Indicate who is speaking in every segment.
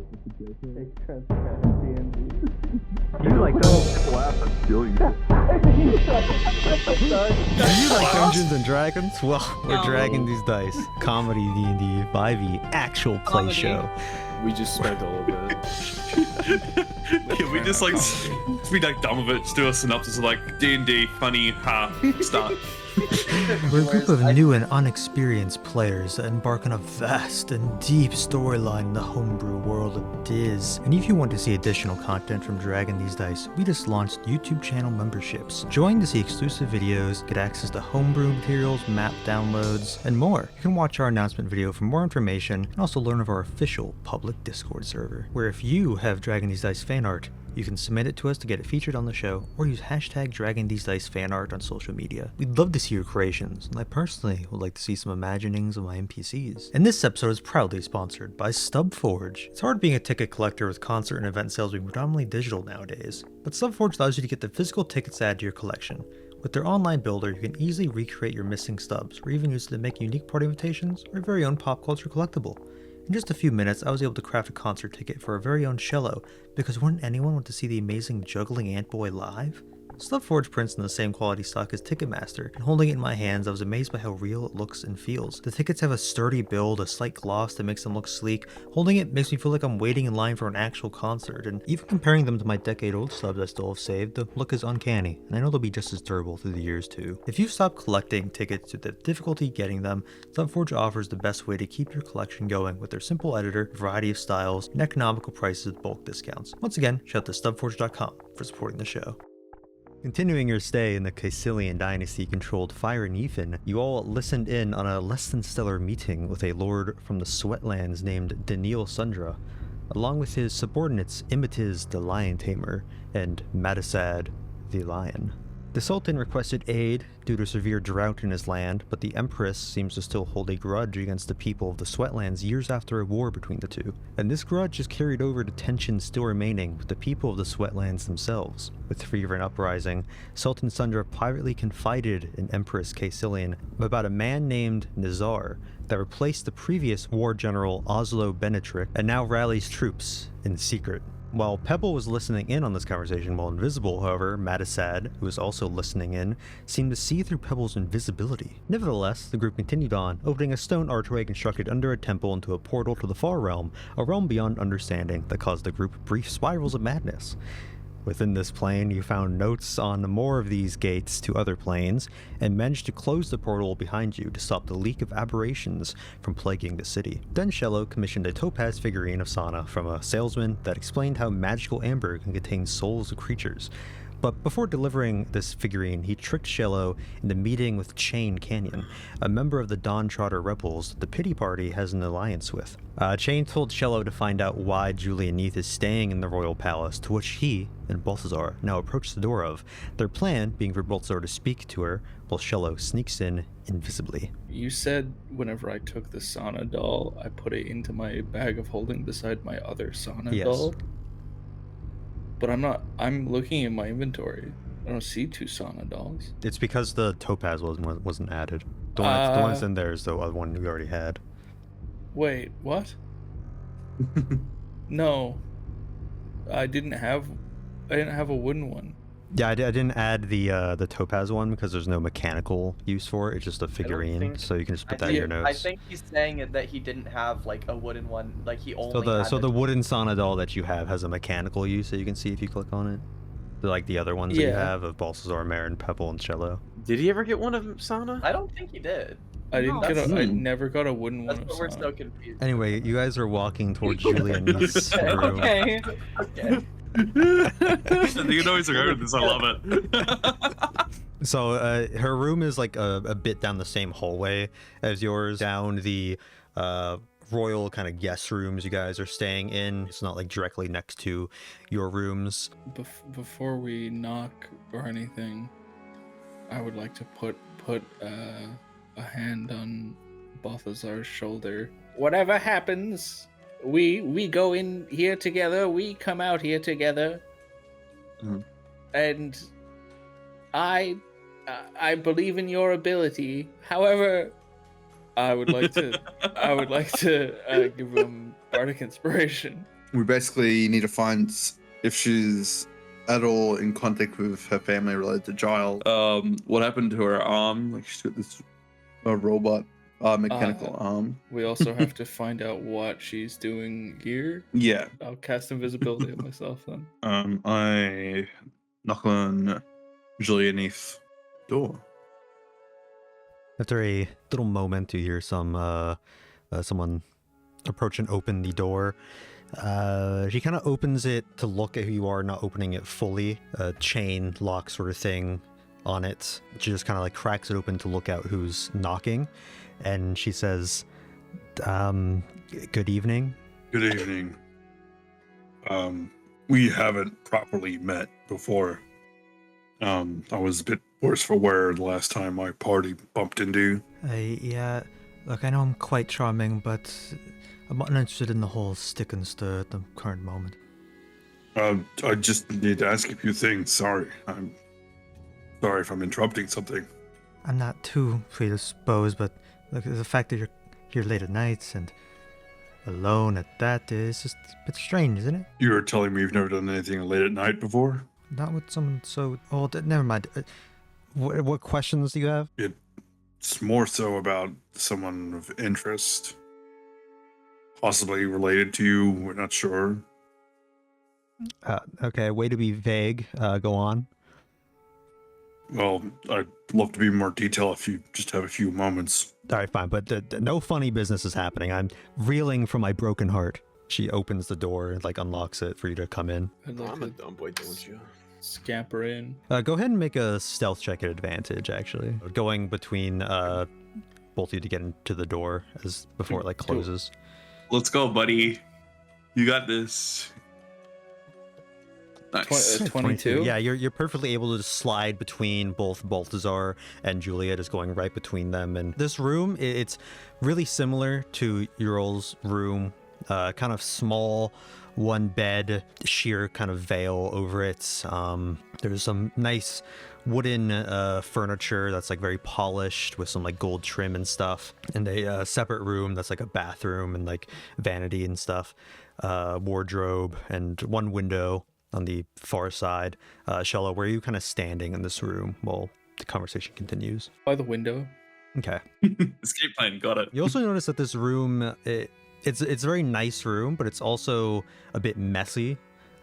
Speaker 1: Take transparency and
Speaker 2: You like don't clap until you.
Speaker 3: Do you like Dungeons and Dragons? Well, we're Dragon Deez Dice, comedy D&D 5e actual play show.
Speaker 4: We just spent a little bit.
Speaker 5: Can we just be like dumb of it? Just do a synopsis of like D&D, funny, start.
Speaker 3: We're a group of new and unexperienced players that embark on a vast and deep storyline in the homebrew world of Diz. And if you want to see additional content from Dragon Deez Dice, we just launched YouTube channel memberships. Join to see exclusive videos, get access to homebrew materials, map downloads, and more. You can watch our announcement video for more information and also learn of our official public Discord server, where if you have Dragon Deez Dice fan art, you can submit it to us to get it featured on the show, or use hashtag Dragon Deez Dice fanart on social media. We'd love to see your creations, and I personally would like to see some imaginings of my NPCs. And this episode is proudly sponsored by StubForge. It's hard being a ticket collector with concert and event sales being predominantly digital nowadays, but StubForge allows you to get the physical tickets added to your collection. With their online builder, you can easily recreate your missing stubs, or even use it to make unique party invitations or your very own pop culture collectible. In just a few minutes, I was able to craft a concert ticket for our very own Shello, because wouldn't anyone want to see the amazing juggling ant boy live? StubForge prints in the same quality stock as Ticketmaster, and holding it in my hands, I was amazed by how real it looks and feels. The tickets have a sturdy build, a slight gloss that makes them look sleek. Holding it makes me feel like I'm waiting in line for an actual concert, and even comparing them to my decade-old stubs I still have saved, the look is uncanny, and I know they'll be just as durable through the years too. If you've stopped collecting tickets due to the difficulty getting them, StubForge offers the best way to keep your collection going with their simple editor, variety of styles, and economical prices with bulk discounts. Once again, shout out to stubforge.com for supporting the show. Continuing your stay in the Caecilian dynasty-controlled Fire Neathen, you all listened in on a less-than-stellar meeting with a lord from the Sweatlands named Daniel Sundra, along with his subordinates Imitiz the Lion Tamer and Madasad the Lion. The Sultan requested aid due to severe drought in his land, but the Empress seems to still hold a grudge against the people of the Sweatlands years after a war between the two. And this grudge is carried over to tensions still remaining with the people of the Sweatlands themselves. With fear and uprising, Sultan Sundra privately confided in Empress Caecilian about a man named Nizar that replaced the previous war general Oslo Benetric and now rallies troops in secret. While Pebble was listening in on this conversation while invisible, however, Madasad, who was also listening in, seemed to see through Pebble's invisibility. Nevertheless, the group continued on, opening a stone archway constructed under a temple into a portal to the far realm, a realm beyond understanding that caused the group brief spirals of madness. Within this plane, you found notes on more of these gates to other planes, and managed to close the portal behind you to stop the leak of aberrations from plaguing the city. Then Shello commissioned a topaz figurine of Sana from a salesman that explained how magical amber can contain souls of creatures. But before delivering this figurine, he tricked Shello into meeting with Chain Canyon, a member of the Dawn Trotter rebels that the Pity Party has an alliance with. Chain told Shello to find out why Julia Neath is staying in the royal palace, to which he and Balthazar now approach the door of, their plan being for Balthazar to speak to her, while Shello sneaks in invisibly.
Speaker 4: You said whenever I took the Sana doll, I put it into my bag of holding beside my other Sana doll? But I'm looking in my inventory. I don't see two Sana dolls.
Speaker 3: It's because the topaz wasn't added. The one that's in there is the other one we already had.
Speaker 4: Wait, what? No. I didn't have a wooden one.
Speaker 3: Yeah, I didn't add the topaz one because there's no mechanical use for it. It's just a figurine, so you can just put that in your notes.
Speaker 1: I think he's saying that he didn't have like a wooden one, like he only
Speaker 3: So the wooden Sana doll that you have has a mechanical use that you can see if you click on it. Like the other ones that you have of Balthazar, Mherren, Pebble, and Shello.
Speaker 2: Did he ever get one of Sana?
Speaker 1: I don't think he did.
Speaker 4: I never got a wooden one.
Speaker 1: That's what we're so confused.
Speaker 3: Anyway, you guys are walking towards Julia Neath's room.
Speaker 1: Okay.
Speaker 5: You know he's going with this. I love it.
Speaker 3: So her room is like a bit down the same hallway as yours, down the royal kind of guest rooms you guys are staying in. It's not like directly next to your rooms.
Speaker 4: Before we knock or anything, I would like to put a hand on Balthazar's shoulder. Whatever happens, we go in here together, we come out here together.
Speaker 2: Mm-hmm.
Speaker 4: And I believe in your ability. However, I would like to give him bardic inspiration.
Speaker 6: we basically need to find if she's at all in contact with her family related to Giles.
Speaker 5: What happened to her arm? Like she's got this
Speaker 6: Robot, mechanical arm.
Speaker 4: We also have to find out what she's doing here.
Speaker 5: Yeah.
Speaker 4: I'll cast invisibility on myself then.
Speaker 5: I knock on Neath's door.
Speaker 3: After a little moment, you hear someone approach and open the door. She kind of opens it to look at who you are, not opening it fully. A chain lock sort of thing on it. She just kind of like cracks it open to look out who's knocking. And she says, good evening.
Speaker 7: Good evening. We haven't properly met before. I was a bit worse for wear the last time my party bumped into.
Speaker 3: Yeah, look, I know I'm quite charming, but I'm not interested in the whole stick and stir at the current moment.
Speaker 7: I just need to ask a few things. Sorry. I'm sorry if I'm interrupting something.
Speaker 3: I'm not too predisposed, but look, the fact that you're here late at night and alone at that is just a bit strange, isn't it?
Speaker 7: You're telling me you've never done anything late at night before?
Speaker 3: Not with someone so old. Never mind. What questions do you have?
Speaker 7: It's more so about someone of interest. Possibly related to you. We're not sure.
Speaker 3: Okay, way to be vague. Go on.
Speaker 7: Well, I'd love to be in more detail if you just have a few moments.
Speaker 3: All right, fine, but no funny business is happening. I'm reeling from my broken heart. She opens the door and like unlocks it for you to come in.
Speaker 2: I'm a dumb boy, don't you?
Speaker 4: Scamper in.
Speaker 3: Go ahead and make a stealth check at advantage, actually. Going between both of you to get into the door as before it like closes.
Speaker 5: Let's go, buddy. You got this. Nice.
Speaker 4: 22.
Speaker 3: Yeah, you're perfectly able to slide between both Balthazar and Julia, just going right between them. And this room, it's really similar to Ural's room. Kind of small, one bed, sheer kind of veil over it. There's some nice wooden furniture that's like very polished with some like gold trim and stuff, and a separate room that's like a bathroom and like vanity and stuff, wardrobe, and one window on the far side. Shello, where are you kind of standing in this room while the conversation continues?
Speaker 4: By the window.
Speaker 3: Okay.
Speaker 5: Escape plan, got it.
Speaker 3: You also notice that this room, it's a very nice room, but it's also a bit messy.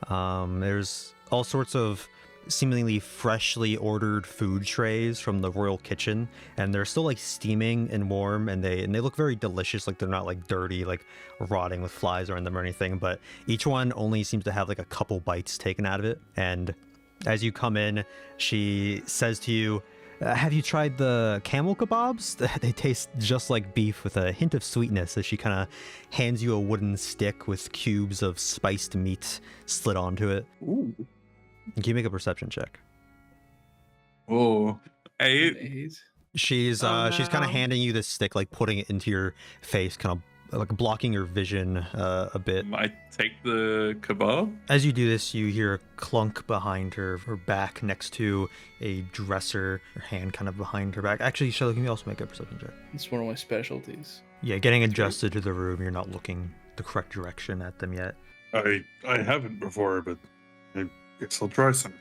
Speaker 3: There's all sorts of seemingly freshly ordered food trays from the royal kitchen, and they're still like steaming and warm, and they look very delicious. Like they're not like dirty, like rotting with flies around them or anything, but each one only seems to have like a couple bites taken out of it. And as you come in, she says to you, have you tried the camel kebabs? They taste just like beef with a hint of sweetness, as she kind of hands you a wooden stick with cubes of spiced meat slid onto it.
Speaker 5: Ooh.
Speaker 3: Can you make a perception check?
Speaker 5: Oh, 8.
Speaker 4: 8.
Speaker 3: She's kind of handing you this stick, like putting it into your face, kind of like blocking your vision a bit.
Speaker 5: I take the kebab.
Speaker 3: As you do this, you hear a clunk behind her back next to a dresser, her hand kind of behind her back. Actually, Shello, can you also make a perception check?
Speaker 4: It's one of my specialties.
Speaker 3: Yeah, getting adjusted to the room, you're not looking the correct direction at them yet.
Speaker 7: I haven't before, but I guess I'll try some.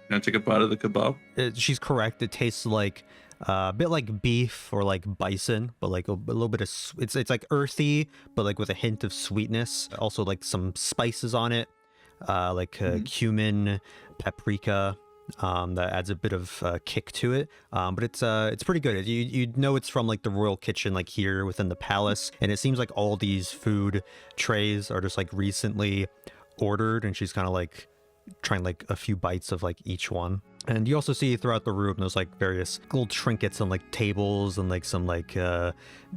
Speaker 5: Can I take a bite of the kebab?
Speaker 3: She's correct. It tastes like a bit like beef or like bison, but like a little bit of it's like earthy, but like with a hint of sweetness. Also like some spices on it, like cumin, paprika. That adds a bit of kick to it, but it's pretty good. You know it's from like the royal kitchen, like here within the palace, and it seems like all these food trays are just like recently ordered, and she's kind of like trying like a few bites of like each one. And you also see throughout the room there's like various little trinkets on like tables and like some like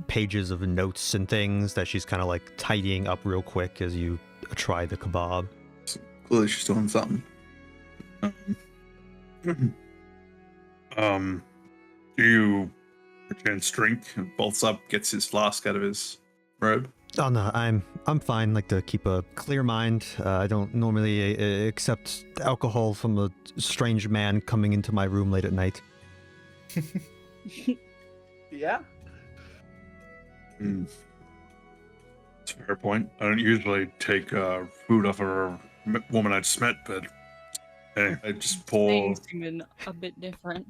Speaker 3: pages of notes and things that she's kind of like tidying up real quick as you try the kebab.
Speaker 6: Clearly she's doing something.
Speaker 7: Do you perchance drink?
Speaker 5: Bolts up, gets his flask out of his robe.
Speaker 3: Oh no, I'm fine. Like to keep a clear mind. I don't normally accept alcohol from a strange man coming into my room late at night.
Speaker 1: Yeah.
Speaker 7: It's a fair point. I don't usually take food off of a woman I just met, but hey, I just pull.
Speaker 8: Things seem a bit different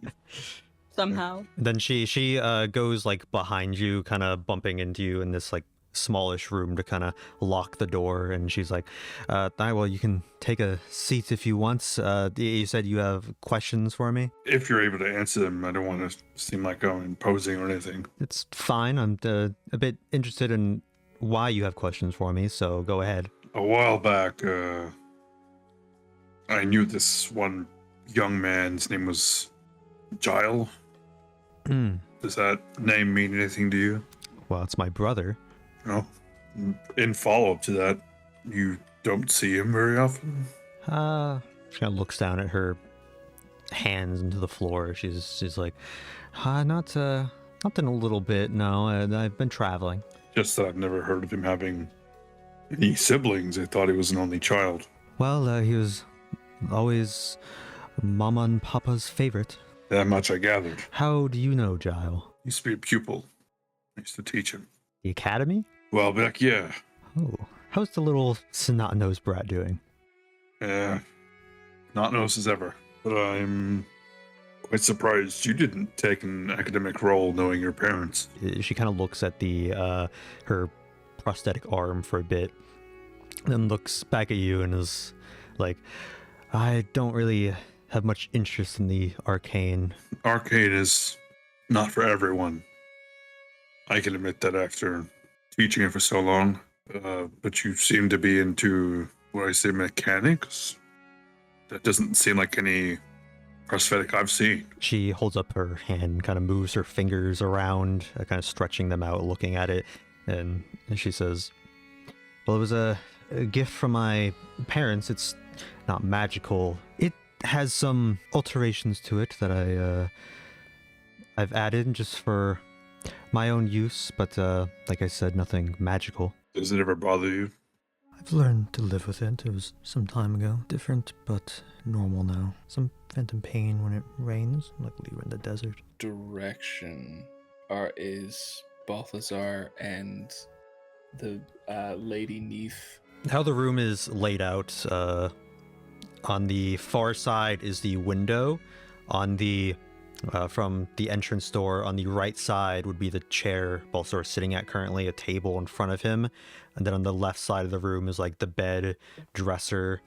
Speaker 8: somehow.
Speaker 3: Then she goes like behind you, kind of bumping into you in this like smallish room to kind of lock the door, and she's like, well, you can take a seat if you want. You said you have questions for me?
Speaker 7: If you're able to answer them, I don't want to seem like I'm imposing or anything.
Speaker 3: It's fine. I'm a bit interested in why you have questions for me, so go ahead.
Speaker 7: A while back, I knew this one young man. His name was Gile. Does that name mean anything to you?
Speaker 3: Well, it's my brother.
Speaker 7: No. In follow-up to that, you don't see him very often?
Speaker 3: She kind of looks down at her hands into the floor. She's like, not in a little bit, no. I've been traveling.
Speaker 7: Just that I've never heard of him having any siblings. I thought he was an only child.
Speaker 3: Well, he was always Mama and Papa's favorite.
Speaker 7: That much I gathered.
Speaker 3: How do you know Gile?
Speaker 7: He used to be a pupil. I used to teach him.
Speaker 3: The academy?
Speaker 7: Well, back, yeah.
Speaker 3: Oh, how's the little snot-nosed brat doing?
Speaker 7: Not knows as ever. But I'm quite surprised you didn't take an academic role knowing your parents.
Speaker 3: She kind of looks at her prosthetic arm for a bit, then looks back at you and is like, I don't really have much interest in the arcane.
Speaker 7: Arcane is not for everyone. I can admit that after teaching it for so long. But you seem to be into, what I say, mechanics? That doesn't seem like any prosthetic I've seen.
Speaker 3: She holds up her hand, kind of moves her fingers around, kind of stretching them out, looking at it, and she says, well, it was a gift from my parents. It's not magical. It has some alterations to it that I've added just for my own use, but like I said, nothing magical.
Speaker 7: Does it ever bother you?
Speaker 3: I've learned to live with it. It was some time ago. Different, but normal now. Some phantom pain when it rains. Luckily, we're in the desert.
Speaker 4: Direction is Balthazar and the Lady Neath.
Speaker 3: How the room is laid out, on the far side is the window. On the from the entrance door on the right side would be the chair Balthazar is sitting at currently, a table in front of him, and then on the left side of the room is like the bed, dresser.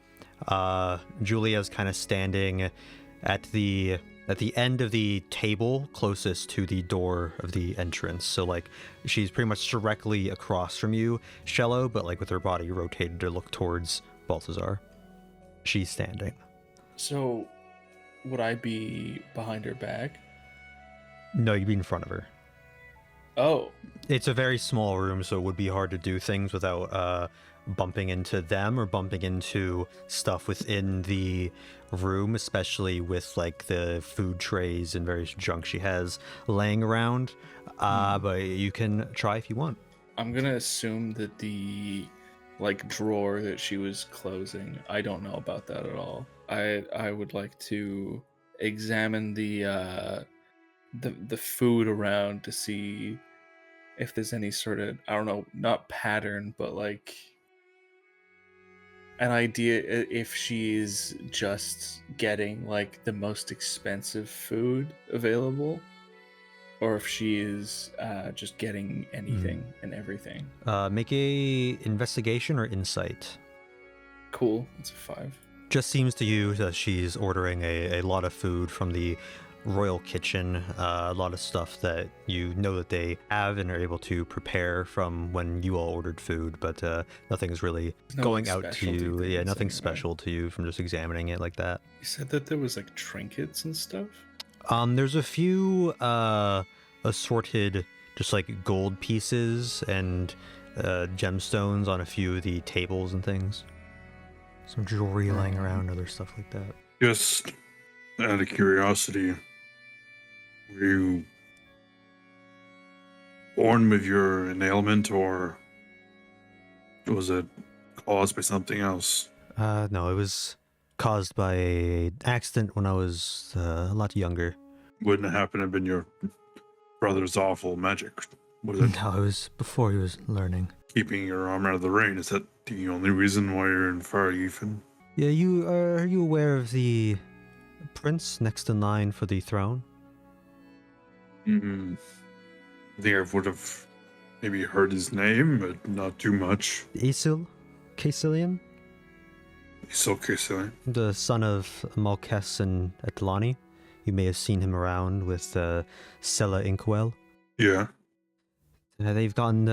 Speaker 3: Julia's kind of standing at the end of the table closest to the door of the entrance, so like she's pretty much directly across from you, Shello, but like with her body rotated to look towards Balthazar. She's standing.
Speaker 4: So would I be behind her back?
Speaker 3: No, you'd be in front of her.
Speaker 4: Oh.
Speaker 3: It's a very small room, so it would be hard to do things without bumping into them or bumping into stuff within the room, especially with like the food trays and various junk she has laying around. But you can try if you want.
Speaker 4: I'm gonna assume that the like drawer that she was closing, I don't know about that at all. I would like to examine the food around to see if there's any sort of, I don't know, not pattern, but like an idea if she's just getting like the most expensive food available, or if she is just getting anything and everything.
Speaker 3: Make a investigation or insight.
Speaker 4: Cool, it's a 5.
Speaker 3: Just seems to you that she's ordering a lot of food from the royal kitchen, a lot of stuff that you know that they have and are able to prepare from when you all ordered food, but nothing's really going out to you. Yeah, nothing special to you from just examining it like that.
Speaker 4: You said that there was like trinkets and stuff?
Speaker 3: There's a few assorted just like gold pieces and gemstones on a few of the tables and things. Some jewelry lying around, other stuff like that.
Speaker 7: Just out of curiosity, were you born with your ailment, or was it caused by something else?
Speaker 3: No, it was caused by an accident when I was a lot younger.
Speaker 7: Wouldn't it happen to have been your brother's awful magic, was it?
Speaker 3: No, it was before he was learning.
Speaker 7: keeping your arm out of the rain. Is that the only reason why you're in Far Yethan?
Speaker 3: Yeah, are you aware of the prince next in line for the throne?
Speaker 7: I think I would have maybe heard his name, but not too much.
Speaker 3: Aesil? Caecilian?
Speaker 7: He's okay, silly.
Speaker 3: The son of Malkes and Etlani. You may have seen him around with Sella Inkwell.
Speaker 7: Yeah.
Speaker 3: They've gotten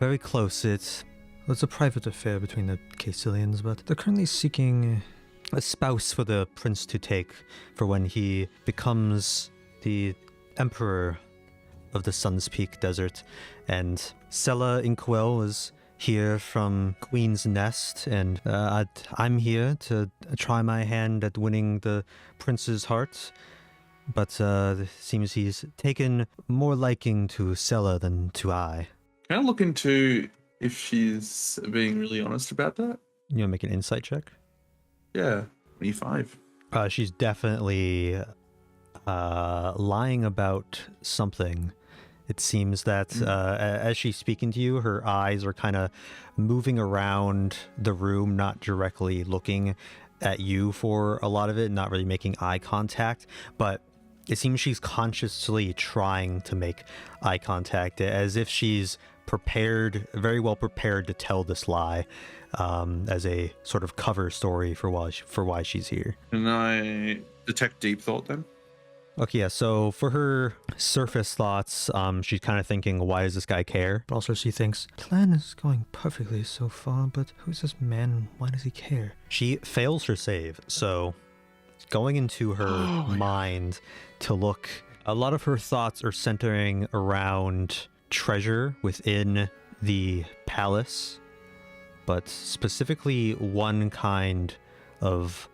Speaker 3: very close. It's a private affair between the Caecilians, but they're currently seeking a spouse for the prince to take for when he becomes the emperor of the Sun's Peak Desert. And Sella Inkwell is here from Queen's Nest, and I'm here to try my hand at winning the prince's heart. But it seems he's taken more liking to Sella than to I.
Speaker 6: Can I look into if she's being really honest about that?
Speaker 3: You want to make an insight check?
Speaker 6: Yeah, 25.
Speaker 3: She's definitely lying about something. It seems that as she's speaking to you, her eyes are kind of moving around the room, not directly looking at you for a lot of it, not really making eye contact, but it seems she's consciously trying to make eye contact, as if she's prepared, very well prepared to tell this lie as a sort of cover story for why she's here.
Speaker 6: Can I detect deep thought then?
Speaker 3: Okay, yeah, so for her surface thoughts, she's kind of thinking, why does this guy care? But also she thinks, plan is going perfectly so far, but who's this man and why does he care? She fails her save, so going into her mind to look, a lot of her thoughts are centering around treasure within the palace, but specifically one kind of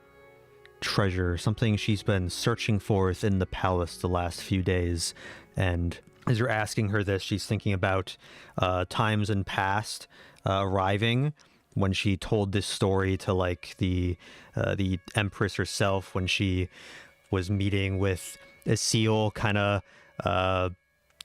Speaker 3: treasure, something she's been searching for within the palace the last few days. And as you're asking her this, she's thinking about times in past arriving when she told this story to like the Empress herself, when she was meeting with Asil, kind of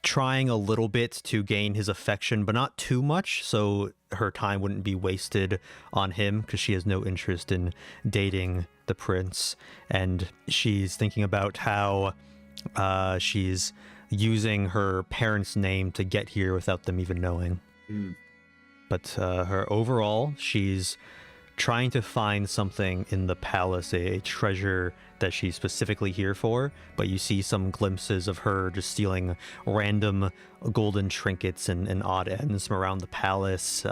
Speaker 3: trying a little bit to gain his affection, but not too much, so her time wouldn't be wasted on him, because she has no interest in dating the prince. And she's thinking about how she's using her parents' name to get here without them even knowing. But her overall, she's trying to find something in the palace, a treasure that she's specifically here for, but you see some glimpses of her just stealing random golden trinkets and odd ends from around the palace,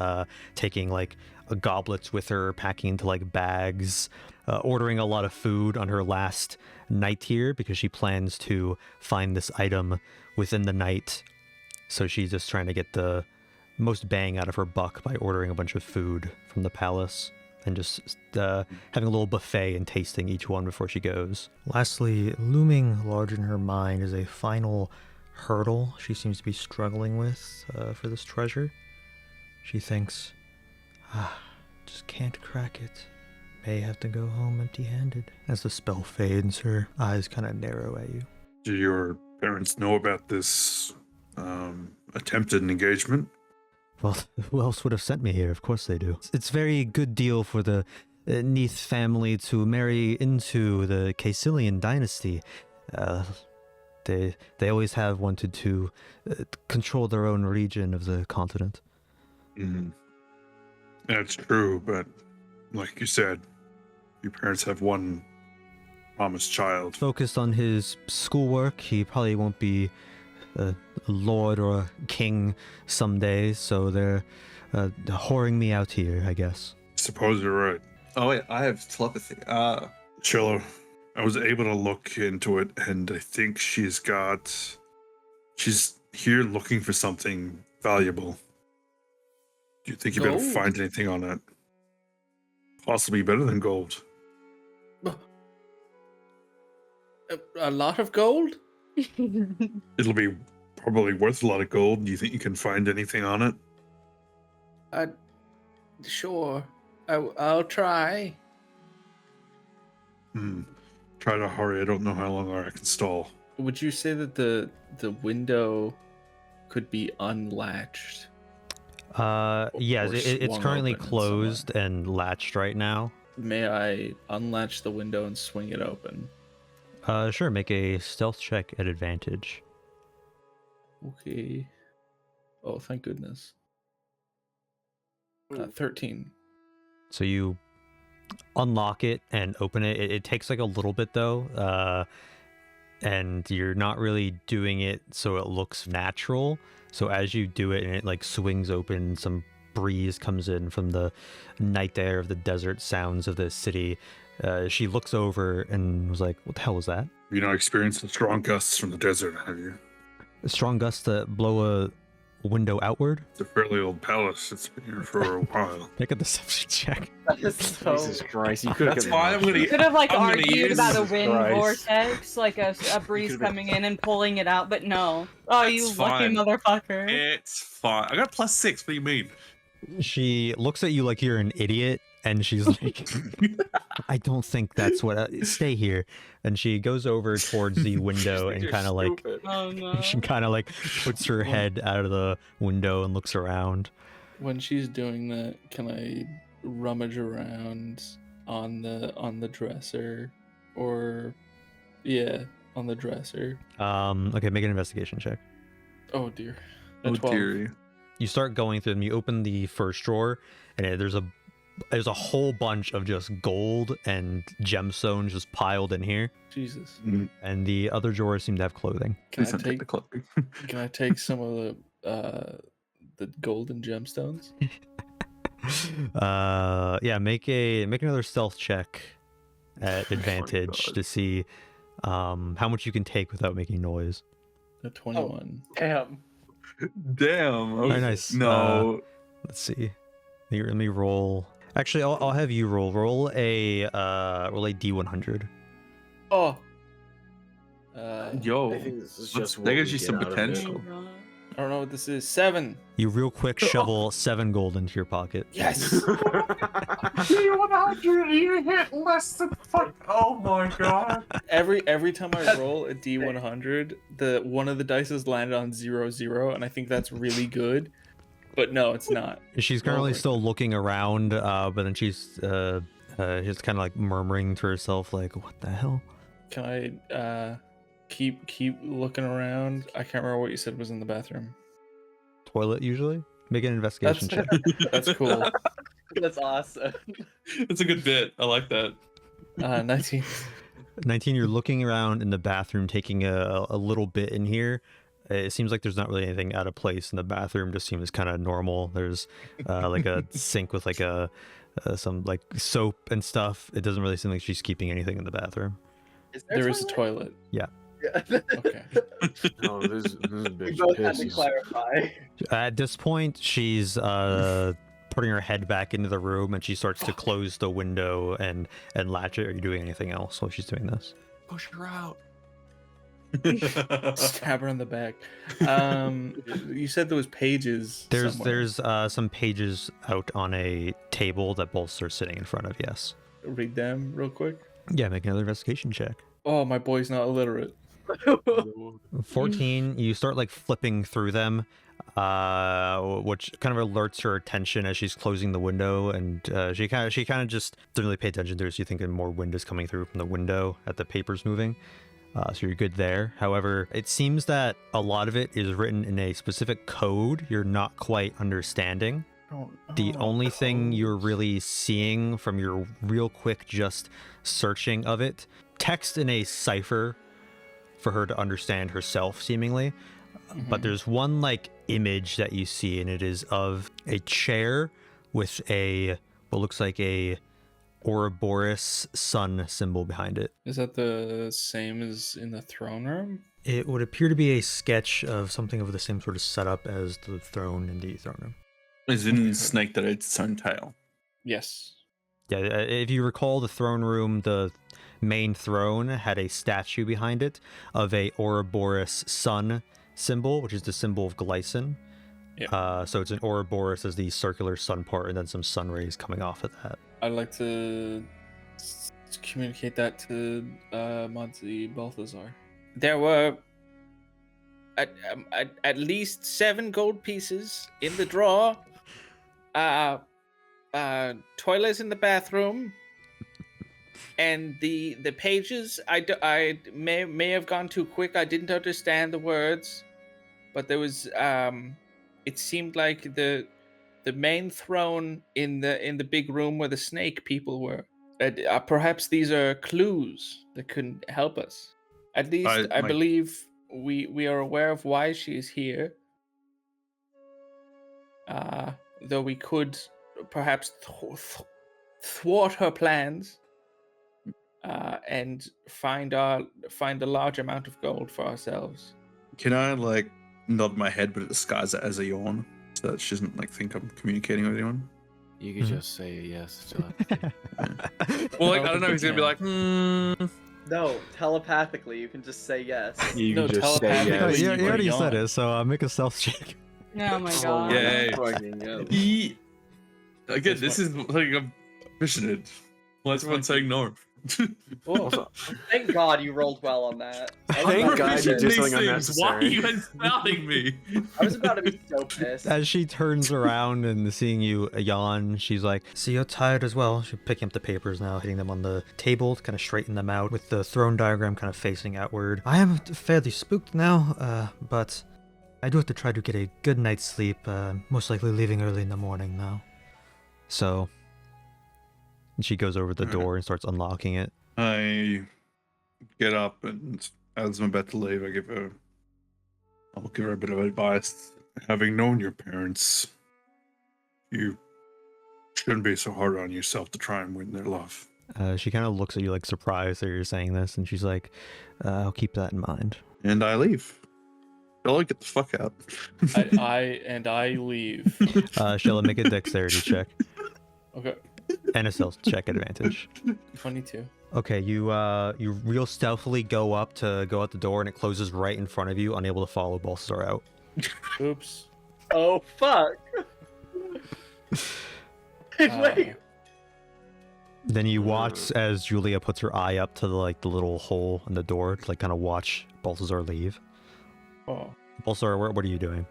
Speaker 3: taking like goblets with her, packing into like bags, ordering a lot of food on her last night here because she plans to find this item within the night. So she's just trying to get the most bang out of her buck by ordering a bunch of food from the palace and just having a little buffet and tasting each one before she goes. Lastly, looming large in her mind is a final hurdle she seems to be struggling with for this treasure. She thinks, just can't crack it. May have to go home empty-handed. As the spell fades, her eyes kind of narrow at you.
Speaker 7: Do your parents know about this attempted engagement?
Speaker 3: Well, who else would have sent me here? Of course they do. It's a very good deal for the Neath family to marry into the Caecilian dynasty. They always have wanted to control their own region of the continent.
Speaker 7: That's true, but like you said, your parents have one promised child.
Speaker 3: Focused on his schoolwork, he probably won't be a lord or a king someday, so they're whoring me out here, I guess.
Speaker 7: Suppose you're right.
Speaker 6: Oh wait, I have telepathy.
Speaker 7: Shello, I was able to look into it, and I think she's here looking for something valuable. Do you think you'll be able to find anything on it? Possibly better than gold.
Speaker 4: A lot of gold?
Speaker 7: It'll be probably worth a lot of gold. Do you think you can find anything on it?
Speaker 4: Sure. I'll try.
Speaker 7: Try to hurry. I don't know how long I can stall.
Speaker 4: Would you say that the window could be unlatched?
Speaker 3: Yes,
Speaker 4: or
Speaker 3: it's
Speaker 4: swung
Speaker 3: currently
Speaker 4: open in some way.
Speaker 3: closed and latched right now.
Speaker 4: May I unlatch the window and swing it open?
Speaker 3: Sure, make a stealth check at advantage.
Speaker 4: Okay. Oh, thank goodness. 13.
Speaker 3: So you unlock it and open it. It takes like a little bit though, and you're not really doing it so it looks natural. So as you do it and it like swings open, some breeze comes in from the night air of the desert sounds of the city. She looks over and was like, "What the hell was that?"
Speaker 7: You know, experienced the strong gusts from the desert, have you?
Speaker 3: A strong gust that blow a window outward?
Speaker 7: It's a fairly old palace. It's been here for a while.
Speaker 3: Make a deception check.
Speaker 1: That is so.
Speaker 2: Jesus Christ, you could have.
Speaker 5: That's fine. I'm gonna.
Speaker 8: Could have like
Speaker 5: I'm gonna
Speaker 8: argued
Speaker 5: use-
Speaker 8: about a wind
Speaker 2: Christ.
Speaker 8: vortex, like a breeze
Speaker 2: could've been-
Speaker 8: coming in and pulling it out, but no. Oh, you
Speaker 5: That's
Speaker 8: lucky
Speaker 5: fine.
Speaker 8: motherfucker.
Speaker 5: It's fine. I got a +6. What do you mean?
Speaker 3: She looks at you like you're an idiot, and she's like, I don't think that's what. Stay here. And she goes over towards the window and kind of like,
Speaker 8: Oh no.
Speaker 3: she kind of like puts her head out of the window and looks around.
Speaker 4: When she's doing that, can I rummage around on the dresser, or on the dresser?
Speaker 3: Okay, make an investigation check.
Speaker 4: Oh dear. A
Speaker 6: Oh
Speaker 4: 12.
Speaker 6: dearie.
Speaker 3: You start going through them. You open the first drawer, and there's a whole bunch of just gold and gemstones just piled in here.
Speaker 4: Jesus.
Speaker 3: And the other drawers seem to have clothing.
Speaker 4: Can
Speaker 6: Please
Speaker 4: I
Speaker 6: don't take
Speaker 4: take
Speaker 6: the clothing.
Speaker 4: Can I take some of the golden gemstones?
Speaker 3: Yeah, make another stealth check at advantage
Speaker 6: God.
Speaker 3: to see how much you can take without making noise.
Speaker 4: A 21.
Speaker 1: Damn.
Speaker 6: Damn.
Speaker 3: Very nice.
Speaker 6: No.
Speaker 3: Let's see. Let me roll. Actually, I'll have you roll. Roll a D100.
Speaker 4: Oh.
Speaker 6: Yo.
Speaker 2: I think this is
Speaker 6: Let's-
Speaker 2: just
Speaker 6: that
Speaker 2: what
Speaker 6: gives
Speaker 2: we
Speaker 6: you
Speaker 2: get
Speaker 6: some
Speaker 2: out of it.
Speaker 6: potential.
Speaker 4: I don't know what this is. 7.
Speaker 3: You real quick shovel 7 gold into your pocket.
Speaker 4: Yes.
Speaker 5: You hit less than fuck. Oh my god.
Speaker 4: Every time I roll a D100, the one of the dice has landed on 0, and I think that's really good. But no, it's not.
Speaker 3: She's currently
Speaker 4: my
Speaker 3: still looking around, but then she's just kind of like murmuring to herself, like, "What the hell?"
Speaker 4: Can I keep looking around? I can't remember what you said was in the bathroom.
Speaker 3: Toilet usually. Make an investigation check.
Speaker 4: That's cool.
Speaker 1: That's awesome.
Speaker 5: It's a good bit. I like that.
Speaker 4: 19.
Speaker 3: 19. You're looking around in the bathroom, taking a little bit in here. It seems like there's not really anything out of place in the bathroom. Just seems kind of normal. There's like a sink with like some like soap and stuff. It doesn't really seem like she's keeping anything in the bathroom.
Speaker 4: There is a toilet.
Speaker 1: Yeah.
Speaker 4: Okay.
Speaker 2: Oh, this
Speaker 1: We
Speaker 2: bitch
Speaker 1: both had to
Speaker 2: pisses.
Speaker 1: clarify.
Speaker 3: At this point, she's putting her head back into the room, and she starts to close the window and latch it. Are you doing anything else while she's doing this?
Speaker 6: Push her out.
Speaker 4: Stab her in the back. You said there was pages. somewhere.
Speaker 3: There's some pages out on a table that both are sitting in front of. Yes.
Speaker 4: Read them real quick.
Speaker 3: Yeah. Make another investigation check.
Speaker 4: Oh, my boy's not illiterate.
Speaker 3: 14. You start like flipping through them, which kind of alerts her attention as she's closing the window, and she kind of just doesn't really pay attention to it. So you think more wind is coming through from the window at the papers moving. So you're good there. However, it seems that a lot of it is written in a specific code you're not quite understanding. The only thing you're really seeing from your real quick just searching of it, text in a cipher for her to understand herself, seemingly. But there's one like image that you see, and it is of a chair with what looks like a Ouroboros sun symbol behind it.
Speaker 4: Is that the same as in the throne room?
Speaker 3: It would appear to be a sketch of something of the same sort of setup as the throne in the throne room.
Speaker 6: Is in snake that it's its own tail.
Speaker 4: Yes.
Speaker 3: Yeah, if you recall the throne room, the main throne had a statue behind it of a Ouroboros sun symbol, which is the symbol of Glycin.
Speaker 4: Yeah.
Speaker 3: So it's an Ouroboros as the circular sun part, and then some sun rays coming off of that.
Speaker 4: I'd like to communicate that to Monty Balthazar. There were at least 7 gold pieces in the drawer Toilets in the bathroom, and the pages. I may have gone too quick. I didn't understand the words, but there was it seemed like the main throne in the big room where the snake people were. Perhaps these are clues that could help us. At least I believe we are aware of why she is here. Though we could perhaps thwart her plans and find a large amount of gold for ourselves.
Speaker 6: Can I like nod my head but disguise it as a yawn so that she doesn't like think I'm communicating with anyone?
Speaker 2: You could just say yes.
Speaker 5: Well, like, I don't know. He's gonna be like,
Speaker 1: No, telepathically, you can just say yes.
Speaker 2: You
Speaker 4: No,
Speaker 2: can just say
Speaker 4: telepathically.
Speaker 2: yes.
Speaker 3: you
Speaker 4: you
Speaker 3: already
Speaker 4: yawn.
Speaker 3: said it, so make a stealth check.
Speaker 8: Oh my god.
Speaker 5: Yay.
Speaker 2: Fucking hell.
Speaker 5: Again, this is like I'm pushing it. Why is everyone saying no?
Speaker 4: Oh,
Speaker 1: Thank God you rolled well on that.
Speaker 2: Thank God you did
Speaker 5: These
Speaker 2: something
Speaker 5: things. Why are
Speaker 2: unnecessary.
Speaker 5: you insulting me?
Speaker 1: I was about to be so pissed.
Speaker 3: As she turns around and seeing you yawn, she's like, "See, you're tired as well." She's picking up the papers now, hitting them on the table to kind of straighten them out with the throne diagram kind of facing outward. I am fairly spooked now, but I do have to try to get a good night's sleep, most likely leaving early in the morning now. So, and she goes over the door and starts unlocking it.
Speaker 6: I get up and as I'm about to leave, I'll give her a bit of advice.
Speaker 7: Having known your parents, you shouldn't be so hard on yourself to try and win their love.
Speaker 3: She kind of looks at you like surprised that you're saying this, and she's like, "I'll keep that in mind."
Speaker 6: And I leave. Shello, get the fuck out.
Speaker 4: I leave.
Speaker 3: Shello, make a dexterity check
Speaker 4: Okay,
Speaker 3: and a stealth check advantage.
Speaker 4: 22.
Speaker 3: Okay, you real stealthily go out the door, and it closes right in front of you, unable to follow Balthazar out.
Speaker 4: Oops.
Speaker 1: Oh fuck! Wait.
Speaker 3: Then you watch as Julia puts her eye up to the little hole in the door to kind of watch Balthazar leave.
Speaker 4: Oh.
Speaker 3: Balthazar, what are you doing?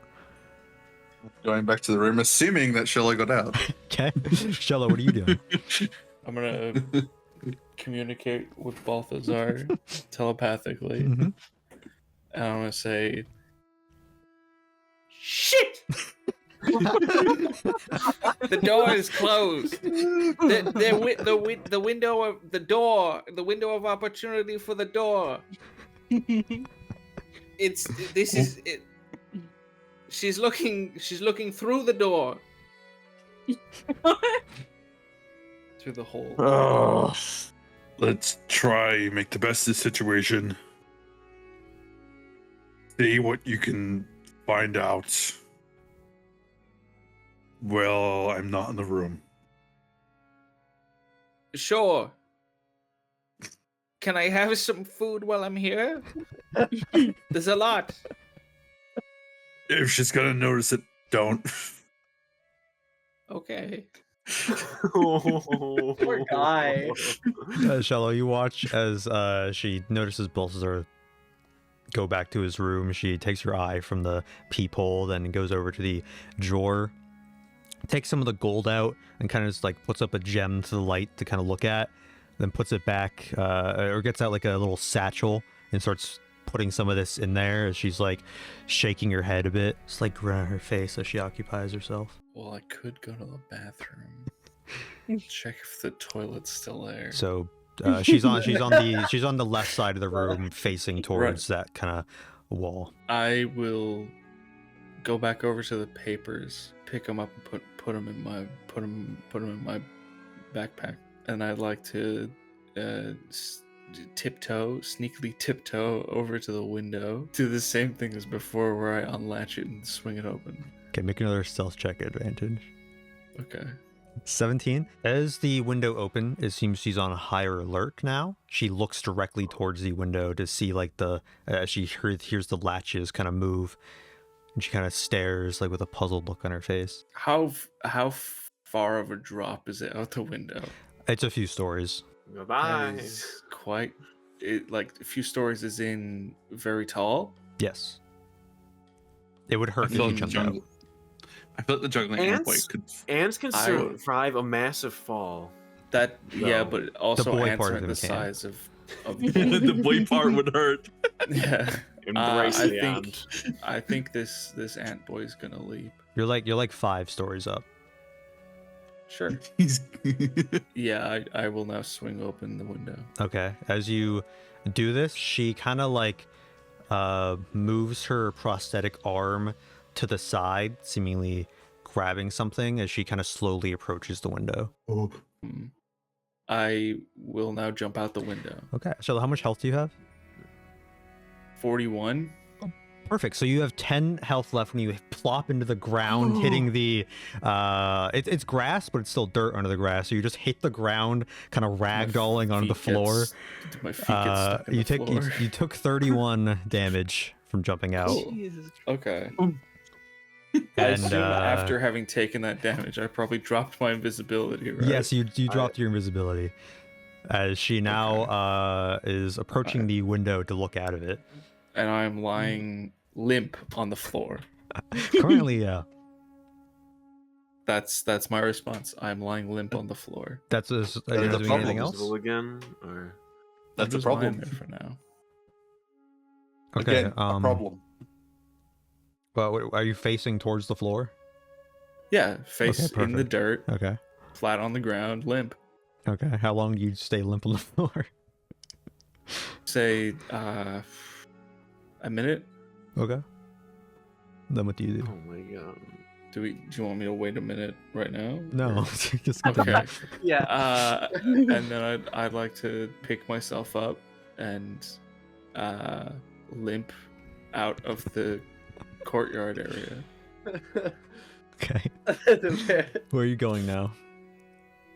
Speaker 6: Going back to the room, assuming that Shello got out.
Speaker 3: Okay, Shello, what are you doing?
Speaker 4: I'm gonna communicate with Balthazar telepathically.
Speaker 3: Mhm.
Speaker 4: And I'm gonna say, "Shit! The door is closed. The window of the door, the window of opportunity for the door. She's looking through the door. Through the hole.
Speaker 7: Oh, let's try make the best of the situation. See what you can find out. Well, I'm not in the room.
Speaker 4: Sure. Can I have some food while I'm here? There's a lot.
Speaker 7: If she's gonna notice it, don't.
Speaker 4: Okay.
Speaker 1: Poor guy.
Speaker 3: Shello, you watch as she notices Balthazar go back to his room. She takes her eye from the peephole, then goes over to the drawer, takes some of the gold out, and kind of just puts up a gem to the light to kind of look at, then puts it back, or gets out a little satchel and starts putting some of this in there as she's shaking her head a bit. It's grin on her face as she occupies herself.
Speaker 4: Well, I could go to the bathroom. Check if the toilet's still there.
Speaker 3: So she's on the left side of the room, facing towards that kind of wall.
Speaker 4: I will go back over to the papers, pick them up, and put them in my backpack, and I'd like to sneakily tiptoe over to the window, do the same thing as before, where I unlatch it and swing it open.
Speaker 3: Okay, make another stealth check advantage.
Speaker 4: Okay.
Speaker 3: 17. As the window open, it seems she's on higher alert now. She looks directly towards the window to see she hears the latches kind of move, and she kind of stares with a puzzled look on her face.
Speaker 4: How far of a drop is it out the window?
Speaker 3: It's a few stories.
Speaker 2: Goodbye.
Speaker 4: That is quite a few stories is in very tall.
Speaker 3: Yes. It would hurt if
Speaker 6: feel
Speaker 3: you
Speaker 6: in the
Speaker 3: jumped out.
Speaker 6: jungle.
Speaker 5: I feel like the juggling ant
Speaker 2: Ants?
Speaker 5: boy could.
Speaker 2: Ants can survive a massive fall.
Speaker 4: That yeah,
Speaker 2: No.
Speaker 4: but also
Speaker 3: boy
Speaker 4: ants
Speaker 3: part
Speaker 4: aren't
Speaker 3: of
Speaker 4: the
Speaker 3: him can.
Speaker 4: size of
Speaker 5: The boy part would hurt.
Speaker 4: yeah.
Speaker 2: Embrace
Speaker 4: I
Speaker 2: the
Speaker 4: think
Speaker 2: ant.
Speaker 4: I think this ant boy's gonna leap.
Speaker 3: You're like 5 stories up.
Speaker 4: Sure.
Speaker 5: He's.
Speaker 4: Yeah, I will now swing open the window.
Speaker 3: Okay. As you do this, she kind of like moves her prosthetic arm to the side, seemingly grabbing something as she kind of slowly approaches the window.
Speaker 6: Oh,
Speaker 4: I will now jump out the window.
Speaker 3: Okay. So how much health do you have?
Speaker 4: 41.
Speaker 3: Perfect. So you have 10 health left when you plop into the ground, hitting the it's grass, but it's still dirt under the grass. So you just hit the ground, kind of ragdolling on the floor.
Speaker 4: My feet get stuck in the floor.
Speaker 3: You took 31 damage from jumping out.
Speaker 8: Jesus.
Speaker 4: Okay. I
Speaker 3: And
Speaker 4: assume after having taken that damage, I probably dropped my invisibility, right?
Speaker 3: yes, you dropped your invisibility as she now is approaching the window to look out of it.
Speaker 4: And I'm lying limp on the floor.
Speaker 3: Currently, yeah.
Speaker 4: That's my response. I'm lying limp on the floor.
Speaker 3: Are you
Speaker 6: the
Speaker 3: not doing
Speaker 6: problem.
Speaker 3: anything else?
Speaker 2: Invisible again, or
Speaker 5: That's
Speaker 4: I'm
Speaker 5: a
Speaker 4: just lying
Speaker 5: problem.
Speaker 4: there for now.
Speaker 3: Okay.
Speaker 6: Again, a problem.
Speaker 3: But are you facing towards the floor?
Speaker 4: Yeah, face
Speaker 3: Okay,
Speaker 4: in the
Speaker 3: perfect.
Speaker 4: dirt,
Speaker 3: Okay.
Speaker 4: flat on the ground, limp.
Speaker 3: Okay. How long do you stay limp on the floor?
Speaker 4: Say a minute.
Speaker 3: Okay. Then what do you do?
Speaker 2: oh my god.
Speaker 4: Do you want me to wait a minute right now?
Speaker 3: No, just continue.
Speaker 4: Okay.
Speaker 2: Yeah.
Speaker 4: And then I'd like to pick myself up and limp out of the courtyard area.
Speaker 3: Okay. Where are you going now?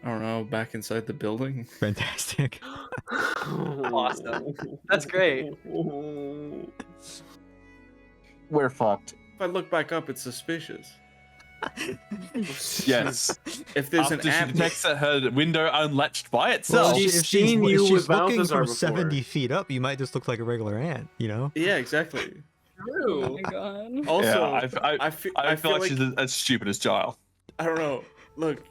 Speaker 4: I don't know, back inside the building.
Speaker 3: Fantastic.
Speaker 1: Awesome. That's great.
Speaker 5: We're fucked.
Speaker 4: If I look back up, it's suspicious.
Speaker 5: Yes.
Speaker 4: If there's
Speaker 5: After
Speaker 4: an
Speaker 5: she
Speaker 4: ant,
Speaker 5: detects that her window unlatched by
Speaker 3: Well,
Speaker 5: itself.
Speaker 2: she's
Speaker 3: if she's,
Speaker 2: seen
Speaker 3: if
Speaker 2: you
Speaker 3: she's
Speaker 2: with
Speaker 3: looking
Speaker 2: Balthazar
Speaker 3: from
Speaker 2: before.
Speaker 3: 70 feet up, you might just look like a regular ant, you know?
Speaker 4: yeah, exactly.
Speaker 8: Oh my god.
Speaker 4: Also,
Speaker 5: I
Speaker 4: I feel
Speaker 5: feel like
Speaker 4: like
Speaker 5: she's as stupid as Giles.
Speaker 4: I don't know. Look,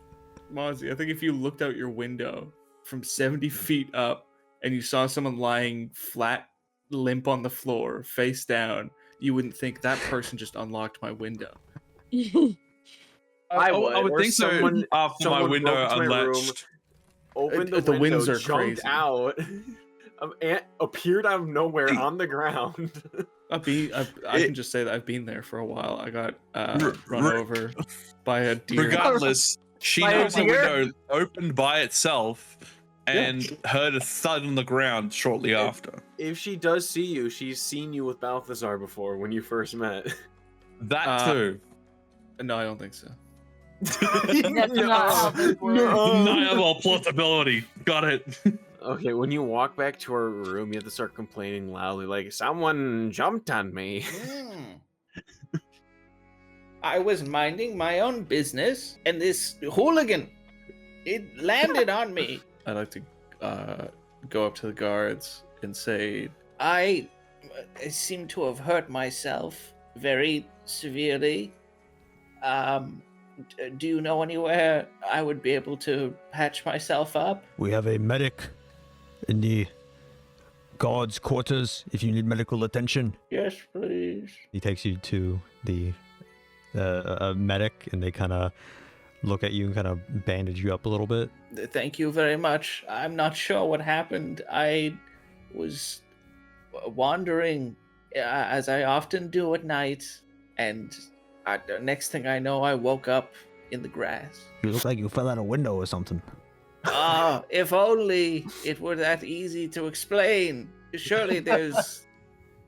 Speaker 4: Mozzie, I think if you looked out your window from 70 feet up and you saw someone lying flat, limp on the floor, face down, you wouldn't think that person just unlocked my window.
Speaker 2: I would.
Speaker 5: I would
Speaker 2: Or
Speaker 5: think so.
Speaker 2: someone-
Speaker 5: After my
Speaker 2: someone
Speaker 5: window
Speaker 2: broke into my room.
Speaker 5: unlatched.
Speaker 2: Opened
Speaker 4: The
Speaker 2: the window,
Speaker 4: winds are
Speaker 2: jumped
Speaker 4: crazy.
Speaker 2: out. An ant appeared out of nowhere on the ground.
Speaker 4: I can just say that I've been there for a while. I got run
Speaker 5: re-
Speaker 4: over by a deer.
Speaker 5: Regardless, she
Speaker 2: By a
Speaker 5: knows the
Speaker 2: deer?
Speaker 5: window opened by itself and heard a thud on the ground shortly after.
Speaker 2: If she does see you, she's seen you with Balthazar before when you first met.
Speaker 5: That too.
Speaker 4: No, I don't think so.
Speaker 8: That's not how this works.
Speaker 5: Deniable plausibility. Got it.
Speaker 2: Okay, when you walk back to her room, you have to start complaining loudly, like, someone jumped on me.
Speaker 9: I was minding my own business, and this hooligan, it landed on me.
Speaker 4: I'd like to go up to the guards and say,
Speaker 9: I seem to have hurt myself very severely. Do you know anywhere I would be able to patch myself up?
Speaker 3: We have a medic in the guards' quarters if you need medical attention.
Speaker 9: Yes, please.
Speaker 3: He takes you to the medic, and they kind of look at you and kind of bandage you up a little bit.
Speaker 9: Thank you very much. I'm not sure what happened. I was wandering, as I often do at night, and next thing I know, I woke up in the grass.
Speaker 3: You look like you fell out a window or something.
Speaker 9: Ah, if only it were that easy to explain. Surely there's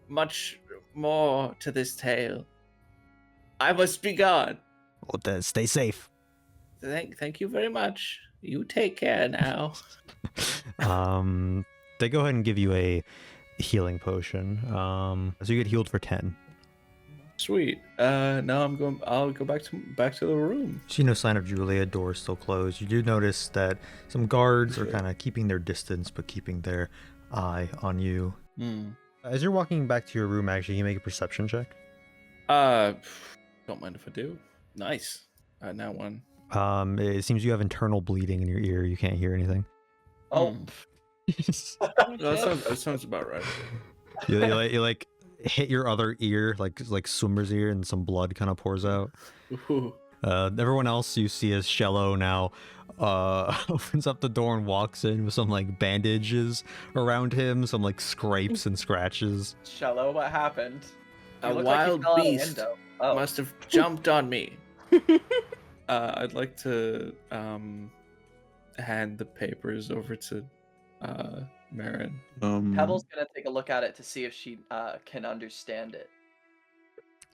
Speaker 9: much more to this tale. I must be gone.
Speaker 3: Well, then stay safe.
Speaker 9: Thank you very much. You take care now.
Speaker 3: They go ahead and give you a healing potion. So you get healed for 10.
Speaker 4: "Sweet. Now I'll go back to the room."
Speaker 3: See no sign of Julia. Doors still closed. You do notice that some guards are kind of keeping their distance, but keeping their eye on you. As you're walking back to your room, actually, you make a perception check.
Speaker 4: Don't mind if I do. Nice. Now one.
Speaker 3: It seems you have internal bleeding in your ear. You can't hear anything.
Speaker 1: Oh,
Speaker 4: That sounds about right.
Speaker 3: You like hit your other ear, like swimmer's ear, and some blood kind of pours out.
Speaker 4: Ooh.
Speaker 3: Everyone else you see is Shello now. Opens up the door and walks in with some like bandages around him, some like scrapes and scratches.
Speaker 1: Shello, what happened? You
Speaker 9: A
Speaker 1: look like you
Speaker 9: wild
Speaker 1: fell out a
Speaker 9: beast
Speaker 1: window. Oh.
Speaker 9: must have jumped on me.
Speaker 4: I'd like to hand the papers over to Mherren.
Speaker 1: Pebble's gonna take a look at it to see if she can understand it.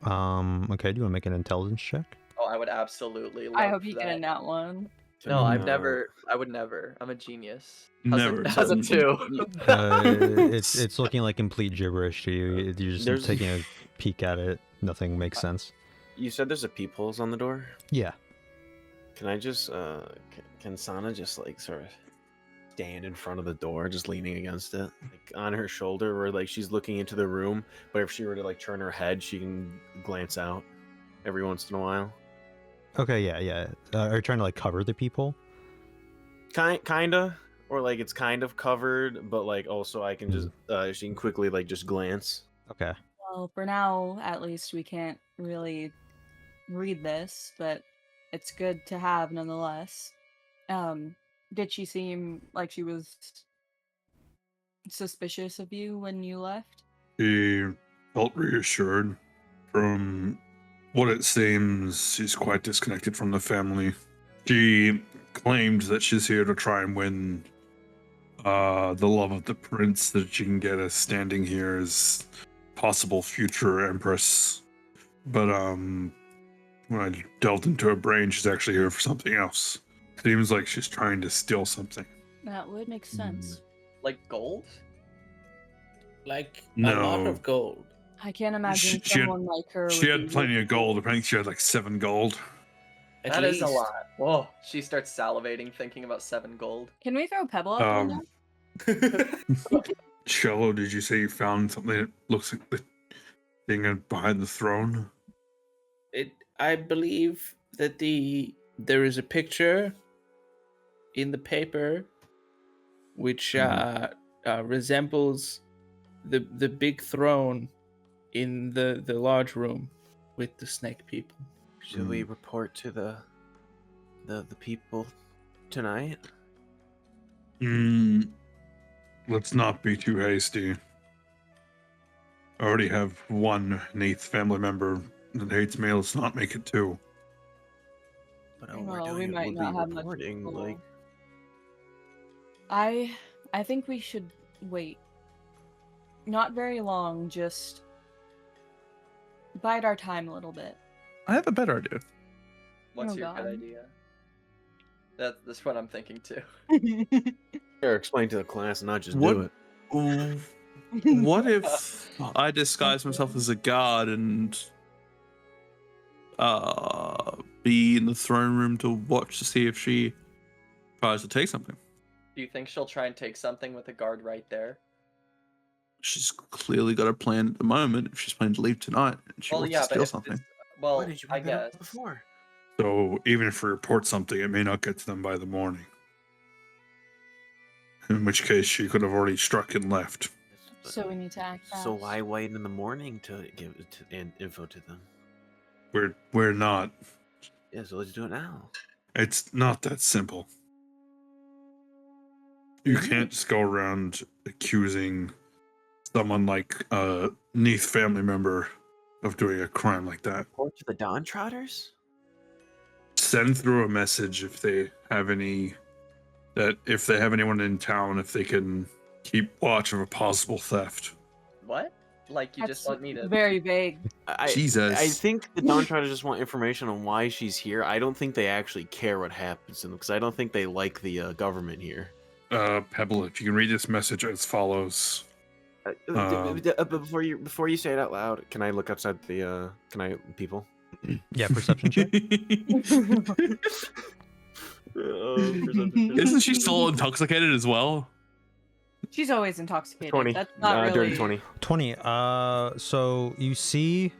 Speaker 3: Okay, do you want to make an intelligence check?
Speaker 1: Oh, I would absolutely love
Speaker 8: I hope you
Speaker 1: that.
Speaker 8: get in that one.
Speaker 1: No, I would never. I'm a genius. How's a 2?
Speaker 3: It's looking like complete gibberish to you. You're just taking a peek at it. Nothing makes sense.
Speaker 2: You said there's a peepholes on the door?
Speaker 3: Yeah.
Speaker 2: Can I just, can Sana just, like, sort of stand in front of the door, just leaning against it? Like, on her shoulder, where, like, she's looking into the room, but if she were to, like, turn her head, she can glance out every once in a while.
Speaker 3: Okay, yeah. Are you trying to, like, cover the people?
Speaker 2: Kinda. Or, like, it's kind of covered, but, like, also I can just, she can quickly, like, just glance.
Speaker 3: Okay.
Speaker 8: Well, for now, at least, we can't really read this, but it's good to have nonetheless. Did she seem like she was suspicious of you when you left?
Speaker 7: She felt reassured. From what it seems, she's quite disconnected from the family. She claimed that she's here to try and win the love of the prince, that she can get us standing here as possible future empress. But when I delved into her brain, she's actually here for something else. Seems like she's trying to steal something.
Speaker 8: That would make sense.
Speaker 1: Like gold?
Speaker 9: Like
Speaker 7: No.
Speaker 9: a lot of gold.
Speaker 8: I can't imagine
Speaker 7: She had-
Speaker 8: someone like her.
Speaker 7: She
Speaker 8: would
Speaker 7: had
Speaker 8: be
Speaker 7: plenty of
Speaker 8: looking-
Speaker 7: gold. I think she had like 7 gold.
Speaker 9: At
Speaker 1: That is
Speaker 9: least.
Speaker 1: a lot. Whoa. She starts salivating thinking about 7 gold.
Speaker 8: Can we throw Pebble up the window?
Speaker 7: Shello, did you say you found something that looks like the thing behind the throne?
Speaker 9: I believe that there is a picture in the paper which resembles the big throne in the large room with the snake people.
Speaker 2: Should we report to the people tonight?
Speaker 7: Let's not be too hasty. I already have one Neath family member that hates me. Let's not make it 2.
Speaker 2: But
Speaker 8: Well, we might not have much
Speaker 2: reporting,
Speaker 8: control.
Speaker 2: like,
Speaker 8: I think we should wait. Not very long, just bide our time a little bit.
Speaker 6: I have a better idea.
Speaker 1: What's
Speaker 8: Oh,
Speaker 1: your
Speaker 8: God.
Speaker 1: good idea? That's what I'm thinking too.
Speaker 2: Sure, explain to the class and not just
Speaker 6: What-
Speaker 2: do it.
Speaker 6: What if I disguise myself as a guard and be in the throne room to watch to see if she tries to take something?
Speaker 1: Do you think she'll try and take something with a guard right there?
Speaker 6: She's clearly got a plan at the moment. If she's planning to leave tonight, and she wants to steal something.
Speaker 1: Well,
Speaker 2: Why did you
Speaker 1: I
Speaker 2: bring that up
Speaker 1: guess.
Speaker 2: before?
Speaker 7: So even if we report something, it may not get to them by the morning. In which case, she could have already struck and left.
Speaker 8: So we need to act fast.
Speaker 2: So why wait in the morning to give it info to them?
Speaker 7: We're not.
Speaker 2: Yeah, so let's do it now.
Speaker 7: It's not that simple. You can't just go around accusing someone like a Neath family member of doing a crime like that.
Speaker 2: Report to the Dawn Trotters?
Speaker 7: Send through a message if they have anyone in town, if they can keep watch of a possible theft.
Speaker 1: What? Like you just want me to?
Speaker 8: Very vague.
Speaker 6: Jesus.
Speaker 2: I think the Dawn Trotters just want information on why she's here. I don't think they actually care what happens to them, because I don't think they like the government here.
Speaker 7: Pebble, if you can read this message as follows.
Speaker 2: But before you say it out loud, can I look outside the people?
Speaker 3: Yeah, perception check.
Speaker 6: Isn't she still intoxicated as well?
Speaker 8: She's always intoxicated.
Speaker 2: 20.
Speaker 8: That's not really.
Speaker 2: Dirty 20.
Speaker 3: 20. So you see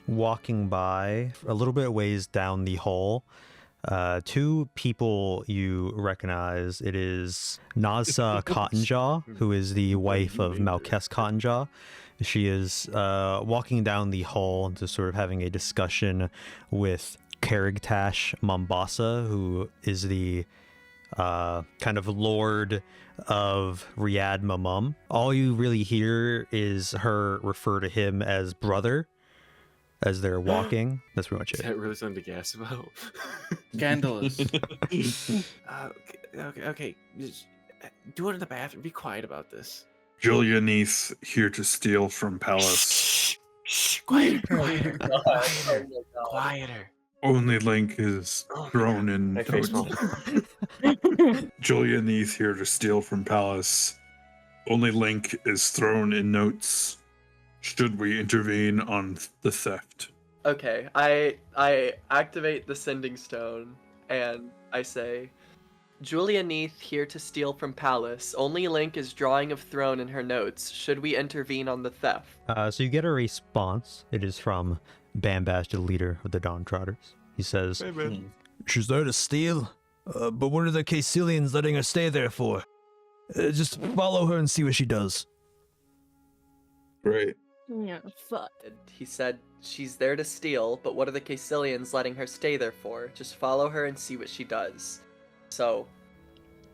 Speaker 3: walking by a little bit ways down the hall. Two people you recognize. It is Nasa Cottonjaw, who is the wife of Malkes Cottonjaw. She is walking down the hall, just sort of having a discussion with Karigtash Mombasa, who is the kind of lord of Riyadh Mamum. All you really hear is her refer to him as brother as they're walking. That's pretty much
Speaker 2: Is
Speaker 3: it.
Speaker 2: that really something to gas about?
Speaker 9: Scandalous.
Speaker 2: Okay. Just do it in the bathroom. Be quiet about this.
Speaker 7: Julia Neath here to steal from Palace.
Speaker 2: Shh, quieter.
Speaker 1: God.
Speaker 2: Quieter.
Speaker 7: Only Link is thrown in
Speaker 2: My face
Speaker 7: notes.
Speaker 2: won't.
Speaker 7: Julia Neath here to steal from Palace. Only Link is thrown in notes. Should we intervene on the theft?
Speaker 1: Okay, I activate the sending stone and I say, Julia Neath here to steal from Palace. Only Link is drawing of throne in her notes. Should we intervene on the theft?
Speaker 3: So you get a response. It is from Bambash, the leader of the Dawn Trotters. He says,
Speaker 10: She's there to steal, but what are the Caecilians letting her stay there for? Just follow her and see what she does.
Speaker 7: Great.
Speaker 8: Yeah, fuck.
Speaker 1: He said she's there to steal, but what are the Caecilians letting her stay there for? Just follow her and see what she does. So,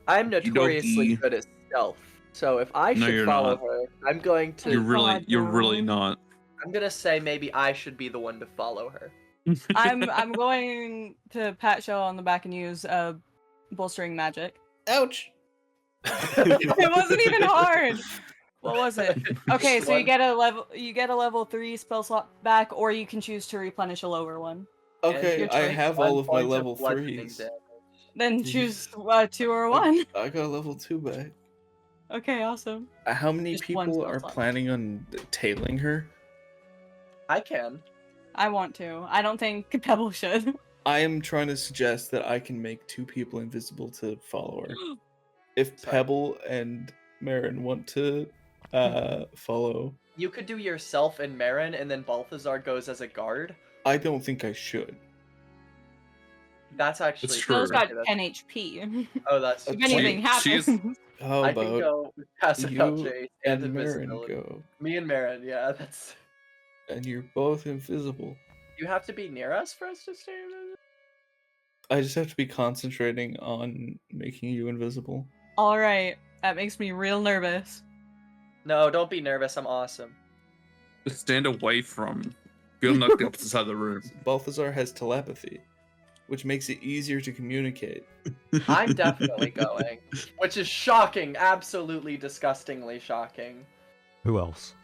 Speaker 1: I'm notoriously
Speaker 6: Okey-dokey.
Speaker 1: good at stealth. So if I
Speaker 6: No,
Speaker 1: should
Speaker 6: you're
Speaker 1: follow
Speaker 6: not.
Speaker 1: her, I'm going to.
Speaker 6: You're really not.
Speaker 1: I'm gonna say maybe I should be the one to follow her.
Speaker 8: I'm going to pat Shello on the back and use bolstering magic.
Speaker 9: Ouch.
Speaker 8: It wasn't even hard. What was it? Okay, so you get a level 3 spell slot back, or you can choose to replenish a lower one.
Speaker 9: Okay,
Speaker 1: your
Speaker 9: I
Speaker 1: choice.
Speaker 9: have
Speaker 1: 1
Speaker 9: all of my
Speaker 1: point
Speaker 9: level
Speaker 1: bludgeoning
Speaker 9: 3s.
Speaker 1: damage.
Speaker 8: Then choose 2 or 1.
Speaker 9: I got a level 2 back.
Speaker 8: Okay, awesome.
Speaker 9: How many
Speaker 8: Just one
Speaker 9: people
Speaker 8: spell
Speaker 9: are
Speaker 8: slot.
Speaker 9: planning on tailing her?
Speaker 1: I can.
Speaker 8: I want to. I don't think Pebble should.
Speaker 9: I am trying to suggest that I can make 2 people invisible to follow her. If
Speaker 1: Sorry.
Speaker 9: Pebble and Mherren want to follow,
Speaker 1: You could do yourself and Mherren, and then Balthazar goes as a guard.
Speaker 9: I don't think I should.
Speaker 1: That's actually.
Speaker 6: It's true.
Speaker 8: Bell's got
Speaker 1: that's-
Speaker 8: 10 HP.
Speaker 1: Oh, that's.
Speaker 8: If anything
Speaker 6: she's-
Speaker 8: happens.
Speaker 9: How
Speaker 1: I can
Speaker 9: about
Speaker 1: go with passive out
Speaker 9: you
Speaker 1: Jace
Speaker 9: and
Speaker 1: and
Speaker 9: Mherren
Speaker 1: invisibility.
Speaker 9: go?
Speaker 1: Me and Mherren, yeah, that's.
Speaker 9: And you're both invisible.
Speaker 1: You have to be near us for us to stay invisible?
Speaker 9: I just have to be concentrating on making you invisible.
Speaker 8: Alright, that makes me real nervous.
Speaker 1: No, don't be nervous. I'm awesome.
Speaker 5: Just stand away from. Go knock the opposite side of the room.
Speaker 9: Balthazar has telepathy, which makes it easier to communicate.
Speaker 1: I'm definitely going, which is shocking, absolutely disgustingly shocking.
Speaker 3: who else?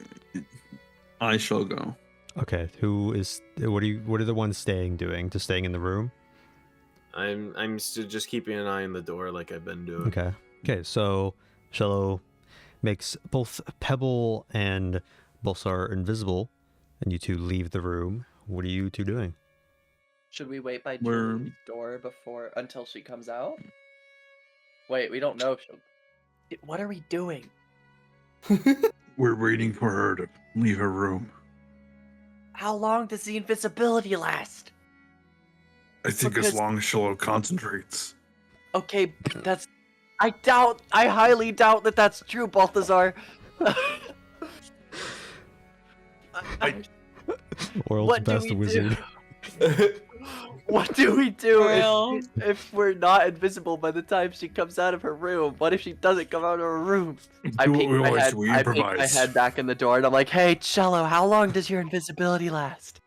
Speaker 6: I shall go.
Speaker 3: Okay, what are the ones doing? Just staying in the room?
Speaker 2: I'm still just keeping an eye on the door like I've been doing.
Speaker 3: Okay, so Shello makes both Pebble and Balthazar invisible, and you two leave the room. What are you two doing?
Speaker 1: Should we wait by
Speaker 6: We're-
Speaker 1: Julie's door until she comes out? Wait, we don't know if she'll. What are we doing?
Speaker 7: We're waiting for her to leave her room.
Speaker 1: How long does the invisibility last?
Speaker 7: I think
Speaker 1: Because-
Speaker 7: as long as Shello concentrates.
Speaker 1: Okay, that's. I highly doubt that that's true, Balthazar.
Speaker 3: World's
Speaker 1: What do
Speaker 3: best
Speaker 1: we
Speaker 3: wizard.
Speaker 1: What do we do
Speaker 8: Well-
Speaker 1: if we're not invisible by the time she comes out of her room? What if she doesn't come out of her room? I
Speaker 7: Do what
Speaker 1: peek
Speaker 7: we
Speaker 1: my
Speaker 7: always
Speaker 1: head.
Speaker 7: do, we
Speaker 1: I peek my
Speaker 7: improvise.
Speaker 1: head back in the door, and I'm like, "Hey, Cello, how long does your invisibility last?"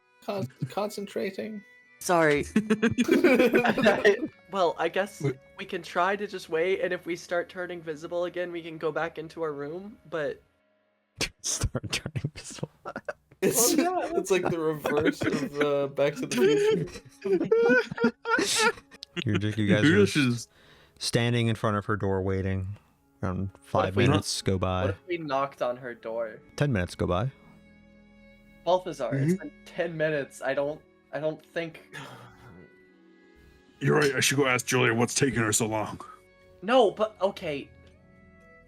Speaker 9: Concentrating.
Speaker 1: Sorry. Well, I guess we can try to just wait, and if we start turning visible again, we can go back into our room. But
Speaker 3: Start turning visible.
Speaker 9: It's, it's like the reverse of Back to the Future.
Speaker 3: You guys are
Speaker 6: This is
Speaker 3: standing in front of her door waiting. Around
Speaker 1: What
Speaker 3: 5
Speaker 1: if we-
Speaker 3: minutes go
Speaker 1: what
Speaker 3: by.
Speaker 1: if we knocked on her door?
Speaker 3: 10 minutes go by.
Speaker 1: Balthazar, it's been 10 minutes. I don't think.
Speaker 7: You're right, I should go ask Julia what's taking her so long.
Speaker 1: No, but okay.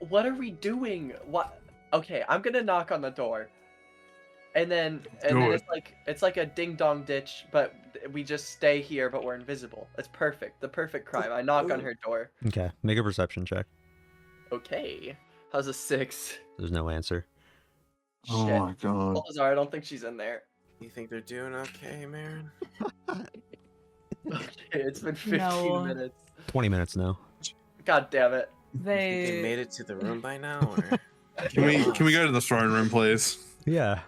Speaker 1: What are we doing? What? Okay, I'm gonna knock on the door. And then it's like a ding dong ditch, but we just stay here, but we're invisible. It's perfect. The perfect crime. I knock on her door.
Speaker 3: Okay, make a perception check.
Speaker 1: Okay. How's a 6?
Speaker 3: There's no answer.
Speaker 6: Oh
Speaker 1: Shit.
Speaker 6: my god.
Speaker 1: Balthazar, I don't think she's in there.
Speaker 2: You think they're doing okay, Mherren?
Speaker 1: Okay, it's been 15
Speaker 8: No.
Speaker 1: minutes.
Speaker 3: 20 minutes now.
Speaker 1: God damn it.
Speaker 2: They made it to the room by now, or?
Speaker 6: Can we go to the throne room, please?
Speaker 3: Yeah.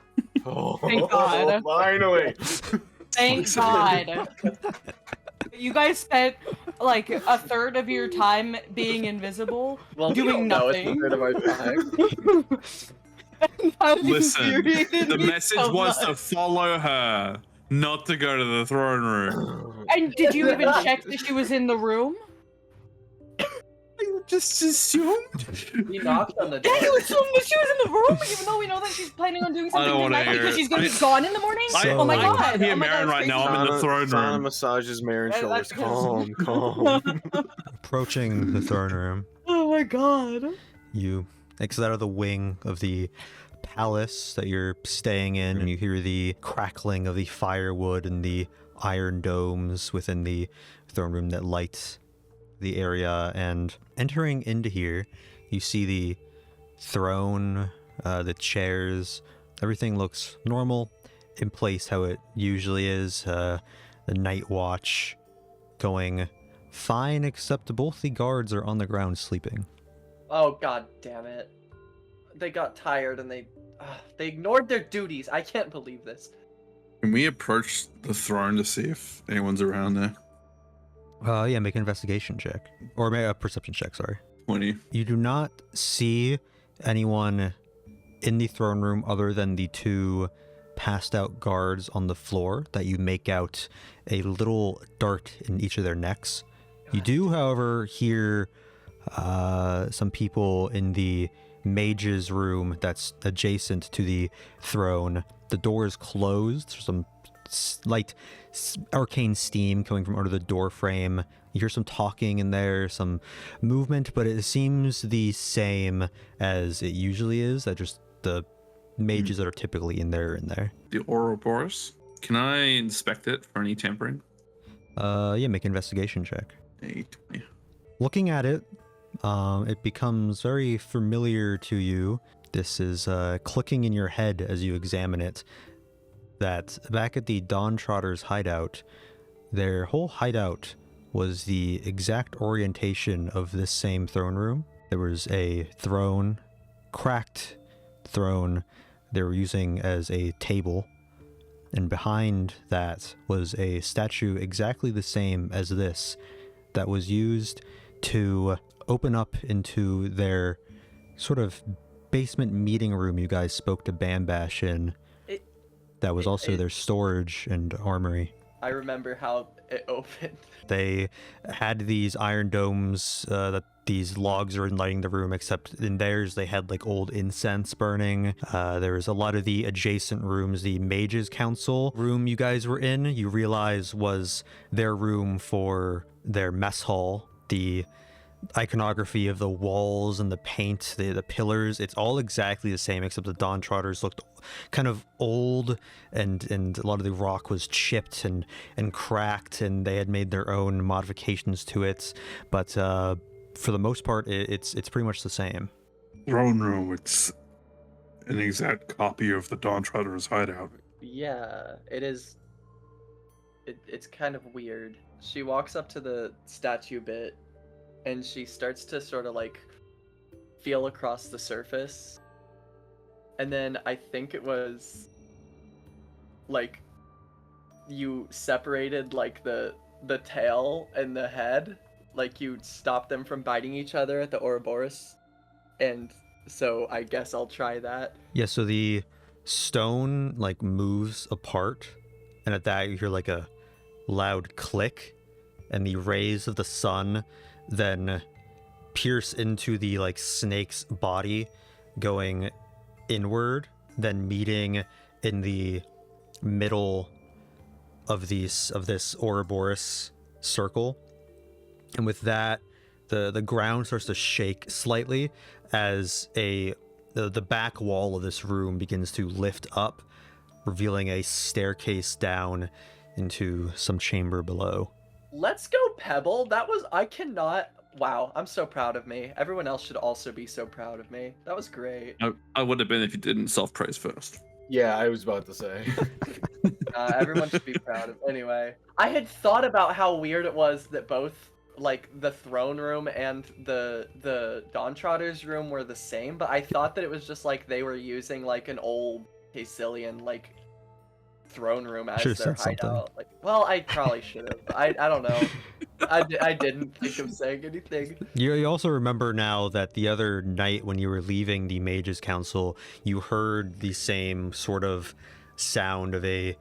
Speaker 8: Thank God.
Speaker 2: Finally.
Speaker 8: Thank God. You guys spent like a third of your time being invisible,
Speaker 1: Well, we
Speaker 8: doing
Speaker 1: don't know it's
Speaker 8: nothing.
Speaker 1: a bit of our time.
Speaker 5: Listen, the message
Speaker 8: so
Speaker 5: was
Speaker 8: much.
Speaker 5: to follow her, not to go to the throne room.
Speaker 8: And did you even check that she was in the room?
Speaker 5: You just assumed?
Speaker 1: We knocked on the door.
Speaker 8: Yeah, you assumed that she was in the room, even though we know that she's planning on doing
Speaker 5: I
Speaker 8: something
Speaker 5: don't wanna
Speaker 8: tonight
Speaker 5: hear
Speaker 8: because
Speaker 5: it.
Speaker 8: she's gonna be gone in the morning.
Speaker 3: So-
Speaker 8: Oh my
Speaker 3: I
Speaker 8: God!
Speaker 5: can't hear
Speaker 8: Oh my God,
Speaker 5: Mherren
Speaker 8: it's
Speaker 5: right now.
Speaker 8: crazy.
Speaker 5: I'm in the throne
Speaker 2: Sana
Speaker 5: room.
Speaker 2: massages Mherren's shoulders.
Speaker 8: That's because-
Speaker 2: Calm.
Speaker 3: Approaching the throne room,
Speaker 8: Oh my God!
Speaker 3: you exit out of the wing of the palace that you're staying in, and you hear the crackling of the firewood and the iron domes within the throne room that light the area. And entering into here, you see the throne, the chairs, everything looks normal, in place how it usually is. The night watch going fine, except both the guards are on the ground sleeping.
Speaker 1: Oh, god damn it. They got tired and they ignored their duties. I can't believe this.
Speaker 6: Can we approach the throne to see if anyone's around there?
Speaker 3: Yeah, make an investigation check. Or make a perception check, sorry.
Speaker 6: 20.
Speaker 3: You do not see anyone in the throne room other than the two passed out guards on the floor that you make out a little dart in each of their necks. You do, however, hear some people in the mage's room that's adjacent to the throne. The door is closed. There's some light arcane steam coming from under the door frame. You hear some talking in there, some movement, but it seems the same as it usually is. That just the mages that are typically in there are in there.
Speaker 6: The Ouroboros.
Speaker 5: Can I inspect it for any tampering?
Speaker 3: Yeah, make an investigation check.
Speaker 6: 20.
Speaker 3: Looking at it, it becomes very familiar to you. This is clicking in your head as you examine it, that back at the Dawn Trotters hideout, their whole hideout was the exact orientation of this same throne room. There was a throne, cracked throne they were using as a table, and behind that was a statue exactly the same as this that was used to open up into their sort of basement meeting room you guys spoke to Bambash in. That was also their storage and armory.
Speaker 1: I remember how it opened.
Speaker 3: They had these iron domes that these logs are lighting the room, except in theirs they had like old incense burning. There was a lot of the adjacent rooms. The Mages Council room you guys were in, you realize was their room for their mess hall. The iconography of the walls and the paint, the pillars, it's all exactly the same, except the Dawn Trotters looked kind of old, and a lot of the rock was chipped and cracked, and they had made their own modifications to it. But for the most part, it's pretty much the same.
Speaker 6: Throne room. It's an exact copy of the Dawn Trotter's hideout.
Speaker 1: Yeah, it is. It's kind of weird. She walks up to the statue bit, and she starts to sort of like feel across the surface. And then I think it was like you separated like the tail and the head, like you stopped them from biting each other at the Ouroboros. And so I guess I'll try that.
Speaker 3: Yeah, so the stone like moves apart, and at that you hear like a loud click, and the rays of the sun then pierce into the like snake's body, going inward, then meeting in the middle of this Ouroboros circle. And with that, the ground starts to shake slightly as the back wall of this room begins to lift up revealing a staircase down into some chamber below.
Speaker 1: Let's go, Pebble. I cannot. Wow, I'm so proud of me. Everyone else should also be so proud of me. That was great.
Speaker 5: I would have been if you didn't self-praise first.
Speaker 2: Yeah, I was about to say.
Speaker 1: Everyone should be proud of. Anyway, I had thought about how weird it was that both like the throne room and the Dawn Trotters room were the same, but I thought that it was just like they were using like an old Caecilian like throne room as
Speaker 3: Should've
Speaker 1: their
Speaker 3: said something.
Speaker 1: hideout. Like, well, I probably should have. I don't know. I didn't think of saying anything.
Speaker 3: You also remember now that the other night when you were leaving the Mages Council, you heard the same sort of sound of a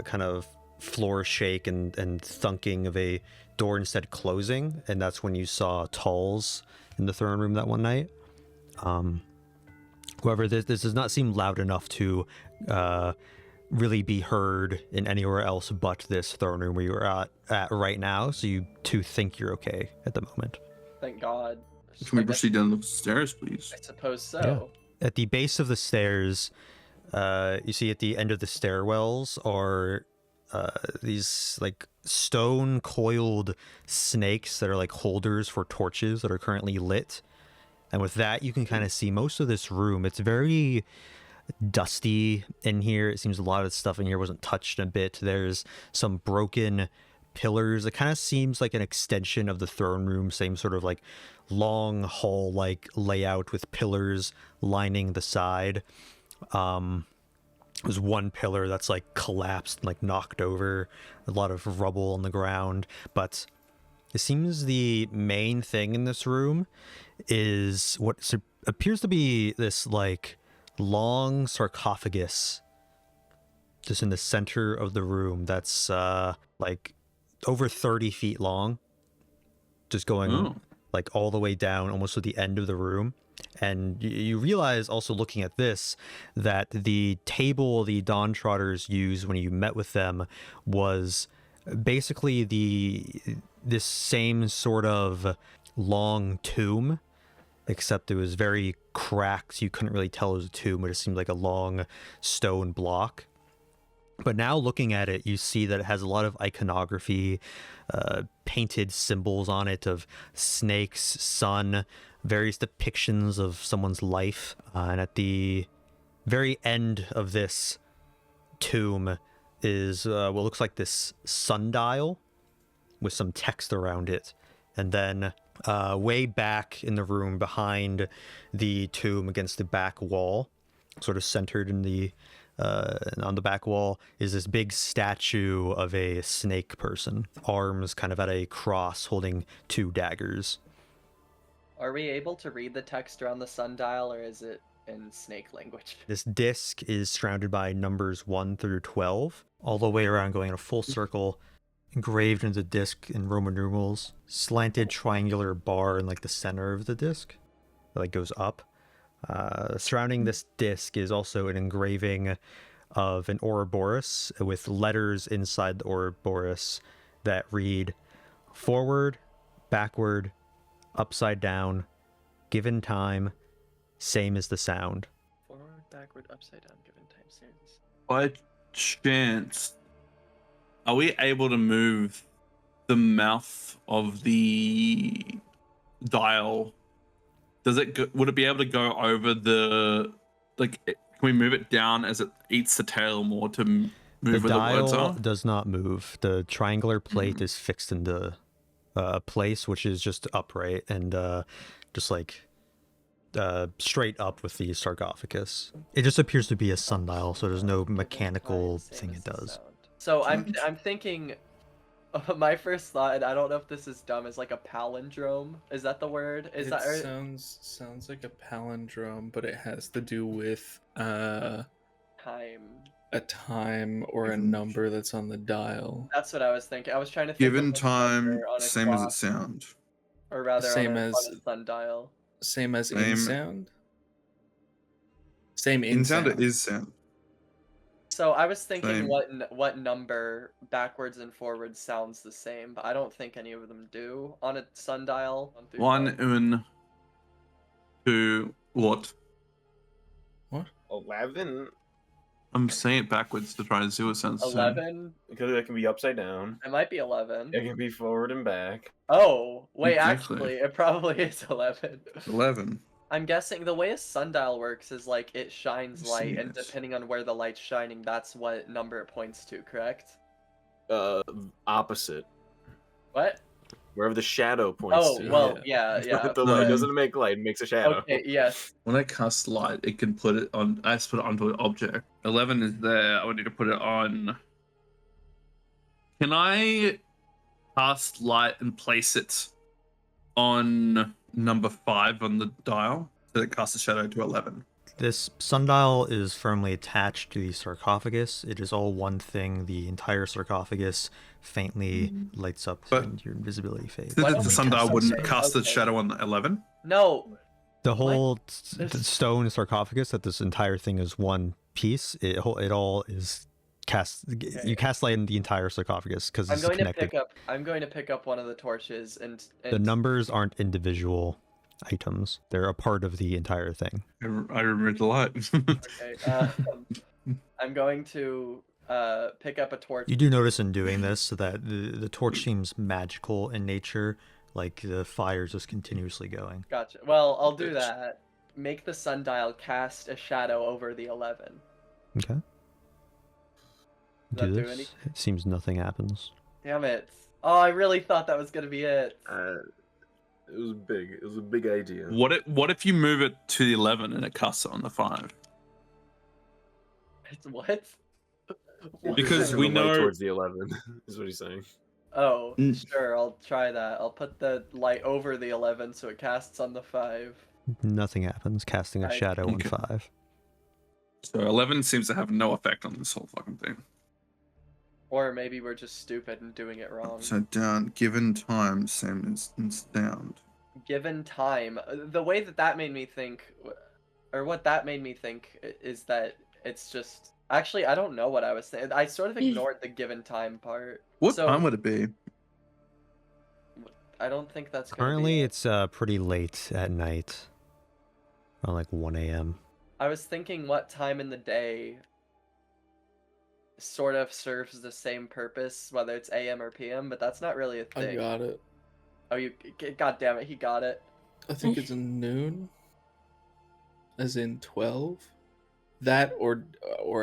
Speaker 3: kind of floor shake and thunking of a door instead closing, and that's when you saw Talls in the throne room that one night. However, this does not seem loud enough to really be heard in anywhere else but this throne room where you're at right now, so you two think you're okay at the moment.
Speaker 1: Thank God.
Speaker 5: Can we proceed down the stairs, please?
Speaker 1: I suppose so.
Speaker 3: Yeah. At the base of the stairs, you see at the end of the stairwells are these like stone coiled snakes that are like holders for torches that are currently lit. And with that, you can kind of see most of this room. It's very dusty in here. It seems a lot of stuff in here wasn't touched a bit. There's some broken pillars. It kind of seems like an extension of the throne room, same sort of like long hall like layout with pillars lining the side. There's one pillar that's like collapsed, like knocked over, a lot of rubble on the ground, but it seems the main thing in this room is what appears to be this like long sarcophagus just in the center of the room that's like over 30 feet long, just going like all the way down almost to the end of the room. And you realize also looking at this that the table the Dawn Trotters used when you met with them was basically this same sort of long tomb, except it was very cracked. You couldn't really tell it was a tomb. It just seemed like a long stone block. But now looking at it, you see that it has a lot of iconography, painted symbols on it of snakes, sun, various depictions of someone's life. And at the very end of this tomb is what looks like this sundial with some text around it. And then way back in the room behind the tomb against the back wall, sort of centered in the on the back wall, is this big statue of a snake person, arms kind of at a cross holding two daggers.
Speaker 1: Are we able to read the text around the sundial, or is it in snake language?
Speaker 3: This disc is surrounded by numbers 1 through 12, all the way around, going in a full circle, engraved into the disc in Roman numerals, slanted triangular bar in like the center of the disc that like goes up. Surrounding this disc is also an engraving of an Ouroboros with letters inside the Ouroboros that read forward, backward, upside down, given time, same as the sound.
Speaker 1: Forward, backward, upside down, given time, same as...
Speaker 5: By chance, are we able to move the mouth of the dial? Would it be able to go over the, like, can we move it down as it eats the tail more to move where the words
Speaker 3: dial
Speaker 5: are?
Speaker 3: does not move. The triangular plate is fixed into a place, which is just upright and just like straight up with the sarcophagus. It just appears to be a sundial, so there's no mechanical thing it does.
Speaker 1: So I'm thinking, my first thought, and I don't know if this is dumb, is like a palindrome. Is that the word? Is that
Speaker 4: sounds like a palindrome, but it has to do with
Speaker 1: time?
Speaker 4: A time or a number that's on the dial.
Speaker 1: That's what I was thinking. I was trying to think
Speaker 6: Given
Speaker 1: of a
Speaker 6: time,
Speaker 1: number on a
Speaker 6: same as it
Speaker 1: clock,
Speaker 6: sound.
Speaker 1: or rather
Speaker 4: Same
Speaker 1: on
Speaker 4: as-
Speaker 1: a sundial.
Speaker 4: Same as in
Speaker 6: Same-
Speaker 4: sound? Same in
Speaker 6: In sound,
Speaker 4: sound.
Speaker 6: it is sound.
Speaker 1: So I was thinking
Speaker 6: Same.
Speaker 1: what number backwards and forwards sounds the same, but I don't think any of them do on a sundial. 1 through
Speaker 5: 1,
Speaker 1: 12.
Speaker 5: 2, what?
Speaker 4: What?
Speaker 2: 11.
Speaker 5: I'm saying it backwards to try and see what sounds the same.
Speaker 1: 11.
Speaker 2: Because it can be upside down.
Speaker 1: It might be 11.
Speaker 2: It can be forward and back.
Speaker 1: Oh, wait,
Speaker 5: Exactly.
Speaker 1: actually, it probably is 11.
Speaker 6: 11.
Speaker 1: I'm guessing the way a sundial works is like it shines light, and
Speaker 6: Yes.
Speaker 1: depending on where the light's shining, that's what number it points to, correct?
Speaker 2: Opposite.
Speaker 1: What?
Speaker 2: Wherever the shadow points
Speaker 1: Oh,
Speaker 2: to.
Speaker 1: well, yeah.
Speaker 2: The light doesn't make light, it makes a shadow.
Speaker 1: Okay, yes.
Speaker 5: When I cast light, it can put it on. I just put it onto an object. 11 is there. I would need to put it on. Can I cast light and place it on number 5 on the dial? So it casts a shadow to 11.
Speaker 3: This sundial is firmly attached to the sarcophagus. It is all one thing. The entire sarcophagus faintly lights up
Speaker 6: But-
Speaker 3: and your invisibility fades.
Speaker 5: So
Speaker 1: Why
Speaker 5: that
Speaker 1: don't
Speaker 5: the
Speaker 1: we
Speaker 5: sundial
Speaker 1: cast
Speaker 5: wouldn't
Speaker 1: something?
Speaker 5: cast the
Speaker 1: Okay.
Speaker 5: shadow on 11?
Speaker 1: No.
Speaker 3: The whole
Speaker 1: This-
Speaker 3: the stone sarcophagus, that this entire thing is one piece. It all is cast. You cast light in the entire sarcophagus because
Speaker 1: I'm
Speaker 3: it's
Speaker 1: going to
Speaker 3: connected.
Speaker 1: pick up one of the torches and
Speaker 3: The numbers aren't individual items. They're a part of the entire thing.
Speaker 6: I remember the light.
Speaker 1: Okay. I'm going to pick up a torch.
Speaker 3: You do notice in doing this that the torch seems magical in nature, like the fire's just continuously going.
Speaker 1: Gotcha. Well, I'll do that. Make the sundial cast a shadow over the 11.
Speaker 3: Okay.
Speaker 1: Does that
Speaker 3: Do
Speaker 1: do
Speaker 3: this.
Speaker 1: anything?
Speaker 3: It seems nothing happens.
Speaker 1: Damn it. Oh, I really thought that was gonna be it.
Speaker 2: It was big. It was a big idea.
Speaker 5: What if you move it to the 11 and it casts it on the 5?
Speaker 1: It's what?
Speaker 5: Because
Speaker 2: Turn
Speaker 5: we
Speaker 2: the light
Speaker 5: know-
Speaker 2: towards the 11 is what he's saying.
Speaker 1: Oh,
Speaker 5: Mm.
Speaker 1: sure, I'll try that. I'll put the light over the 11 so it casts on the 5.
Speaker 3: Nothing happens. Casting a
Speaker 1: Right.
Speaker 3: shadow on
Speaker 5: Okay.
Speaker 3: 5.
Speaker 5: So 11 seems to have no effect on this whole fucking thing.
Speaker 1: Or maybe we're just stupid and doing it wrong.
Speaker 6: Upside down, given time, same as sound.
Speaker 1: Given time, the way that made me think, or what that made me think, is that it's just. Actually, I don't know what I was saying. I sort of ignored the given time part.
Speaker 6: What
Speaker 1: So-
Speaker 6: time would it be?
Speaker 1: I don't think that's gonna
Speaker 3: Currently,
Speaker 1: be it.
Speaker 3: it's pretty late at night. Around like 1 a.m.
Speaker 1: I was thinking what time in the day sort of serves the same purpose, whether it's AM or PM, but that's not really a
Speaker 4: I
Speaker 1: thing.
Speaker 4: got it.
Speaker 1: Oh, God damn it, he got it.
Speaker 4: I think it's noon, as in 12. That or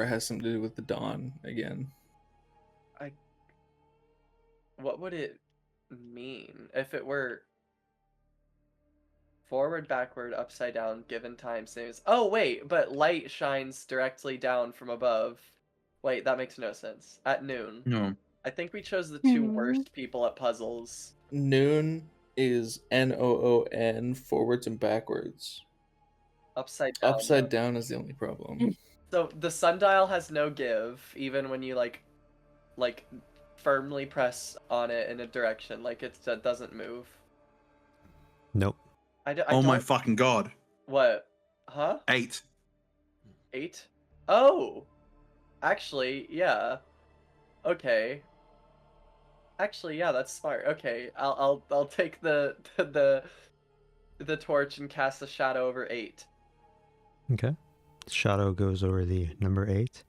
Speaker 4: it has something to do with the dawn again.
Speaker 1: What would it mean if it were forward, backward, upside down, given time, same as... Oh, wait, but light shines directly down from above. Wait, that makes no sense. At noon.
Speaker 6: No.
Speaker 1: I think we chose the two worst people at puzzles.
Speaker 4: Noon is NOON, forwards and backwards.
Speaker 1: Upside down.
Speaker 4: Upside
Speaker 1: though.
Speaker 4: down is the only problem.
Speaker 1: So the sundial has no give, even when you like firmly press on it in a direction, like it doesn't move.
Speaker 3: Nope.
Speaker 1: I
Speaker 5: Oh my
Speaker 1: don't-
Speaker 5: fucking god.
Speaker 1: What? Huh?
Speaker 5: 8.
Speaker 1: 8? Oh, actually, yeah. Okay. Actually, yeah, that's smart. Okay, I'll take the torch and cast a shadow over 8.
Speaker 3: Okay. Shadow goes over the number 8,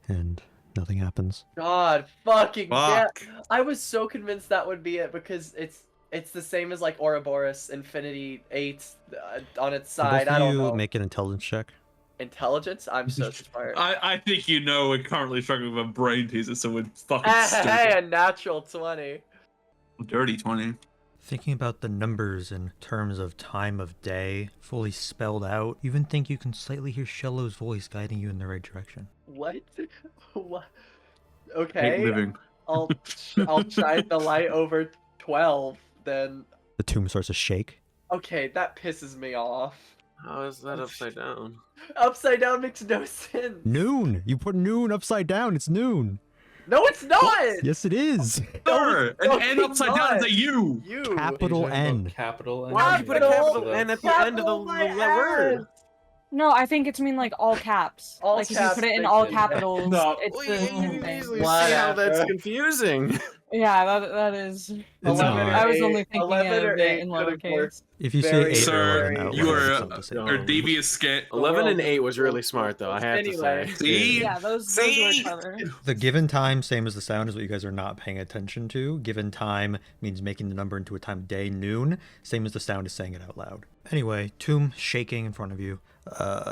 Speaker 3: and nothing happens.
Speaker 1: God fucking damn.
Speaker 5: Fuck.
Speaker 1: I was so convinced that would be it because it's the same as like Ouroboros Infinity 8 on its side.
Speaker 3: Both
Speaker 1: I
Speaker 3: of
Speaker 1: don't
Speaker 3: you
Speaker 1: know.
Speaker 3: make an intelligence check.
Speaker 1: Intelligence? I'm so smart.
Speaker 5: I think you know we're currently struggling with a brain teaser, so we're fucking
Speaker 1: Hey,
Speaker 5: stupid.
Speaker 1: a natural 20.
Speaker 5: Dirty 20.
Speaker 3: Thinking about the numbers in terms of time of day, fully spelled out, you even think you can slightly hear Shello's voice guiding you in the right direction.
Speaker 1: What? What?
Speaker 5: Hate
Speaker 1: Okay.
Speaker 5: living.
Speaker 1: I'll shine the light over 12 then.
Speaker 3: The tomb starts to shake.
Speaker 1: Okay, that pisses me off.
Speaker 2: How is that upside down?
Speaker 1: Upside down makes no sense.
Speaker 3: Noon! You put noon upside down, it's noon!
Speaker 1: No, it's not.
Speaker 3: Yes, it is!
Speaker 5: No, an
Speaker 1: fucking
Speaker 5: N upside down is
Speaker 1: not.
Speaker 5: a U.
Speaker 1: You.
Speaker 3: Capital N.
Speaker 4: Capital N.
Speaker 2: Why would you put a capital N at the end of
Speaker 1: Capital
Speaker 2: the
Speaker 1: my
Speaker 2: word?
Speaker 1: ass.
Speaker 8: No, I think it's mean like all caps.
Speaker 1: All
Speaker 8: like if
Speaker 1: caps
Speaker 8: you put it in
Speaker 1: makes
Speaker 8: all
Speaker 1: it-
Speaker 8: capitals,
Speaker 5: No.
Speaker 8: it's
Speaker 2: Well,
Speaker 8: the
Speaker 2: you
Speaker 8: same
Speaker 2: can
Speaker 8: thing.
Speaker 2: easily see how that's
Speaker 1: Whatever.
Speaker 2: confusing.
Speaker 8: Yeah, that is.
Speaker 2: It's
Speaker 1: 11 or
Speaker 2: not.
Speaker 8: I was
Speaker 1: 8
Speaker 8: only thinking
Speaker 1: 11 or
Speaker 8: of it
Speaker 1: 8
Speaker 8: in
Speaker 1: could have
Speaker 8: lowercase.
Speaker 1: worked.
Speaker 3: If you say
Speaker 1: Very,
Speaker 3: 8 or 11
Speaker 1: very
Speaker 3: out
Speaker 5: you
Speaker 3: loud,
Speaker 5: are
Speaker 3: it's
Speaker 5: a,
Speaker 3: not the same.
Speaker 5: a devious scat.
Speaker 2: 11 and
Speaker 1: world
Speaker 2: 8
Speaker 1: is
Speaker 2: was really
Speaker 1: really
Speaker 2: smart, though. I
Speaker 1: close.
Speaker 2: have
Speaker 1: Anyway.
Speaker 2: to say.
Speaker 5: See?
Speaker 8: Yeah, those were
Speaker 5: See?
Speaker 8: clever.
Speaker 3: The given time, same as the sound, is what you guys are not paying attention to. Given time means making the number into a time of day, noon. Same as the sound is saying it out loud. Anyway, tomb shaking in front of you.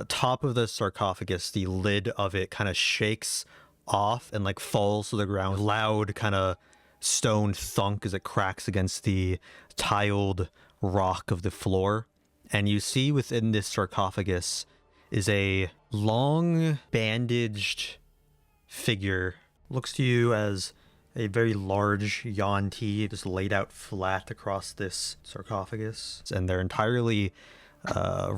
Speaker 3: Top of the sarcophagus, the lid of it kind of shakes off and like falls to the ground. Loud kind of stone thunk as it cracks against the tiled rock of the floor. And you see within this sarcophagus is a long bandaged figure. Looks to you as a very large Yuan-ti just laid out flat across this sarcophagus. And they're entirely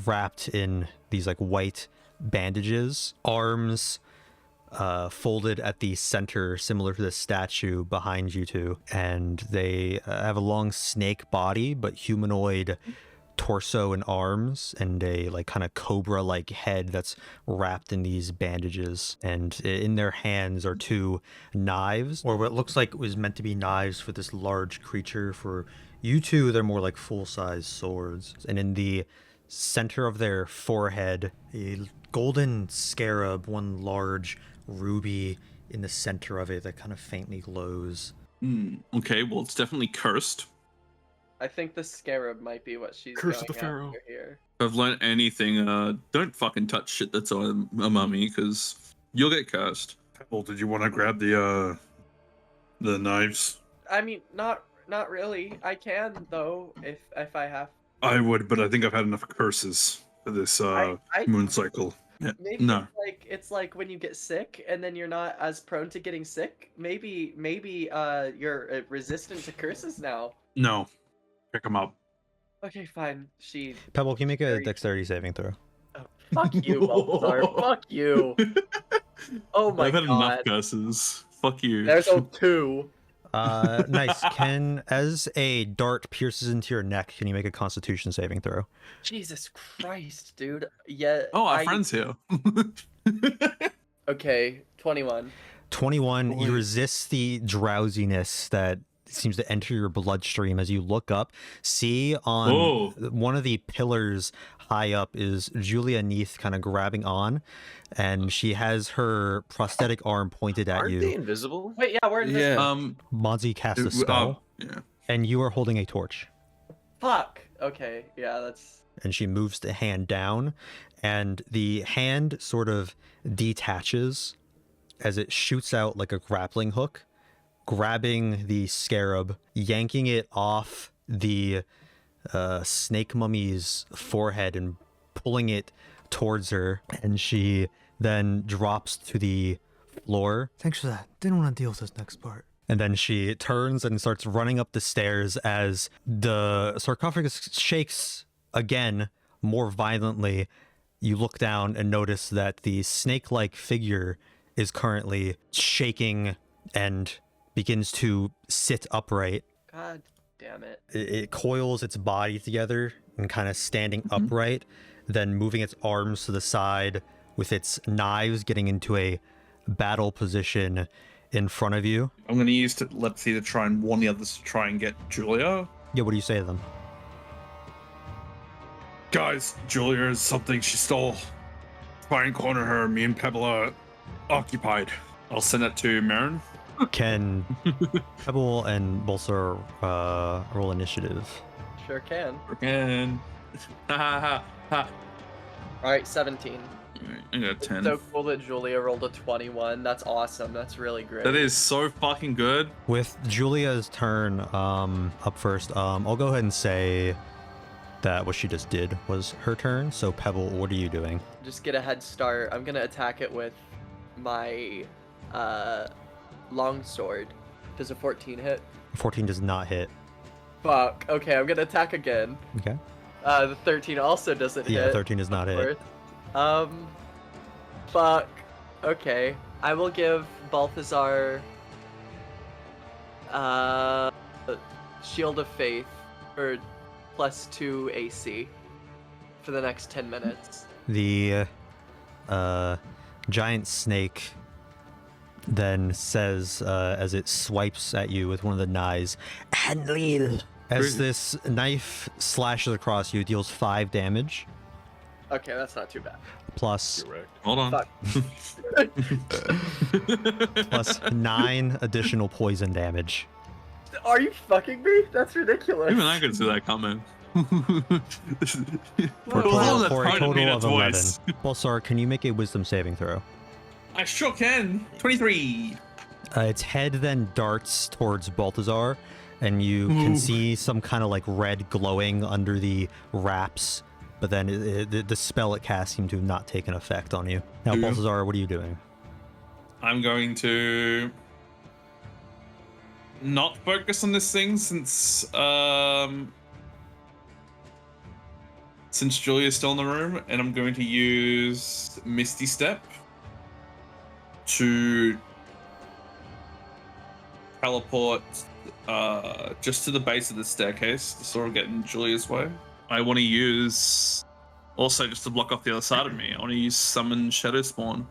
Speaker 3: wrapped in these like white bandages. Arms folded at the center, similar to the statue behind you two. And they have a long snake body, but humanoid torso and arms, and a like kind of cobra like head that's wrapped in these bandages. And in their hands are two knives, or what looks like was meant to be knives for this large creature. For you two, they're more like full-size swords. And in the center of their forehead, a golden scarab, one large ruby in the center of it that kind of faintly glows.
Speaker 5: Okay, well, it's definitely cursed.
Speaker 1: I think the scarab might be what she's
Speaker 2: Curse
Speaker 1: going
Speaker 2: of the Pharaoh.
Speaker 1: after here.
Speaker 5: If I've learned anything, don't fucking touch shit that's on a mummy, because you'll get cursed.
Speaker 7: Pebble, did you want to grab the knives?
Speaker 1: I mean, not really. I can though, if I have.
Speaker 7: I would, but I think I've had enough curses for this
Speaker 1: I
Speaker 7: moon cycle.
Speaker 5: Yeah.
Speaker 1: maybe
Speaker 5: No.
Speaker 1: it's like when you get sick and then you're not as prone to getting sick. Maybe you're resistant to curses now.
Speaker 7: No. Pick them up.
Speaker 1: Okay, fine. She.
Speaker 3: Pebble, can you make a
Speaker 1: Very-
Speaker 3: dexterity saving throw?
Speaker 1: Fuck you, Balthazar. Fuck you. Oh my
Speaker 5: I've had enough
Speaker 1: god.
Speaker 5: curses. Fuck you.
Speaker 1: There's a 2.
Speaker 3: Nice. As a dart pierces into your neck, can you make a constitution saving throw?
Speaker 1: Jesus Christ, dude. Yeah.
Speaker 5: Oh, our friend's here.
Speaker 1: Okay, 21.
Speaker 3: 21, you
Speaker 5: Boy.
Speaker 3: resist the drowsiness that seems to enter your bloodstream as you look up. See on
Speaker 5: Oh.
Speaker 3: one of the pillars high up is Julia Neath kind of grabbing on, and she has her prosthetic arm pointed at
Speaker 2: Aren't
Speaker 3: you.
Speaker 2: they invisible?
Speaker 1: Wait, yeah, we're in this.
Speaker 4: Yeah.
Speaker 3: Mozzie casts a spell,
Speaker 5: yeah.
Speaker 3: and you are holding a torch.
Speaker 1: Fuck. Okay, yeah, that's.
Speaker 3: And she moves the hand down, and the hand sort of detaches as it shoots out like a grappling hook, grabbing the scarab, yanking it off the snake mummy's forehead and pulling it towards her. And she then drops to the floor. Thanks for that. Didn't want to deal with this next part. And then she turns and starts running up the stairs as the sarcophagus shakes again more violently. You look down and notice that the snake-like figure is currently shaking and begins to sit upright.
Speaker 1: God damn it.
Speaker 3: It coils its body together and kind of standing upright, then moving its arms to the side with its knives getting into a battle position in front of you.
Speaker 6: I'm going to use telepathy to try and warn the others to try and get Julia.
Speaker 3: Yeah, what do you say to them?
Speaker 6: Guys, Julia is something she stole. Try and corner her. Me and Pebble are occupied. I'll send it to Mherren.
Speaker 3: Can Pebble and Balthazar roll initiative?
Speaker 1: Sure can.
Speaker 5: And ha ha ha ha.
Speaker 1: Alright, 17.
Speaker 5: I got 10.
Speaker 1: So cool that Julia rolled a 21. That's awesome. That's really great.
Speaker 5: That is so fucking good.
Speaker 3: With Julia's turn up first, I'll go ahead and say that what she just did was her turn. So Pebble, what are you doing?
Speaker 1: Just get a head start. I'm gonna attack it with my long sword. Does a 14 hit?
Speaker 3: 14 does not hit.
Speaker 1: Fuck. Okay, I'm gonna attack again.
Speaker 3: Okay.
Speaker 1: The 13 also doesn't hit.
Speaker 3: Yeah, 13 does not hit.
Speaker 1: Fuck. Okay. I will give Balthazar Shield of Faith for +2 AC for the next 10 minutes.
Speaker 3: The giant snake then says as it swipes at you with one of the knives, Enlil. As this knife slashes across you, it deals 5 damage,
Speaker 1: Okay, that's not too bad.
Speaker 3: plus
Speaker 5: Hold on.
Speaker 1: Fuck.
Speaker 3: plus 9 additional poison damage.
Speaker 1: Are you fucking me? That's ridiculous.
Speaker 5: Even I could see that coming.
Speaker 3: For a
Speaker 5: Balthazar
Speaker 3: total, for a
Speaker 5: pointed me
Speaker 3: total
Speaker 5: at
Speaker 3: of 11.
Speaker 5: twice.
Speaker 3: Balthazar, can you make a wisdom saving throw?
Speaker 5: I sure can. 23.
Speaker 3: Its head then darts towards Balthazar, and you can see some kind of like red glowing under the wraps, but then the spell it casts seemed to have not taken effect on you. Now,
Speaker 5: Yeah.
Speaker 3: Balthazar, what are you doing?
Speaker 5: I'm going to not focus on this thing since Julia's still in the room, and I'm going to use Misty Step to teleport just to the base of the staircase to sort of get in Julia's way. I want to use also just to block off the other side of me. I want to use Summon Shadow Spawn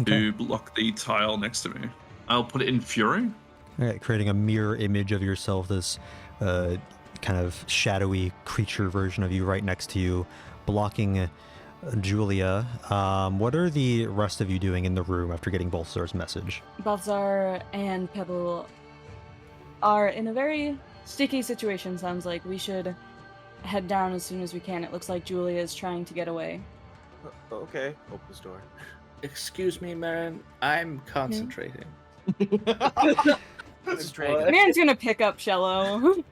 Speaker 5: to block the tile next to me. I'll put it in Fury.
Speaker 3: All right, creating a mirror image of yourself, this kind of shadowy creature version of you right next to you, blocking Julia. What are the rest of you doing in the room after getting Balthazar's message?
Speaker 8: Balthazar and Pebble are in a very sticky situation, sounds like. We should head down as soon as we can. It looks like Julia is trying to get away.
Speaker 2: Okay. Open this door.
Speaker 9: Excuse me, Mherren. I'm concentrating.
Speaker 8: Man's gonna pick up Shello.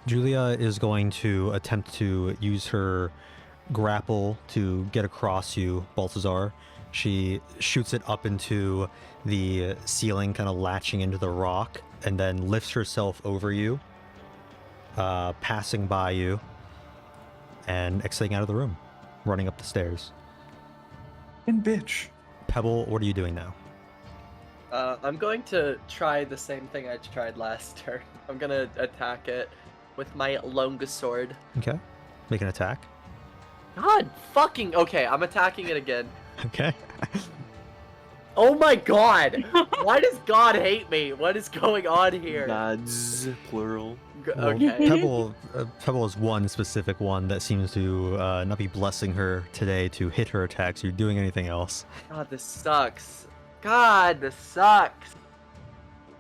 Speaker 3: Julia is going to attempt to use her grapple to get across you, Balthazar. She shoots it up into the ceiling, kind of latching into the rock, and then lifts herself over you, passing by you, and exiting out of the room, running up the stairs.
Speaker 6: And bitch.
Speaker 3: Pebble, what are you doing now?
Speaker 1: I'm going to try the same thing I tried last turn. I'm gonna attack it with my longest sword.
Speaker 3: Okay. Make an attack.
Speaker 1: God fucking okay, I'm attacking it again.
Speaker 3: Okay.
Speaker 1: Oh my god! Why does God hate me? What is going on here?
Speaker 2: Gods, plural.
Speaker 3: Well,
Speaker 1: Okay.
Speaker 3: Pebble is one specific one that seems to not be blessing her today to hit her attacks. You're doing anything else?
Speaker 1: God, this sucks. God, this sucks.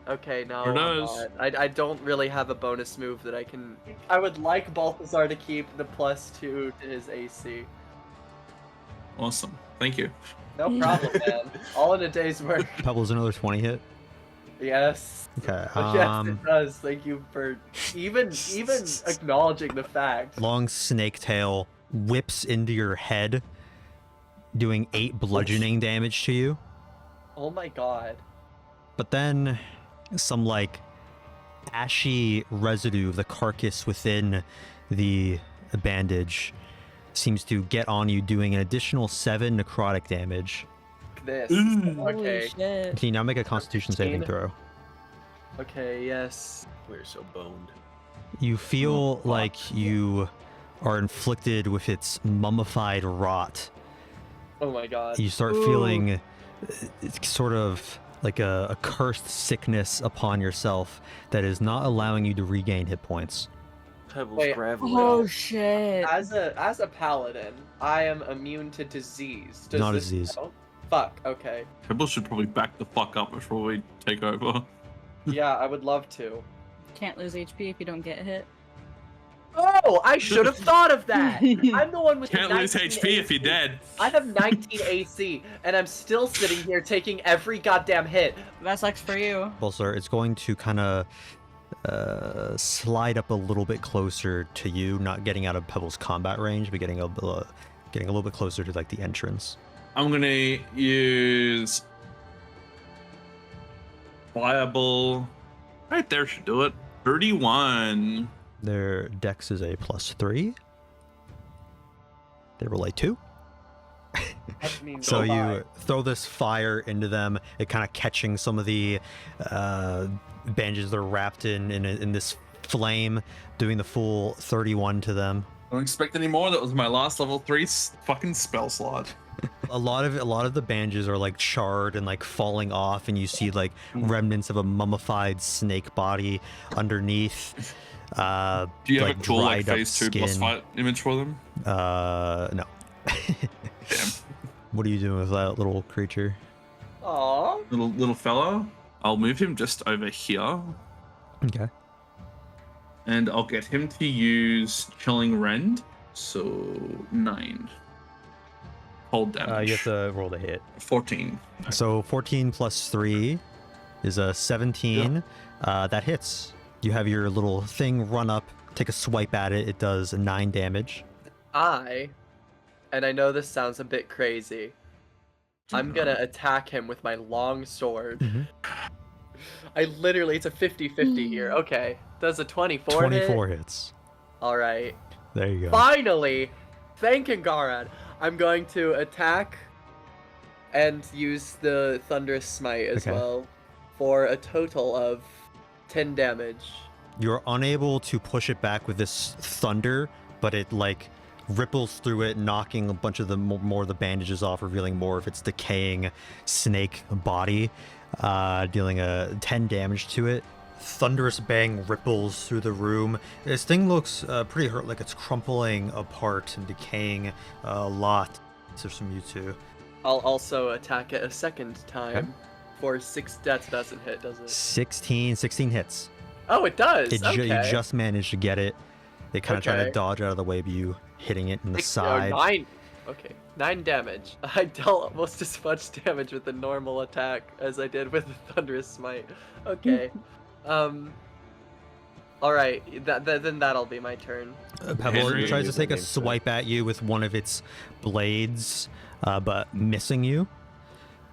Speaker 1: Okay, no,
Speaker 5: Who
Speaker 1: I'm
Speaker 5: knows?
Speaker 1: not. I don't really have a bonus move that I can. I would like Balthazar to keep the +2 to his AC.
Speaker 5: Awesome. Thank you.
Speaker 1: No problem, man. All in a day's work.
Speaker 3: Pebble's another 20 hit.
Speaker 1: Yes.
Speaker 3: Okay.
Speaker 1: Yes, it does. Thank you for even acknowledging the fact.
Speaker 3: Long snake tail whips into your head, doing 8 bludgeoning damage to you.
Speaker 1: Oh my god.
Speaker 3: But then some like ashy residue of the carcass within the bandage seems to get on you, doing an additional 7 necrotic damage.
Speaker 1: This.
Speaker 8: Holy
Speaker 1: Okay.
Speaker 8: shit.
Speaker 3: Can you now make a constitution saving throw?
Speaker 1: Okay, yes.
Speaker 2: We're so boned.
Speaker 3: You feel like you are inflicted with its mummified rot.
Speaker 1: Oh my god.
Speaker 3: You start feeling sort of like a cursed sickness upon yourself that is not allowing you to regain hit points.
Speaker 2: Pebble's
Speaker 1: Wait,
Speaker 2: gravelly.
Speaker 8: Oh shit.
Speaker 1: As a paladin, I am immune to disease. Does
Speaker 3: Not a
Speaker 1: this
Speaker 3: disease.
Speaker 1: count? Fuck, okay.
Speaker 5: Pebble should probably back the fuck up before we take over.
Speaker 1: Yeah, I would love to.
Speaker 8: Can't lose HP if you don't get hit.
Speaker 1: Oh, I should have thought of that. I'm the one with
Speaker 5: Can't
Speaker 1: the
Speaker 5: lose
Speaker 1: 19
Speaker 5: HP if you're
Speaker 1: AC.
Speaker 5: dead.
Speaker 1: I have 19 AC, and I'm still sitting here taking every goddamn hit.
Speaker 8: That sucks for you.
Speaker 3: Well, sir, it's going to kind of slide up a little bit closer to you, not getting out of Pebble's combat range, but getting a little bit closer to like the entrance.
Speaker 5: I'm gonna use Fireball. Right there should do it. 31.
Speaker 3: Their dex is a +3. They roll a 2.
Speaker 1: That means
Speaker 3: So
Speaker 1: bye.
Speaker 3: you throw this fire into them, it kind of catching some of the bandages they're wrapped in this flame, doing the full 31 to them.
Speaker 5: Don't expect any more. That was my last level 3 fucking spell slot.
Speaker 3: A lot of the bandages are like charred and like falling off, and you see like remnants of a mummified snake body underneath.
Speaker 5: Do you have
Speaker 3: like
Speaker 5: a cool like
Speaker 3: dried up
Speaker 5: phase 2 boss
Speaker 3: skin.
Speaker 5: fight image for them?
Speaker 3: No.
Speaker 5: Damn.
Speaker 3: What are you doing with that little creature?
Speaker 1: Aw.
Speaker 5: Little fella. I'll move him just over here,
Speaker 3: Okay.
Speaker 5: and I'll get him to use Chilling Rend. So 9. Cold damage.
Speaker 3: You have to roll the hit.
Speaker 5: 14.
Speaker 3: So 14 plus 3 is a 17. That hits. You have your little thing run up, take a swipe at it. It does 9 damage.
Speaker 1: And I know this sounds a bit crazy, I'm gonna attack him with my long sword.
Speaker 3: Mhm.
Speaker 1: I literally, it's a 50-50 here. Okay, does a 24
Speaker 3: 24
Speaker 1: hit?
Speaker 3: hits.
Speaker 1: All right.
Speaker 3: There you go.
Speaker 1: Finally, thank you, Garad. I'm going to attack and use the Thunderous Smite as
Speaker 3: Okay.
Speaker 1: well for a total of 10 damage.
Speaker 3: You're unable to push it back with this thunder, but it like ripples through it, knocking a bunch of the more of the bandages off, revealing more of its decaying snake body, dealing a 10 damage to it. Thunderous bang ripples through the room. This thing looks pretty hurt, like it's crumpling apart and decaying a lot. So from you two.
Speaker 1: I'll also attack it a second time for 6. That doesn't hit, does it?
Speaker 3: 16 hits.
Speaker 1: Oh, it does.
Speaker 3: You
Speaker 1: Okay.
Speaker 3: just managed to get it. They kind of try to
Speaker 1: Okay.
Speaker 3: dodge out of the way, but you hitting it in the
Speaker 1: 6
Speaker 3: side.
Speaker 1: 9. Okay, 9 damage. I dealt almost as much damage with the normal attack as I did with the Thunderous Smite. Okay. All right. Then that'll be my turn.
Speaker 3: Pebble
Speaker 5: Henry
Speaker 3: tries to
Speaker 2: is
Speaker 3: take a
Speaker 2: moving, so-
Speaker 3: swipe at you with one of its blades, but missing you,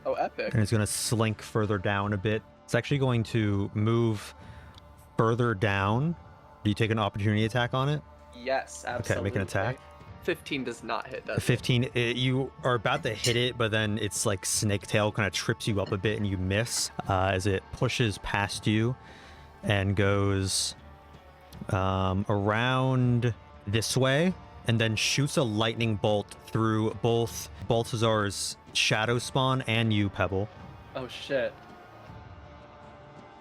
Speaker 1: Oh, epic.
Speaker 3: and it's going to slink further down a bit. It's actually going to move further down. Do you take an opportunity attack on it?
Speaker 1: Yes, absolutely.
Speaker 3: Okay, make an attack.
Speaker 1: 15 does not hit, does it?
Speaker 3: 15. You are about to hit it, but then its like snake tail kind of trips you up a bit, and you miss as it pushes past you and goes around this way, and then shoots a lightning bolt through both Balthazar's shadow spawn and you, Pebble.
Speaker 1: Oh, shit.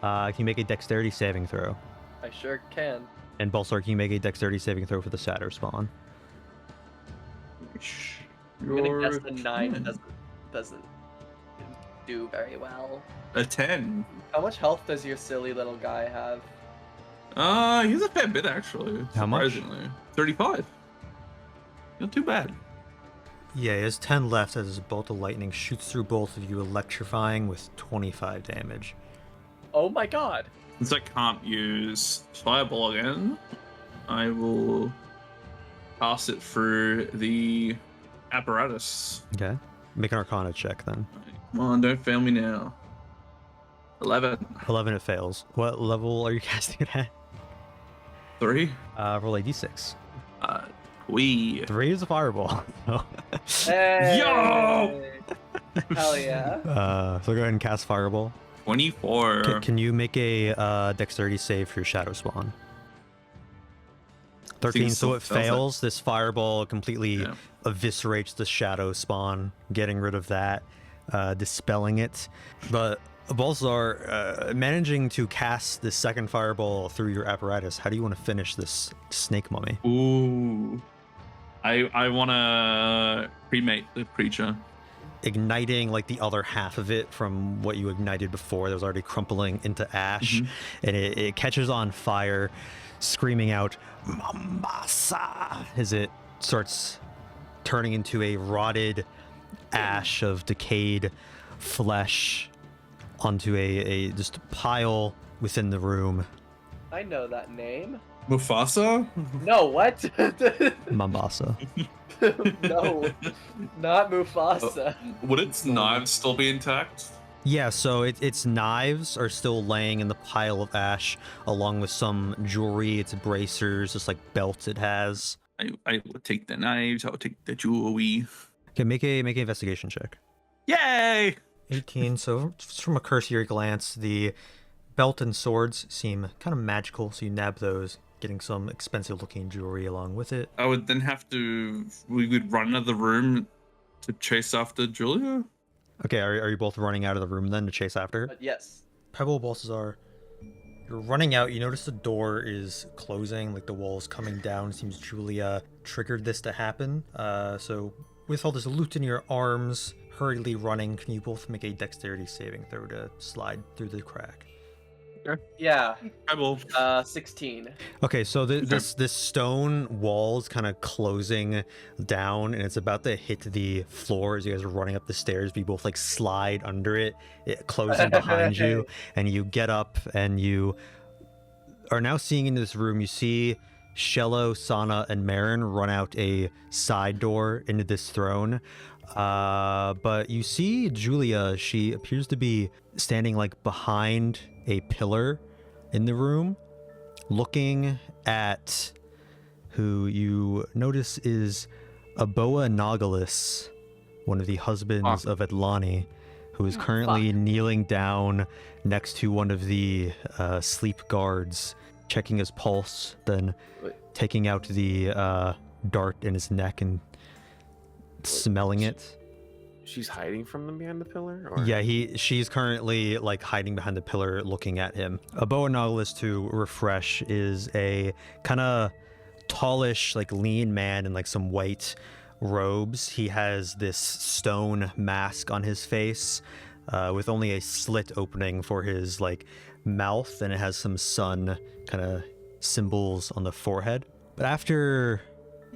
Speaker 3: Can you make a dexterity saving throw?
Speaker 1: I sure can.
Speaker 3: And Balthazar, can you make a dexterity saving throw for the shadow spawn?
Speaker 1: I'm gonna guess the 9 doesn't do very well.
Speaker 5: A 10.
Speaker 1: How much health does your silly little guy have?
Speaker 5: He's a fair bit actually.
Speaker 3: How much?
Speaker 5: Surprisingly. 35. Not too bad.
Speaker 3: Yeah, he has 10 left as his bolt of lightning shoots through both of you, electrifying with 25 damage.
Speaker 1: Oh my god.
Speaker 5: Since I can't use Fireball again, I will pass it through the apparatus.
Speaker 3: Okay. Make an Arcana check then.
Speaker 5: Come on, don't fail me now. 11.
Speaker 3: 11, it fails. What level are you casting it at?
Speaker 5: 3.
Speaker 3: Roll a d6.
Speaker 5: We.
Speaker 3: 3 is a fireball. So,
Speaker 1: Hey!
Speaker 5: Yo!
Speaker 1: Hell yeah.
Speaker 3: so go ahead and cast fireball.
Speaker 5: 24.
Speaker 3: Can you make a dexterity save for your shadow spawn? 13, so it fails. This fireball completely eviscerates the shadow spawn, getting rid of that, dispelling it. But Balthazar, managing to cast the second fireball through your apparatus, how do you want to finish this snake mummy?
Speaker 5: Ooh. I want to cremate the creature.
Speaker 3: Igniting like the other half of it from what you ignited before that was already crumpling into ash, and it catches on fire, screaming out Mambasa as it starts turning into a rotted ash of decayed flesh onto a just pile within the room.
Speaker 1: I know that name.
Speaker 6: Mufasa?
Speaker 1: No, what?
Speaker 3: Mambasa.
Speaker 1: No, not Mufasa.
Speaker 5: Would its knives still be intact?
Speaker 3: Yeah, so its knives are still laying in the pile of ash, along with some jewelry, its bracers, just like belts it has.
Speaker 5: I would take the knives, I would take the jewelry.
Speaker 3: Okay, make an investigation check.
Speaker 5: Yay!
Speaker 3: 18. So just from a cursory glance, the belt and swords seem kind of magical, so you nab those, getting some expensive looking jewelry along with it.
Speaker 5: I would then we would run into the room to chase after Julia.
Speaker 3: Okay, are you both running out of the room then to chase after her?
Speaker 1: But yes.
Speaker 3: Pebble, Balthazar, you're running out. You notice the door is closing, like the wall is coming down. It seems Julia triggered this to happen. So with all this loot in your arms, hurriedly running, can you both make a dexterity saving throw to slide through the crack?
Speaker 1: Yeah.
Speaker 5: Pebble.
Speaker 1: 16.
Speaker 3: Okay, so this stone wall is kind of closing down, and it's about to hit the floor as you guys are running up the stairs. But you both like slide under it closing behind you, and you get up, and you are now seeing into this room. You see Shello, Sana, and Mherren run out a side door into this throne. But you see Julia. She appears to be standing like behind a pillar in the room, looking at who you notice is Aboa Nagalis, one of the husbands of Atlani, who is currently kneeling down next to one of the sleep guards, checking his pulse, then taking out the dart in his neck and smelling it.
Speaker 2: She's hiding from them behind the pillar? Or?
Speaker 3: Yeah, she's currently like hiding behind the pillar looking at him. Aboa Nagalis, to refresh, is a kind of tallish, like lean man in like some white robes. He has this stone mask on his face with only a slit opening for his like mouth, and it has some sun kind of symbols on the forehead. But after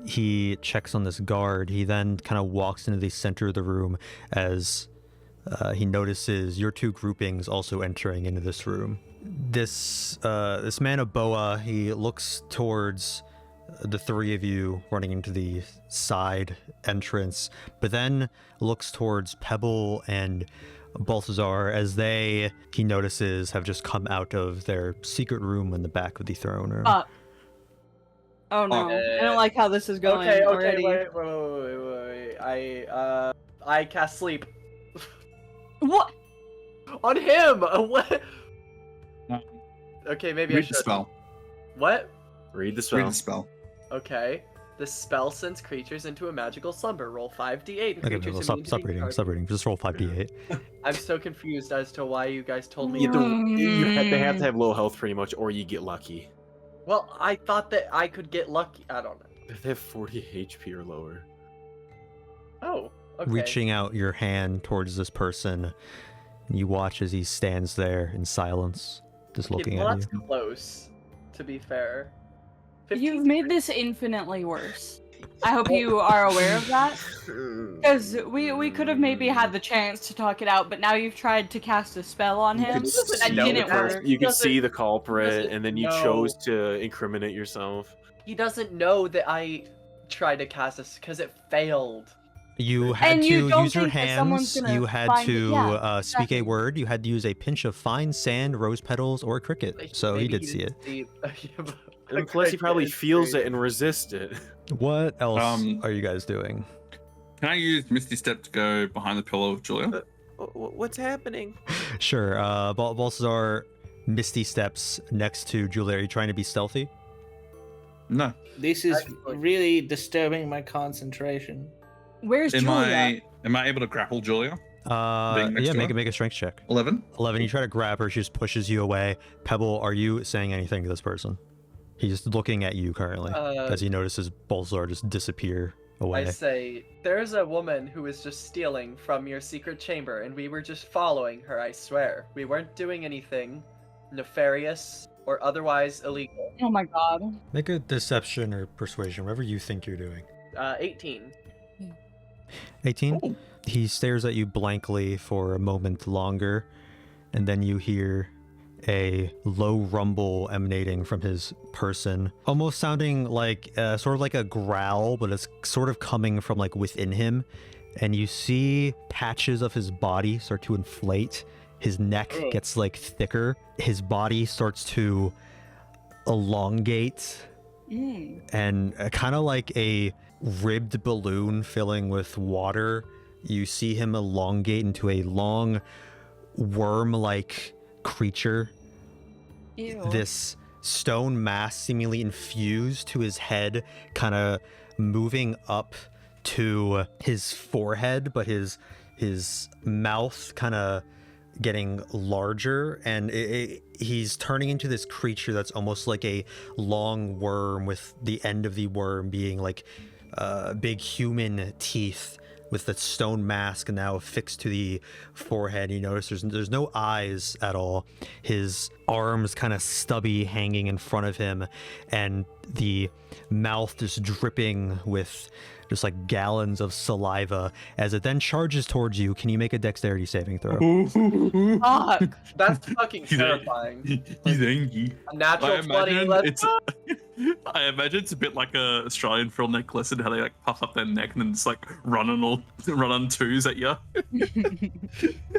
Speaker 3: he checks on this guard, he then kind of walks into the center of the room as he notices your two groupings also entering into this room. This man Aboa, he looks towards the three of you running into the side entrance, but then looks towards Pebble and Balthazar as he notices, have just come out of their secret room in the back of the throne room.
Speaker 8: Oh no, I don't like how this is going already.
Speaker 1: Wait. I cast sleep.
Speaker 8: What?
Speaker 1: On him! What? Okay, maybe I
Speaker 6: Read
Speaker 1: should.
Speaker 6: the spell.
Speaker 1: What?
Speaker 2: Read the spell.
Speaker 6: Read the spell.
Speaker 1: Okay. The spell sends creatures into a magical slumber. Roll 5d8.
Speaker 3: Okay, well, stop reading. Just roll 5d8.
Speaker 1: I'm so confused as to why you guys told me.
Speaker 2: They have to have low health pretty much, or you get lucky.
Speaker 1: Well, I thought that I could get lucky. I don't know.
Speaker 2: If they have 40 HP or lower.
Speaker 1: Oh, okay.
Speaker 3: Reaching out your hand towards this person, you watch as he stands there in silence, just looking
Speaker 1: well,
Speaker 3: at
Speaker 1: that's
Speaker 3: you.
Speaker 1: close, to be fair.
Speaker 8: You've made this infinitely worse. I hope you are aware of that. Because we could have maybe had the chance to talk it out, but now you've tried to cast a spell on him, and it didn't work.
Speaker 2: You can see the culprit, and then you
Speaker 1: know.
Speaker 2: chose to incriminate yourself.
Speaker 1: He doesn't know that I tried to cast this because it failed.
Speaker 3: You had
Speaker 8: And
Speaker 3: to
Speaker 8: you don't
Speaker 3: use your
Speaker 8: think that someone's
Speaker 3: hands.
Speaker 8: gonna
Speaker 3: You had
Speaker 8: find
Speaker 3: to
Speaker 8: it. Yeah,
Speaker 3: speak a
Speaker 8: exactly.
Speaker 3: word. You had to use a pinch of fine sand, rose petals, or cricket. So he
Speaker 1: Maybe
Speaker 3: did see it.
Speaker 1: didn't see it.
Speaker 2: And plus, he probably feels it and resists it.
Speaker 3: What else
Speaker 6: Um,
Speaker 3: are you guys doing?
Speaker 6: Can I use Misty Step to go behind the pillow of Julia?
Speaker 2: What's happening?
Speaker 3: Sure. Balthazar misty steps next to Julia. Are you trying to be stealthy?
Speaker 6: No.
Speaker 9: This is
Speaker 1: Actually-
Speaker 9: really disturbing my concentration.
Speaker 8: Where's Julia?
Speaker 6: Am I able to grapple Julia? Being next
Speaker 3: Yeah,
Speaker 6: to
Speaker 3: make
Speaker 6: her?
Speaker 3: a strength check.
Speaker 6: 11.
Speaker 3: 11. You try to grab her. She just pushes you away. Pebble, are you saying anything to this person? He's looking at you currently as he notices Balthazar just disappear away.
Speaker 1: I say, there's a woman who is just stealing from your secret chamber, and we were just following her, I swear. We weren't doing anything nefarious or otherwise illegal.
Speaker 8: Oh my god.
Speaker 3: Make a deception or persuasion, whatever you think you're doing.
Speaker 1: 18.
Speaker 3: 18?
Speaker 6: Oh.
Speaker 3: He stares at you blankly for a moment longer, and then you hear a low rumble emanating from his person, almost sounding like sort of like a growl, but it's sort of coming from like within him. And you see patches of his body start to inflate. His neck gets like thicker. His body starts to elongate, and kind of like a ribbed balloon filling with water. You see him elongate into a long worm-like creature.
Speaker 8: Ew.
Speaker 3: This stone mass seemingly infused to his head, kind of moving up to his forehead, but his mouth kind of getting larger, and he's turning into this creature that's almost like a long worm, with the end of the worm being like big human teeth with the stone mask now affixed to the forehead. You notice there's no eyes at all. His arms kind of stubby hanging in front of him, and the mouth just dripping with just like gallons of saliva as it then charges towards you. Can you make a dexterity saving throw?
Speaker 8: Fuck.
Speaker 1: That's fucking terrifying.
Speaker 5: He's angry.
Speaker 1: A natural 20. Let's go.
Speaker 5: I imagine it's a bit like a Australian film necklace and how they like puff up their neck and then just like run on twos at you.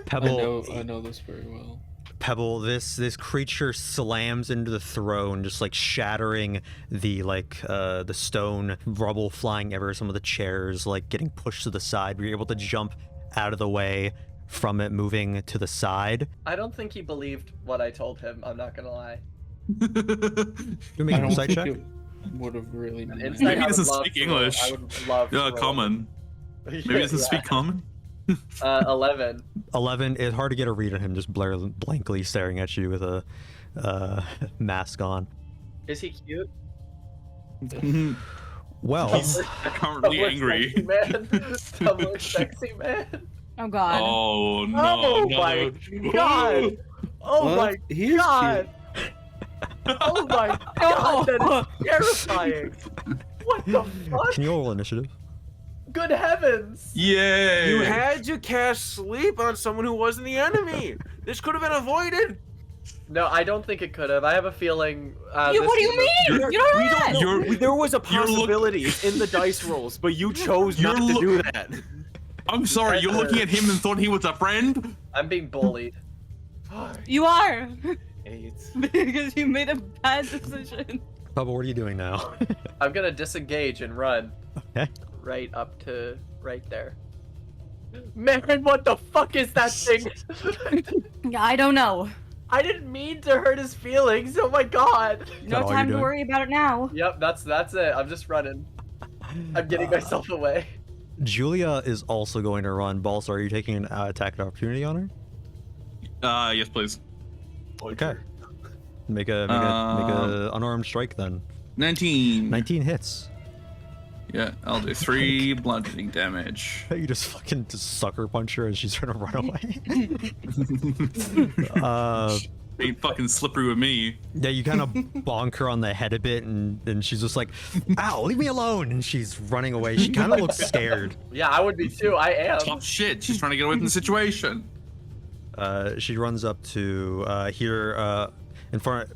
Speaker 3: Pebble,
Speaker 4: I know this very well.
Speaker 3: Pebble, this creature slams into the throne, just like shattering the stone, rubble flying ever, some of the chairs like getting pushed to the side. You're able to jump out of the way from it, moving to the side.
Speaker 1: I don't think he believed what I told him. I'm not gonna lie.
Speaker 3: You make an insight check.
Speaker 4: Would have really.
Speaker 1: An
Speaker 4: been
Speaker 1: insight,
Speaker 5: Maybe he
Speaker 1: I would
Speaker 5: doesn't
Speaker 1: love
Speaker 5: speak
Speaker 1: to roll.
Speaker 5: English.
Speaker 1: I would love to
Speaker 5: Yeah,
Speaker 1: roll.
Speaker 5: common. Maybe he doesn't speak common.
Speaker 1: 11.
Speaker 3: 11. It's hard to get a read on him, just blankly staring at you with a mask on.
Speaker 1: Is he cute?
Speaker 3: Well,
Speaker 5: He's currently
Speaker 1: Tumblr
Speaker 5: angry.
Speaker 1: Sexy man. Tumblr sexy man.
Speaker 8: Oh god.
Speaker 5: Oh no!
Speaker 1: Oh
Speaker 5: no.
Speaker 1: my god! Oh
Speaker 4: What?
Speaker 1: my
Speaker 4: He is
Speaker 1: god! Oh my god! That is terrifying. What the fuck?
Speaker 3: can you roll initiative?
Speaker 1: Good heavens!
Speaker 5: Yay!
Speaker 2: You had to cast sleep on someone who wasn't the enemy. This could have been avoided.
Speaker 1: No, I don't think it could have. I have a feeling.
Speaker 8: What do you mean? You don't know that.
Speaker 5: You're-
Speaker 2: There was a
Speaker 5: you're look-
Speaker 2: possibility in the dice rolls, but you chose
Speaker 5: You're
Speaker 2: not to
Speaker 5: look-
Speaker 2: do that.
Speaker 5: I'm sorry. You're looking at him and thought he was a friend.
Speaker 1: I'm being bullied.
Speaker 8: You are.
Speaker 2: 8.
Speaker 8: Because you made a bad decision.
Speaker 3: Pebble, what are you doing now?
Speaker 1: I'm gonna disengage and run.
Speaker 3: Okay.
Speaker 1: Right up to right there. Man, what the fuck is that thing?
Speaker 8: I don't know.
Speaker 1: I didn't mean to hurt his feelings. Oh my god.
Speaker 8: No
Speaker 3: all
Speaker 8: time
Speaker 3: you're
Speaker 8: to
Speaker 3: doing?
Speaker 8: worry about it now.
Speaker 1: Yep, that's it. I'm just running. I'm getting myself away.
Speaker 3: Julia is also going to run. Balthazar, are you taking an attack of opportunity on her?
Speaker 5: Yes, please.
Speaker 3: Okay. Make a unarmed strike then.
Speaker 5: 19.
Speaker 3: 19 hits.
Speaker 5: Yeah, I'll do 3 bludgeoning damage.
Speaker 3: You just fucking sucker punch her as she's trying to run away.
Speaker 5: Ain't fucking slippery with me.
Speaker 3: Yeah, you kind of bonk her on the head a bit, and she's just like, "Ow, leave me alone!" And she's running away. She kind of looks scared.
Speaker 1: Yeah, I would be too. I am.
Speaker 5: Tough shit. She's trying to get away from the situation.
Speaker 3: She runs up to here,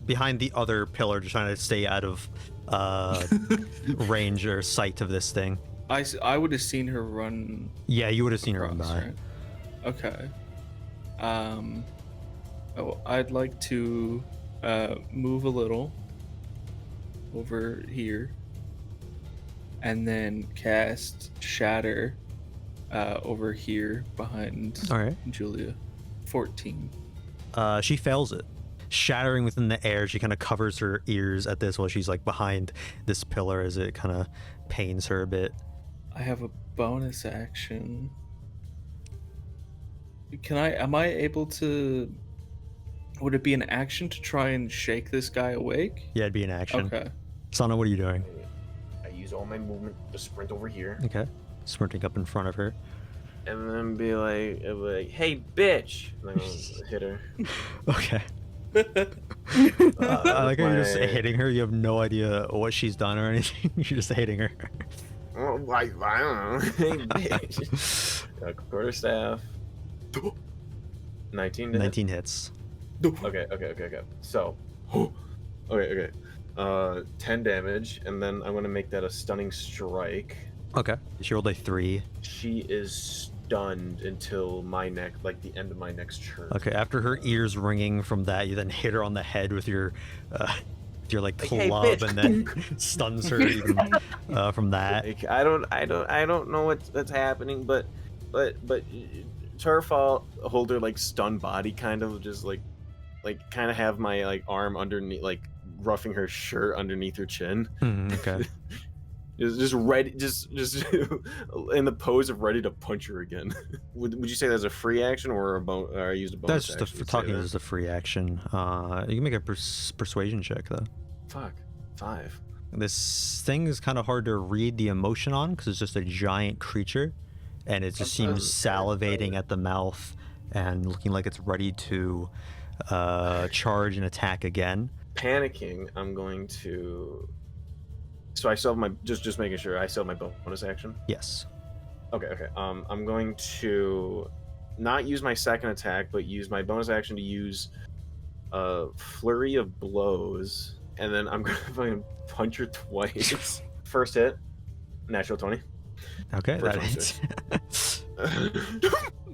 Speaker 3: behind the other pillar, just trying to stay out of range or sight of this thing.
Speaker 4: I would have seen her run.
Speaker 3: Yeah, you would have seen her run
Speaker 4: across,
Speaker 3: by.
Speaker 4: right? Okay. I'd like to move a little over here, and then cast Shatter over here behind
Speaker 3: All right.
Speaker 4: Julia. 14.
Speaker 3: She fails it. Shattering within the air, she kind of covers her ears at this while she's like behind this pillar as it kind of pains her a bit.
Speaker 4: I have a bonus action. Am I able to, would it be an action to try and shake this guy awake?
Speaker 3: Yeah, it'd be an action.
Speaker 4: Okay.
Speaker 3: Sana, what are you doing?
Speaker 2: I use all my movement to sprint over here,
Speaker 3: Okay. Sprinting up in front of her.
Speaker 2: and then be like, "Hey, bitch!" And then I'll hit her.
Speaker 3: Okay. I like how you're just
Speaker 2: My-
Speaker 3: hitting her. You have no idea what she's done or anything. You're just hitting her.
Speaker 2: Oh, I don't know. Hey, bitch. Quarterstaff. 19 to hit?
Speaker 3: 19 hits.
Speaker 2: Okay. So, okay. 10 damage, and then I'm gonna make that a stunning strike.
Speaker 3: Okay. She rolled a 3.
Speaker 2: She is stunned until my the end of my next turn.
Speaker 3: Okay. After her ears ringing from that, you then hit her on the head with your like
Speaker 2: Hey,
Speaker 3: club,
Speaker 2: bitch.
Speaker 3: and then stuns her even, from that.
Speaker 2: Like, I don't know what's happening, but Turf hold her like stunned body, kind of just like kind of have my like arm underneath, like roughing her shirt underneath her chin.
Speaker 3: Okay.
Speaker 2: Just ready, just in the pose of ready to punch her again. would you say that's a free action or I used a bonus?
Speaker 3: That's just talking is a free action. You can make a persuasion check though.
Speaker 2: Fuck, 5.
Speaker 3: This thing is kind of hard to read the emotion on because it's just a giant creature, and it just seems salivating at the mouth and looking like it's ready to charge and attack again.
Speaker 2: Panicking, I'm going to. So I still have my just making sure I still have my bonus action.
Speaker 3: Yes.
Speaker 2: Okay. I'm going to not use my second attack, but use my bonus action to use a flurry of blows, and then I'm going to fucking punch her twice. First hit, natural 20.
Speaker 3: Okay,
Speaker 2: First
Speaker 3: that
Speaker 2: one,
Speaker 3: hits.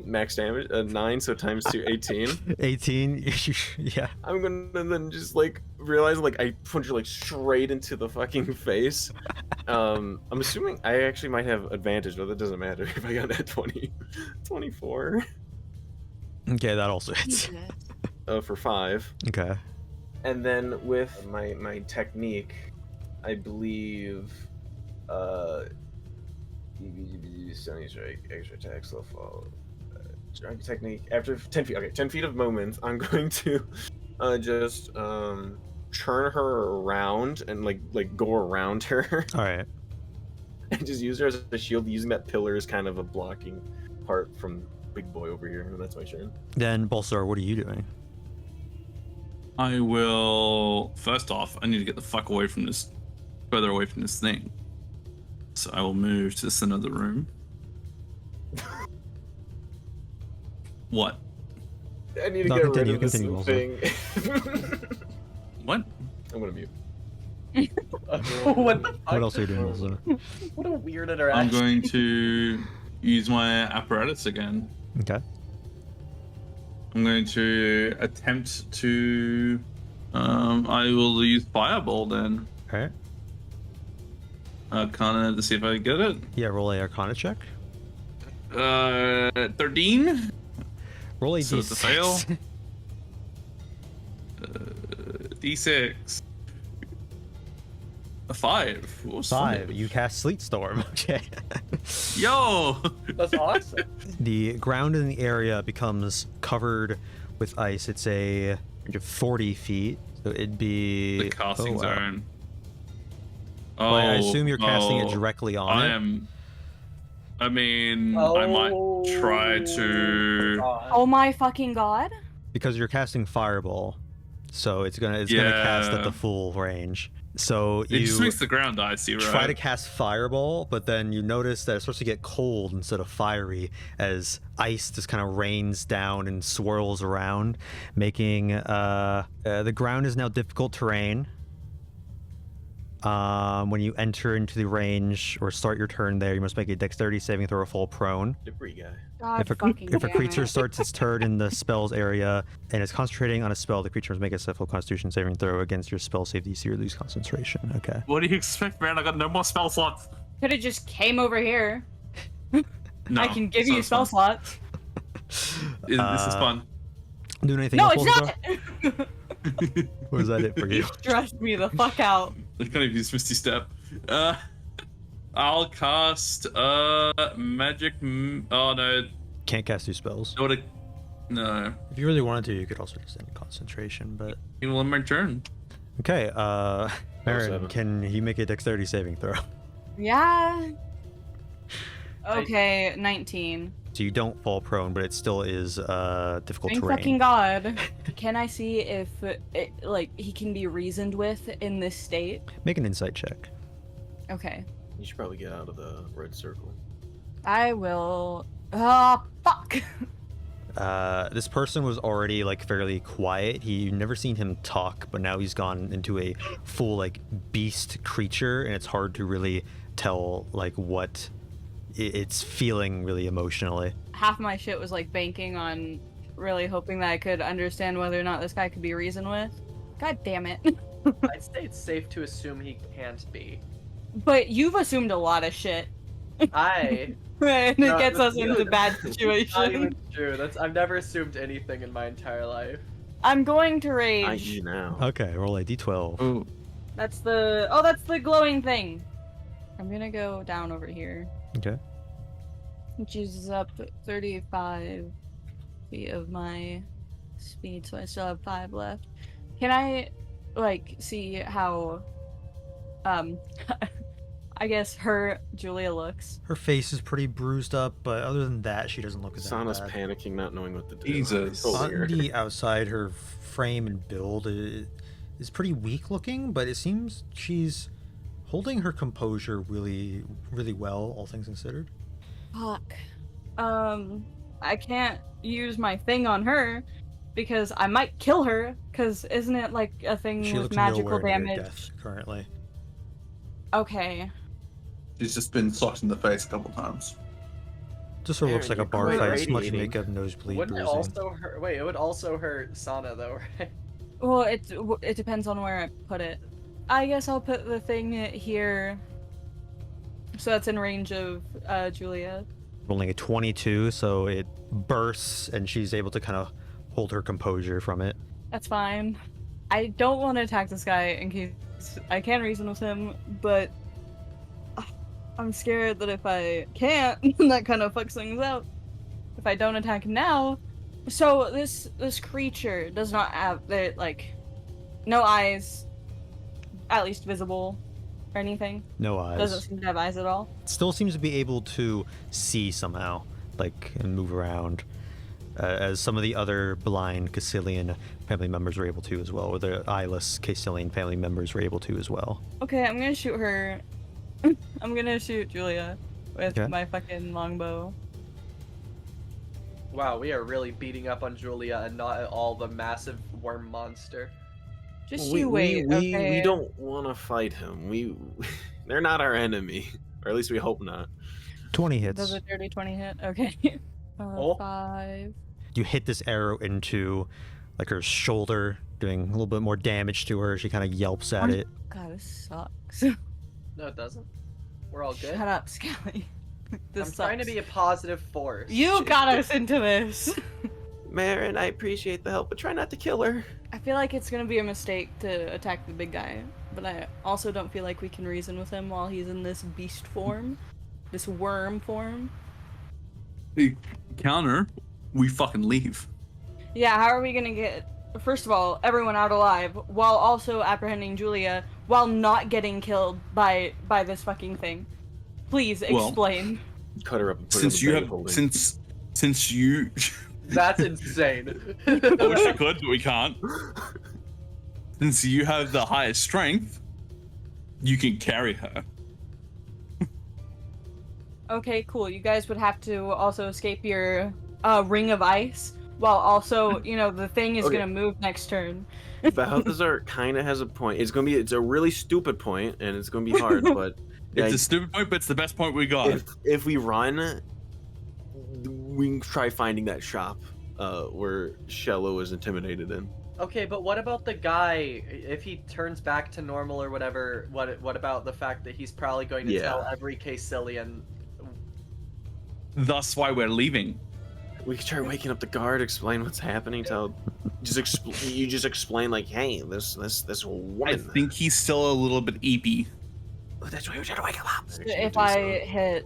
Speaker 2: Max damage, 9, so times 2, 18.
Speaker 3: 18. Yeah.
Speaker 2: I'm gonna then just like realize like I punch her like straight into the fucking face. I'm assuming I actually might have advantage, but that doesn't matter if I got that 24.
Speaker 3: Okay, that also hits.
Speaker 2: For 5.
Speaker 3: Okay.
Speaker 2: And then with my technique, I believe stunning strike, extra attack, slow fall. Strike technique after 10 feet. Okay, 10 feet of movement. I'm going to just turn her around and like go around her.
Speaker 3: All right.
Speaker 2: And just use her as a shield, using that pillar as kind of a blocking part from big boy over here. And that's my turn.
Speaker 3: Then Balthazar, what are you doing?
Speaker 5: I will. First off, I need to get the fuck away from this, further away from this thing. So I will move to the center of the room. What?
Speaker 2: I need to get rid of this
Speaker 3: continue,
Speaker 2: thing.
Speaker 5: What?
Speaker 2: I'm gonna mute.
Speaker 1: What the fuck?
Speaker 3: What else are you doing, Balthazar?
Speaker 1: What a weird interaction.
Speaker 5: I'm going to use my apparatus again.
Speaker 3: Okay.
Speaker 5: I'm going to attempt to. I will use Fireball then.
Speaker 3: All right.
Speaker 5: Arcana to see if I get it.
Speaker 3: Yeah, roll a Arcana check.
Speaker 5: 13.
Speaker 3: Roll a
Speaker 5: So
Speaker 3: D6.
Speaker 5: it's a fail. D6. A 5. Oh,
Speaker 3: 5. You cast Sleet Storm. Okay.
Speaker 5: Yo!
Speaker 1: That's awesome.
Speaker 3: The ground in the area becomes covered with ice. It's a range of 40 feet. So it'd be
Speaker 5: The casting
Speaker 3: wow.
Speaker 5: zone.
Speaker 3: Well, I assume you're casting it directly on
Speaker 5: I
Speaker 3: it.
Speaker 5: am. I mean, I might try to.
Speaker 8: Oh my fucking god.
Speaker 3: Because you're casting Fireball. So it's gonna cast at the full range. So
Speaker 5: It
Speaker 3: you
Speaker 5: just makes the ground icy, right?
Speaker 3: try to cast Fireball, but then you notice that it's supposed to get cold instead of fiery as ice just kind of rains down and swirls around, making the ground is now difficult terrain. When you enter into the range or start your turn there, you must make a dexterity saving throw or fall prone.
Speaker 2: Debris guy.
Speaker 8: God
Speaker 3: If a
Speaker 8: fucking
Speaker 3: creature
Speaker 8: damn it.
Speaker 3: starts its turn in the spell's area and is concentrating on a spell, the creature must make a successful Constitution saving throw against your spell save DC or lose concentration. Okay.
Speaker 5: What do you expect, man? I got no more spell slots.
Speaker 8: Could have just came over here.
Speaker 5: No,
Speaker 8: I can give
Speaker 5: it's
Speaker 8: you
Speaker 5: not
Speaker 8: spell
Speaker 5: fun.
Speaker 8: slots.
Speaker 5: This is fun.
Speaker 3: Doing anything
Speaker 8: No,
Speaker 3: else?
Speaker 8: it's
Speaker 3: Balthazar?
Speaker 8: not.
Speaker 3: Or is that it for you?
Speaker 8: Stressed me the fuck out.
Speaker 5: I can't even use Misty Step. I'll cast magic. Oh no,
Speaker 3: Can't cast 2 spells.
Speaker 5: no.
Speaker 3: If you really wanted to, you could also just end concentration, but...
Speaker 5: You will end my turn.
Speaker 3: Okay, Mherren,
Speaker 2: 7.
Speaker 3: can you make a dexterity saving throw?
Speaker 8: Yeah. Okay, 19.
Speaker 3: So you don't fall prone, but it still is difficult
Speaker 8: Thank
Speaker 3: terrain.
Speaker 8: fucking god. Can I see if he can be reasoned with in this state?
Speaker 3: Make an insight check.
Speaker 8: Okay.
Speaker 2: You should probably get out of the red circle.
Speaker 8: I will. Oh, fuck.
Speaker 3: This person was already like fairly quiet. You've never seen him talk, but now he's gone into a full like beast creature, and it's hard to really tell like what it's feeling really emotionally.
Speaker 8: Half my shit was like banking on really hoping that I could understand whether or not this guy could be reasoned with. God damn it.
Speaker 1: I'd say it's safe to assume he can't be.
Speaker 8: But you've assumed a lot of shit.
Speaker 1: I.
Speaker 8: And it
Speaker 1: No,
Speaker 8: gets us
Speaker 1: dude,
Speaker 8: into bad
Speaker 1: Not even
Speaker 8: situations.
Speaker 1: true. I've never assumed anything in my entire life.
Speaker 8: I'm going to
Speaker 2: I
Speaker 8: rage.
Speaker 2: you now.
Speaker 3: Okay, roll a d12.
Speaker 5: Ooh.
Speaker 8: That's the glowing thing. I'm gonna go down over here,
Speaker 3: Okay.
Speaker 8: which uses up 35 feet of my speed, so I still have 5 left. Can I, like, see how, I guess Julia looks?
Speaker 3: Her face is pretty bruised up, but other than that, she doesn't look that
Speaker 2: Sana's
Speaker 3: bad.
Speaker 2: panicking, not knowing what to do.
Speaker 6: Jesus.
Speaker 2: Totally
Speaker 3: On
Speaker 2: her.
Speaker 3: the outside, her frame and build is pretty weak looking, but it seems she's holding her composure really, really well, all things considered.
Speaker 8: Fuck. I can't use my thing on her because I might kill her. Because isn't it like a thing
Speaker 3: She
Speaker 8: with
Speaker 3: looks
Speaker 8: magical
Speaker 3: nowhere near
Speaker 8: damage?
Speaker 3: death currently.
Speaker 8: Okay.
Speaker 6: She's just been socked in the face a couple times.
Speaker 3: Just sort of looks like
Speaker 2: Aaron,
Speaker 3: a bar
Speaker 2: you're
Speaker 3: fight.
Speaker 2: quite
Speaker 3: Smudge
Speaker 2: radiating.
Speaker 3: makeup, nosebleed,
Speaker 1: Wouldn't it
Speaker 3: bruising.
Speaker 1: also hurt? Wait, it would also hurt Sana though, right?
Speaker 8: Well, it depends on where I put it. I guess I'll put the thing here, so that's in range of Julia.
Speaker 3: Rolling a 22, so it bursts, and she's able to kind of hold her composure from it.
Speaker 8: That's fine. I don't want to attack this guy in case I can reason with him, but I'm scared that if I can't, that kind of fucks things up. If I don't attack him now, so this creature does not have no eyes, at least visible, or anything.
Speaker 3: No eyes.
Speaker 8: Doesn't seem to have eyes at all.
Speaker 3: Still seems to be able to see somehow, and move around, as some of the other blind Caecilian family members were able to as well, or the eyeless Caecilian family members were able to as well.
Speaker 8: Okay, I'm gonna shoot her. I'm gonna shoot Julia with
Speaker 3: Okay.
Speaker 8: my fucking longbow.
Speaker 1: Wow, we are really beating up on Julia and not at all the massive worm monster.
Speaker 8: Just you wait, okay?
Speaker 2: We don't want to fight him. They're not our enemy, or at least we hope not.
Speaker 3: 20 hits.
Speaker 8: Does a dirty 20 hit? Okay.
Speaker 1: Oh.
Speaker 8: 5.
Speaker 3: You hit this arrow into her shoulder, doing a little bit more damage to her. She kind of yelps at it.
Speaker 8: God, this sucks.
Speaker 1: No, it doesn't. We're all good.
Speaker 8: Shut up, Skelly. This
Speaker 1: I'm trying to
Speaker 8: sucks.
Speaker 1: be a positive force.
Speaker 8: You got us into this.
Speaker 2: Mherren, I appreciate the help, but try not to kill her.
Speaker 8: I feel like it's gonna be a mistake to attack the big guy, but I also don't feel like we can reason with him while he's in this beast form, this worm form.
Speaker 5: The counter, we fucking leave.
Speaker 8: Yeah, how are we gonna get, first of all, everyone out alive, while also apprehending Julia, while not getting killed by this fucking thing? Please
Speaker 5: Well,
Speaker 8: explain.
Speaker 2: Cut her up and put
Speaker 5: Since
Speaker 2: her
Speaker 5: you
Speaker 2: in the
Speaker 5: have,
Speaker 2: bag holding.
Speaker 5: since you,
Speaker 1: That's insane.
Speaker 5: I wish I could, but we can't. Since you have the highest strength, you can carry her.
Speaker 8: Okay, cool. You guys would have to also escape your ring of ice, while also, the thing is
Speaker 2: Okay.
Speaker 8: gonna move next turn.
Speaker 2: Balthazar kind of has a point. It's a really stupid point, and it's gonna be hard, but
Speaker 5: It's a stupid point, but it's the best point we got.
Speaker 2: if we run, we can try finding that shop where Shello is intimidated in.
Speaker 1: Okay, but what about the guy? If he turns back to normal or whatever, what about the fact that he's probably going to tell every Caecilian?
Speaker 5: Thus why we're leaving.
Speaker 2: We could try waking up the guard, explain what's happening. You just explain hey, this
Speaker 5: I
Speaker 2: woman.
Speaker 5: think he's still a little bit eepy.
Speaker 2: That's why we try to wake him up.
Speaker 8: If I hit,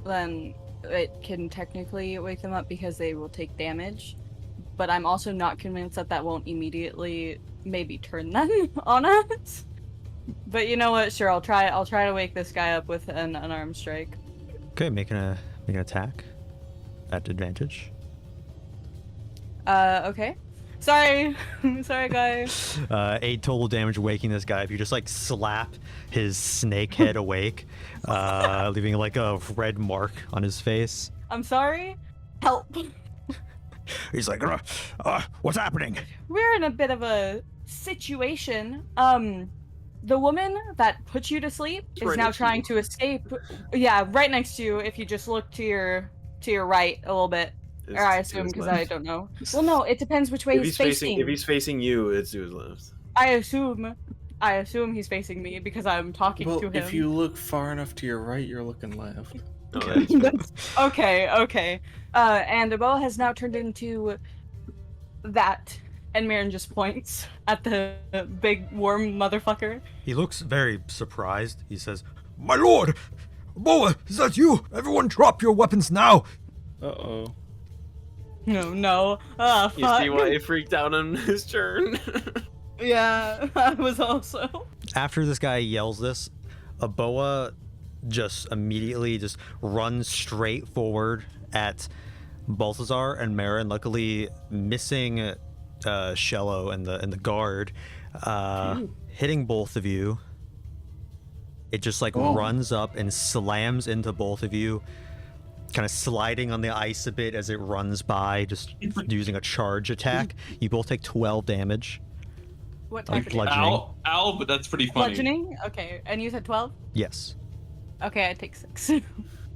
Speaker 8: then it can technically wake them up because they will take damage. But I'm also not convinced that won't immediately maybe turn them on us. But you know what? Sure, I'll try to wake this guy up with an unarmed strike.
Speaker 3: Okay, make an attack at advantage.
Speaker 8: Okay. Sorry. Sorry, guys.
Speaker 3: 8 total damage waking this guy. If you just slap his snake head awake, leaving a red mark on his face.
Speaker 8: I'm sorry. Help.
Speaker 10: He's like, what's happening?
Speaker 8: We're in a bit of a situation. The woman that put you to sleep is
Speaker 2: right
Speaker 8: now
Speaker 2: next to
Speaker 8: trying
Speaker 2: you.
Speaker 8: to escape. Yeah, right next to you. If you just look to your right a little bit, or I assume because I don't know. Well, no, it depends which way
Speaker 2: If
Speaker 8: he's
Speaker 2: he's
Speaker 8: facing.
Speaker 2: if he's facing you, it's to his left.
Speaker 8: I assume he's facing me because I'm talking
Speaker 4: Well,
Speaker 8: to him.
Speaker 4: if you look far enough to your right, you're looking left.
Speaker 2: Oh, that's true.
Speaker 8: Okay. And Aboa has now turned into that, and Mherren just points at the big worm motherfucker.
Speaker 3: He looks very surprised. He says,
Speaker 10: My lord! Aboa, is that you? Everyone drop your weapons now!
Speaker 4: Uh-oh.
Speaker 8: No. Ah,
Speaker 2: You
Speaker 8: fuck.
Speaker 2: see why he freaked out on his turn?
Speaker 8: Yeah, I was also.
Speaker 3: After this guy yells this, Aboa just immediately just runs straight forward at Balthazar and Mherren, luckily missing Shello and the guard, hitting both of you. It just like runs up and slams into both of you, kind of sliding on the ice a bit as it runs by, just using a charge attack. You both take 12 damage.
Speaker 8: What
Speaker 3: Like
Speaker 8: type of
Speaker 3: bludgeoning.
Speaker 5: Ow, but that's pretty funny.
Speaker 8: bludgeoning? Okay, and you said 12?
Speaker 3: Yes.
Speaker 8: Okay, I take 6.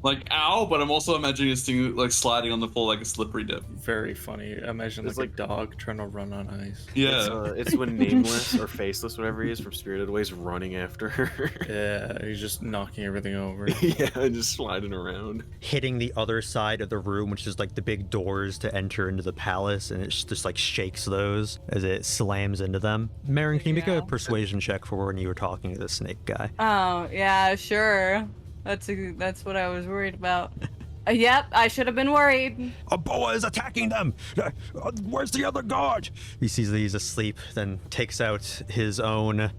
Speaker 5: Like, ow, but I'm also imagining this thing like sliding on the floor like a slippery dip.
Speaker 4: Very funny. Imagine
Speaker 2: It's
Speaker 4: like a dog trying to run on ice.
Speaker 5: Yeah.
Speaker 2: It's when Nameless or Faceless, whatever he is from Spirited Away, is running after her.
Speaker 4: Yeah, he's just knocking everything over.
Speaker 2: Yeah, and just sliding around.
Speaker 3: Hitting the other side of the room, which is like the big doors to enter into the palace, and it just like shakes those as it slams into them. Mherren, can you make a persuasion check for when you were talking to the snake guy?
Speaker 8: Oh, yeah, sure. That's what I was worried about. Yep, I should have been worried.
Speaker 10: Aboa is attacking them! Where's the other guard?
Speaker 3: He sees that he's asleep, then takes out his own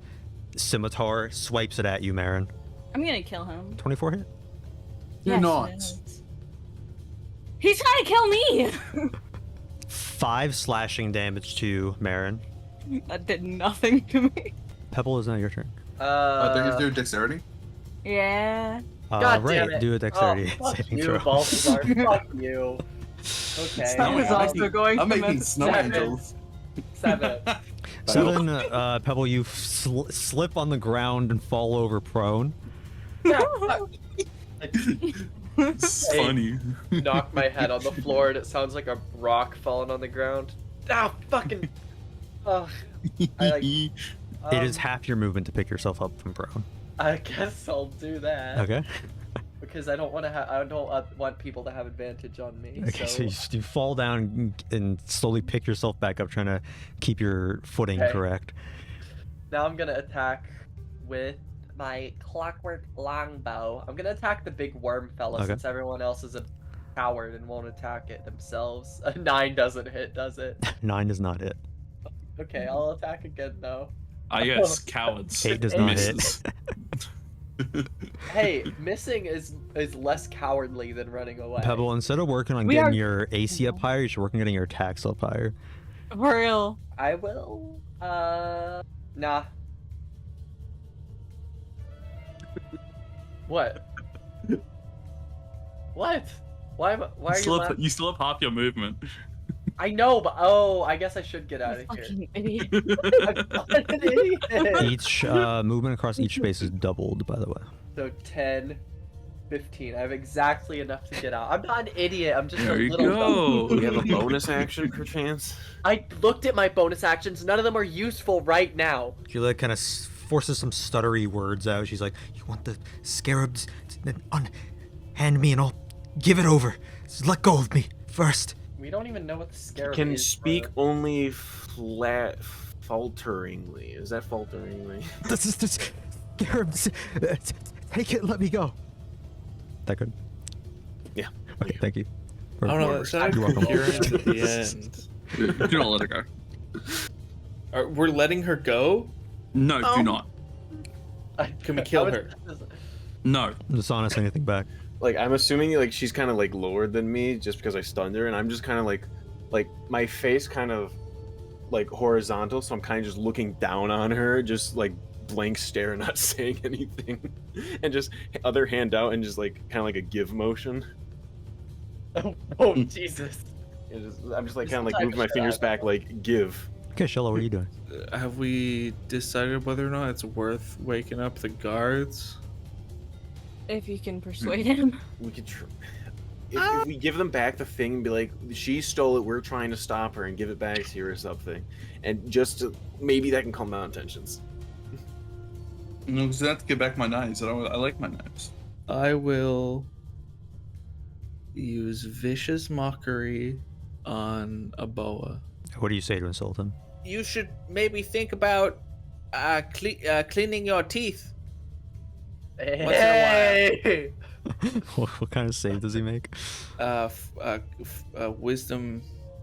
Speaker 3: scimitar, swipes it at you, Mherren.
Speaker 8: I'm gonna kill him.
Speaker 3: 24 hit.
Speaker 6: You're
Speaker 8: Yes,
Speaker 6: not.
Speaker 8: it is. He's trying to kill me!
Speaker 3: 5 slashing damage to Mherren.
Speaker 8: That did nothing to me.
Speaker 3: Pebble, is now your turn.
Speaker 6: I think he's doing dexterity.
Speaker 8: Yeah.
Speaker 1: God
Speaker 3: right,
Speaker 1: damn it.
Speaker 3: do a dexterity
Speaker 1: Oh, fuck
Speaker 3: saving
Speaker 1: you,
Speaker 3: throw.
Speaker 1: Balthazar. Fuck you. Okay.
Speaker 8: That was also going
Speaker 6: I'm
Speaker 8: to
Speaker 6: making
Speaker 8: miss.
Speaker 6: snow
Speaker 1: Seven.
Speaker 6: angels.
Speaker 1: 7.
Speaker 3: 7, Pebble, you slip on the ground and fall over prone.
Speaker 1: Yeah, fuck.
Speaker 5: It's
Speaker 1: Hey.
Speaker 5: funny.
Speaker 1: Knock my head on the floor and it sounds like a rock falling on the ground. Ah, fucking. Ugh. I like.
Speaker 3: It is half your movement to pick yourself up from prone.
Speaker 1: I guess I'll do that.
Speaker 3: Okay.
Speaker 1: Because I don't want to have. I don't want people to have advantage on me.
Speaker 3: Okay, so
Speaker 1: so
Speaker 3: you fall down and slowly pick yourself back up, trying to keep your footing
Speaker 1: Okay.
Speaker 3: correct.
Speaker 1: now I'm gonna attack with my clockwork longbow. I'm gonna attack the big worm fella
Speaker 3: Okay.
Speaker 1: since everyone else is a coward and won't attack it themselves. A 9 doesn't hit, does it?
Speaker 3: 9 does not hit.
Speaker 1: Okay, I'll attack again though.
Speaker 5: Ah, yes, cowards.
Speaker 3: 8 does not
Speaker 5: Misses.
Speaker 3: hit.
Speaker 1: Hey, missing is less cowardly than running away.
Speaker 3: Pebble, instead of working on
Speaker 8: We
Speaker 3: getting
Speaker 8: are-
Speaker 3: your AC up higher, you should work on getting your attacks up higher.
Speaker 8: For real.
Speaker 1: I will. Nah. What? What? Why are you laughing?
Speaker 5: You still have half your movement.
Speaker 1: I know, but oh, I guess I should get out of here.
Speaker 8: Fucking idiot.
Speaker 1: I'm not an idiot.
Speaker 3: Each movement across each space is doubled, by the way.
Speaker 1: So 10, 15. I have exactly enough to get out. I'm not an idiot. I'm just
Speaker 5: There
Speaker 1: a
Speaker 5: you
Speaker 1: little dumb.
Speaker 5: go.
Speaker 2: Do we have a bonus action, perchance?
Speaker 1: I looked at my bonus actions. None of them are useful right now.
Speaker 3: She like kind of forces some stuttery words out. She's like, "You want the scarabs? Hand me and I'll give it over. Just let go of me first."
Speaker 1: We don't even know what the scarab
Speaker 2: Can
Speaker 1: is.
Speaker 2: speak
Speaker 1: bro.
Speaker 2: only falteringly. Is that falteringly?
Speaker 3: This is the scarabs. Take it. Let me go. That good?
Speaker 2: Yeah.
Speaker 3: Okay. Thank you.
Speaker 4: Oh no, that sounded
Speaker 3: You're welcome.
Speaker 4: coherent at the end.
Speaker 5: Do not let her go.
Speaker 4: We're letting her go?
Speaker 5: No, do not.
Speaker 4: Can we kill her?
Speaker 5: No.
Speaker 3: Dishonest anything back.
Speaker 2: Like, I'm assuming like she's kind of like lower than me just because I stunned her, and I'm just kind of like my face kind of like horizontal, so I'm kind of just looking down on her, just like blank stare, not saying anything, and just other hand out and just like kind of like a give motion.
Speaker 1: Oh, Jesus.
Speaker 2: I'm just like
Speaker 1: Just
Speaker 2: kind of like
Speaker 1: type
Speaker 2: moving my
Speaker 1: shit
Speaker 2: fingers
Speaker 1: out.
Speaker 2: back, like give.
Speaker 3: Okay, Shello, what are you doing?
Speaker 4: Have we decided whether or not it's worth waking up the guards?
Speaker 8: If you can persuade him.
Speaker 2: We could if we give them back the thing and be like, she stole it, we're trying to stop her and give it back to her or something, and just to, maybe that can calm down tensions.
Speaker 6: No, because I have to get back my knives. I like my knives.
Speaker 4: I will use vicious mockery on Aboa.
Speaker 3: What do you say to insult him?
Speaker 9: You should maybe think about cleaning your teeth.
Speaker 1: Hey!
Speaker 3: What kind of save does he make?
Speaker 9: Wisdom.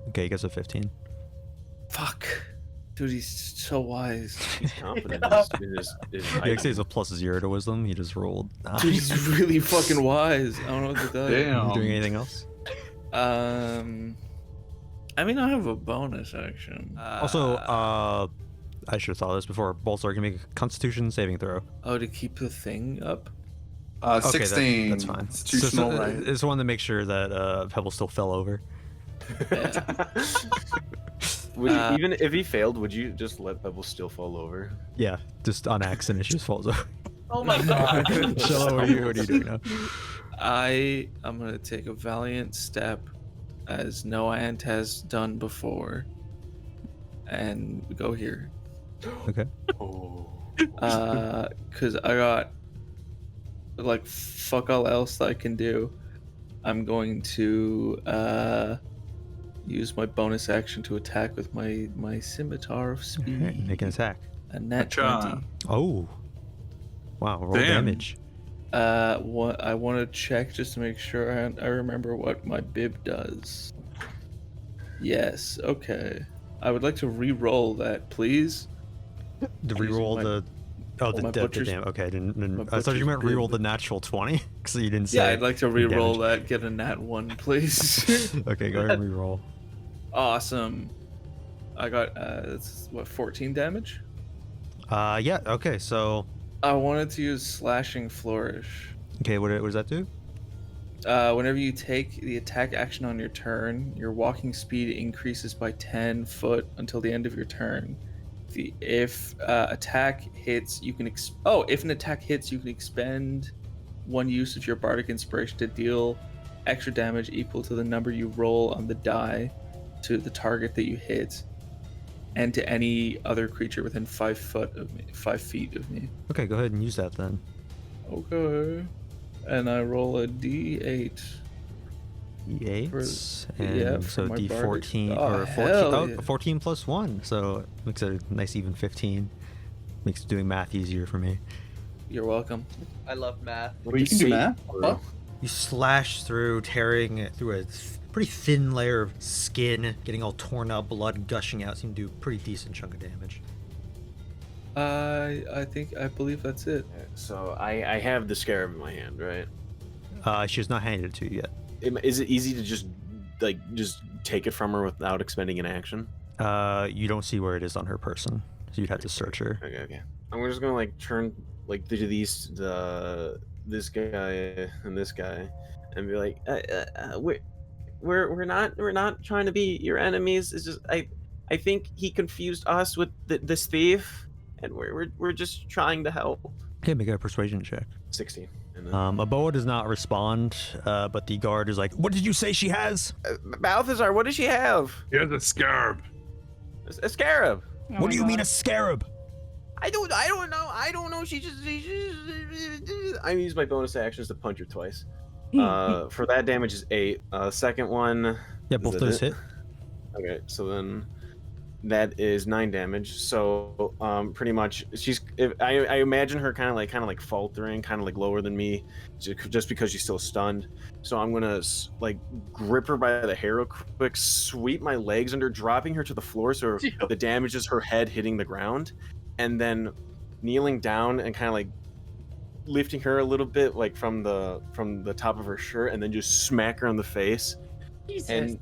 Speaker 3: Okay, he gets a 15.
Speaker 9: Fuck. Dude, he's so wise.
Speaker 2: He's confident in his
Speaker 3: He actually has a +0 to wisdom. He just rolled.
Speaker 9: Dude, he's really fucking wise. I don't know what to tell you.
Speaker 3: Are you doing anything else?
Speaker 9: I mean, I have a bonus action.
Speaker 3: Also, I should have thought of this before. Balthazar can make a Constitution saving throw.
Speaker 9: Oh, to keep the thing up?
Speaker 6: 16.
Speaker 3: That's fine.
Speaker 6: Constitutional, right?
Speaker 3: It's one to make sure that Pebble still fell over.
Speaker 9: Yeah.
Speaker 2: Even if he failed, would you just let Pebble still fall over?
Speaker 3: Yeah, just on accident, she just falls over.
Speaker 1: Oh my god.
Speaker 3: Shello, what are you doing now?
Speaker 9: I'm gonna take a valiant step, as no ant has done before, and go here.
Speaker 3: Okay.
Speaker 2: Oh.
Speaker 9: Cause I got like fuck all else that I can do. I'm going to use my bonus action to attack with my scimitar of speed.
Speaker 3: Alright, make an attack.
Speaker 9: A nat
Speaker 6: Gotcha.
Speaker 9: 20.
Speaker 3: Oh. Wow, roll
Speaker 6: Damn.
Speaker 3: damage.
Speaker 9: What I want to check just to make sure I remember what my bib does. Yes, okay. I would like to re-roll that, please.
Speaker 3: To reroll
Speaker 9: my-
Speaker 3: the. Oh,
Speaker 9: my
Speaker 3: the
Speaker 9: butcher's-
Speaker 3: damage. Okay, I didn't.
Speaker 9: my
Speaker 3: I thought you meant
Speaker 9: butcher's
Speaker 3: reroll
Speaker 9: bib.
Speaker 3: the natural 20, because you didn't say.
Speaker 9: Yeah, I'd like to re-roll
Speaker 3: damage.
Speaker 9: that. Get a nat 1, please.
Speaker 3: Okay, go ahead and reroll.
Speaker 9: Awesome. I got it's what 14 damage.
Speaker 3: Yeah. Okay, so.
Speaker 9: I wanted to use slashing flourish.
Speaker 3: Okay, what does that do?
Speaker 9: Whenever you take the attack action on your turn, your walking speed increases by 10 foot until the end of your turn. If attack hits, you can if an attack hits, you can expend one use of your bardic inspiration to deal extra damage equal to the number you roll on the die to the target that you hit, and to any other creature within 5 feet of me.
Speaker 3: Okay, go ahead and use that then.
Speaker 9: Okay. And I roll a d8.
Speaker 3: D8.
Speaker 9: For-
Speaker 3: and
Speaker 9: yeah, for
Speaker 3: so
Speaker 9: my
Speaker 3: D14
Speaker 9: bardic.
Speaker 3: or
Speaker 9: Oh,
Speaker 3: 14.
Speaker 9: hell
Speaker 3: Oh,
Speaker 9: yeah.
Speaker 3: 14 plus 1. So it makes it a nice even 15. Makes doing math easier for me.
Speaker 9: You're welcome.
Speaker 1: I love math.
Speaker 6: Well, you can do that. What?
Speaker 3: You slash through, tearing it through a pretty thin layer of skin, getting all torn up, blood gushing out. Seem to do a pretty decent chunk of damage.
Speaker 9: I believe that's it.
Speaker 2: So I have the scarab in my hand, right?
Speaker 3: She has not handed it to you yet.
Speaker 2: Is it easy to just take it from her without expending an action?
Speaker 3: You don't see where it is on her person, so you'd have to search her.
Speaker 2: Okay. I'm just gonna turn to this guy and this guy, and be like, we're not trying to be your enemies. It's just I think he confused us with this thief, and we're just trying to help.
Speaker 3: Okay, make a persuasion check.
Speaker 2: 16. And then,
Speaker 3: Aboa does not respond, but the guard is like, "What did you say she has?
Speaker 2: Balthazar, what does she have?
Speaker 7: He has a scarab.
Speaker 2: A scarab.
Speaker 8: Oh
Speaker 3: What
Speaker 8: my
Speaker 3: do you mean a
Speaker 8: God.
Speaker 3: scarab?"
Speaker 2: I don't know. I don't know. She just I use my bonus actions to punch her twice. For that damage is 8. Second one.
Speaker 3: Yeah,
Speaker 2: is
Speaker 3: both
Speaker 2: that
Speaker 3: those
Speaker 2: it?
Speaker 3: hit.
Speaker 2: Okay, so then that is 9 damage. So pretty much I imagine her kind of like faltering, kind of like lower than me, just because she's still stunned. So I'm gonna like grip her by the hair real quick, sweep my legs under, dropping her to the floor, so the damage is her head hitting the ground, and then kneeling down and kind of like lifting her a little bit, like from the top of her shirt, and then just smack her on the face.
Speaker 1: Jesus.
Speaker 2: And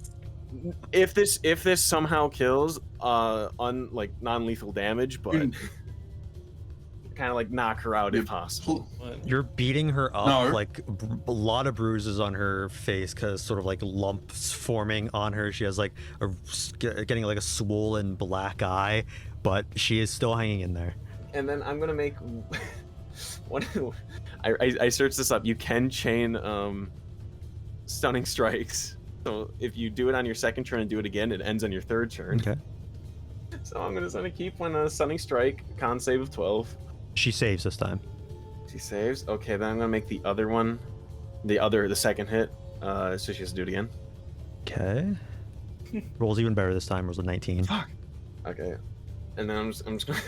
Speaker 2: if this somehow kills, non-lethal damage, but kind of like knock her out if possible.
Speaker 3: You're beating her up,
Speaker 6: No.
Speaker 3: like a lot of bruises on her face, because sort of like lumps forming on her. She has like getting like a swollen black eye, but she is still hanging in there.
Speaker 2: And then I'm gonna make one. I searched this up. You can chain stunning strikes. So if you do it on your second turn and do it again, it ends on your third turn.
Speaker 3: Okay.
Speaker 2: So I'm gonna keep one stunning strike, con save of 12.
Speaker 3: She saves this time.
Speaker 2: She saves. Okay, then I'm gonna make the other one, the second hit. So she has to do it again.
Speaker 3: Okay. Rolls even better this time. Rolls a 19.
Speaker 2: Okay. And then I'm just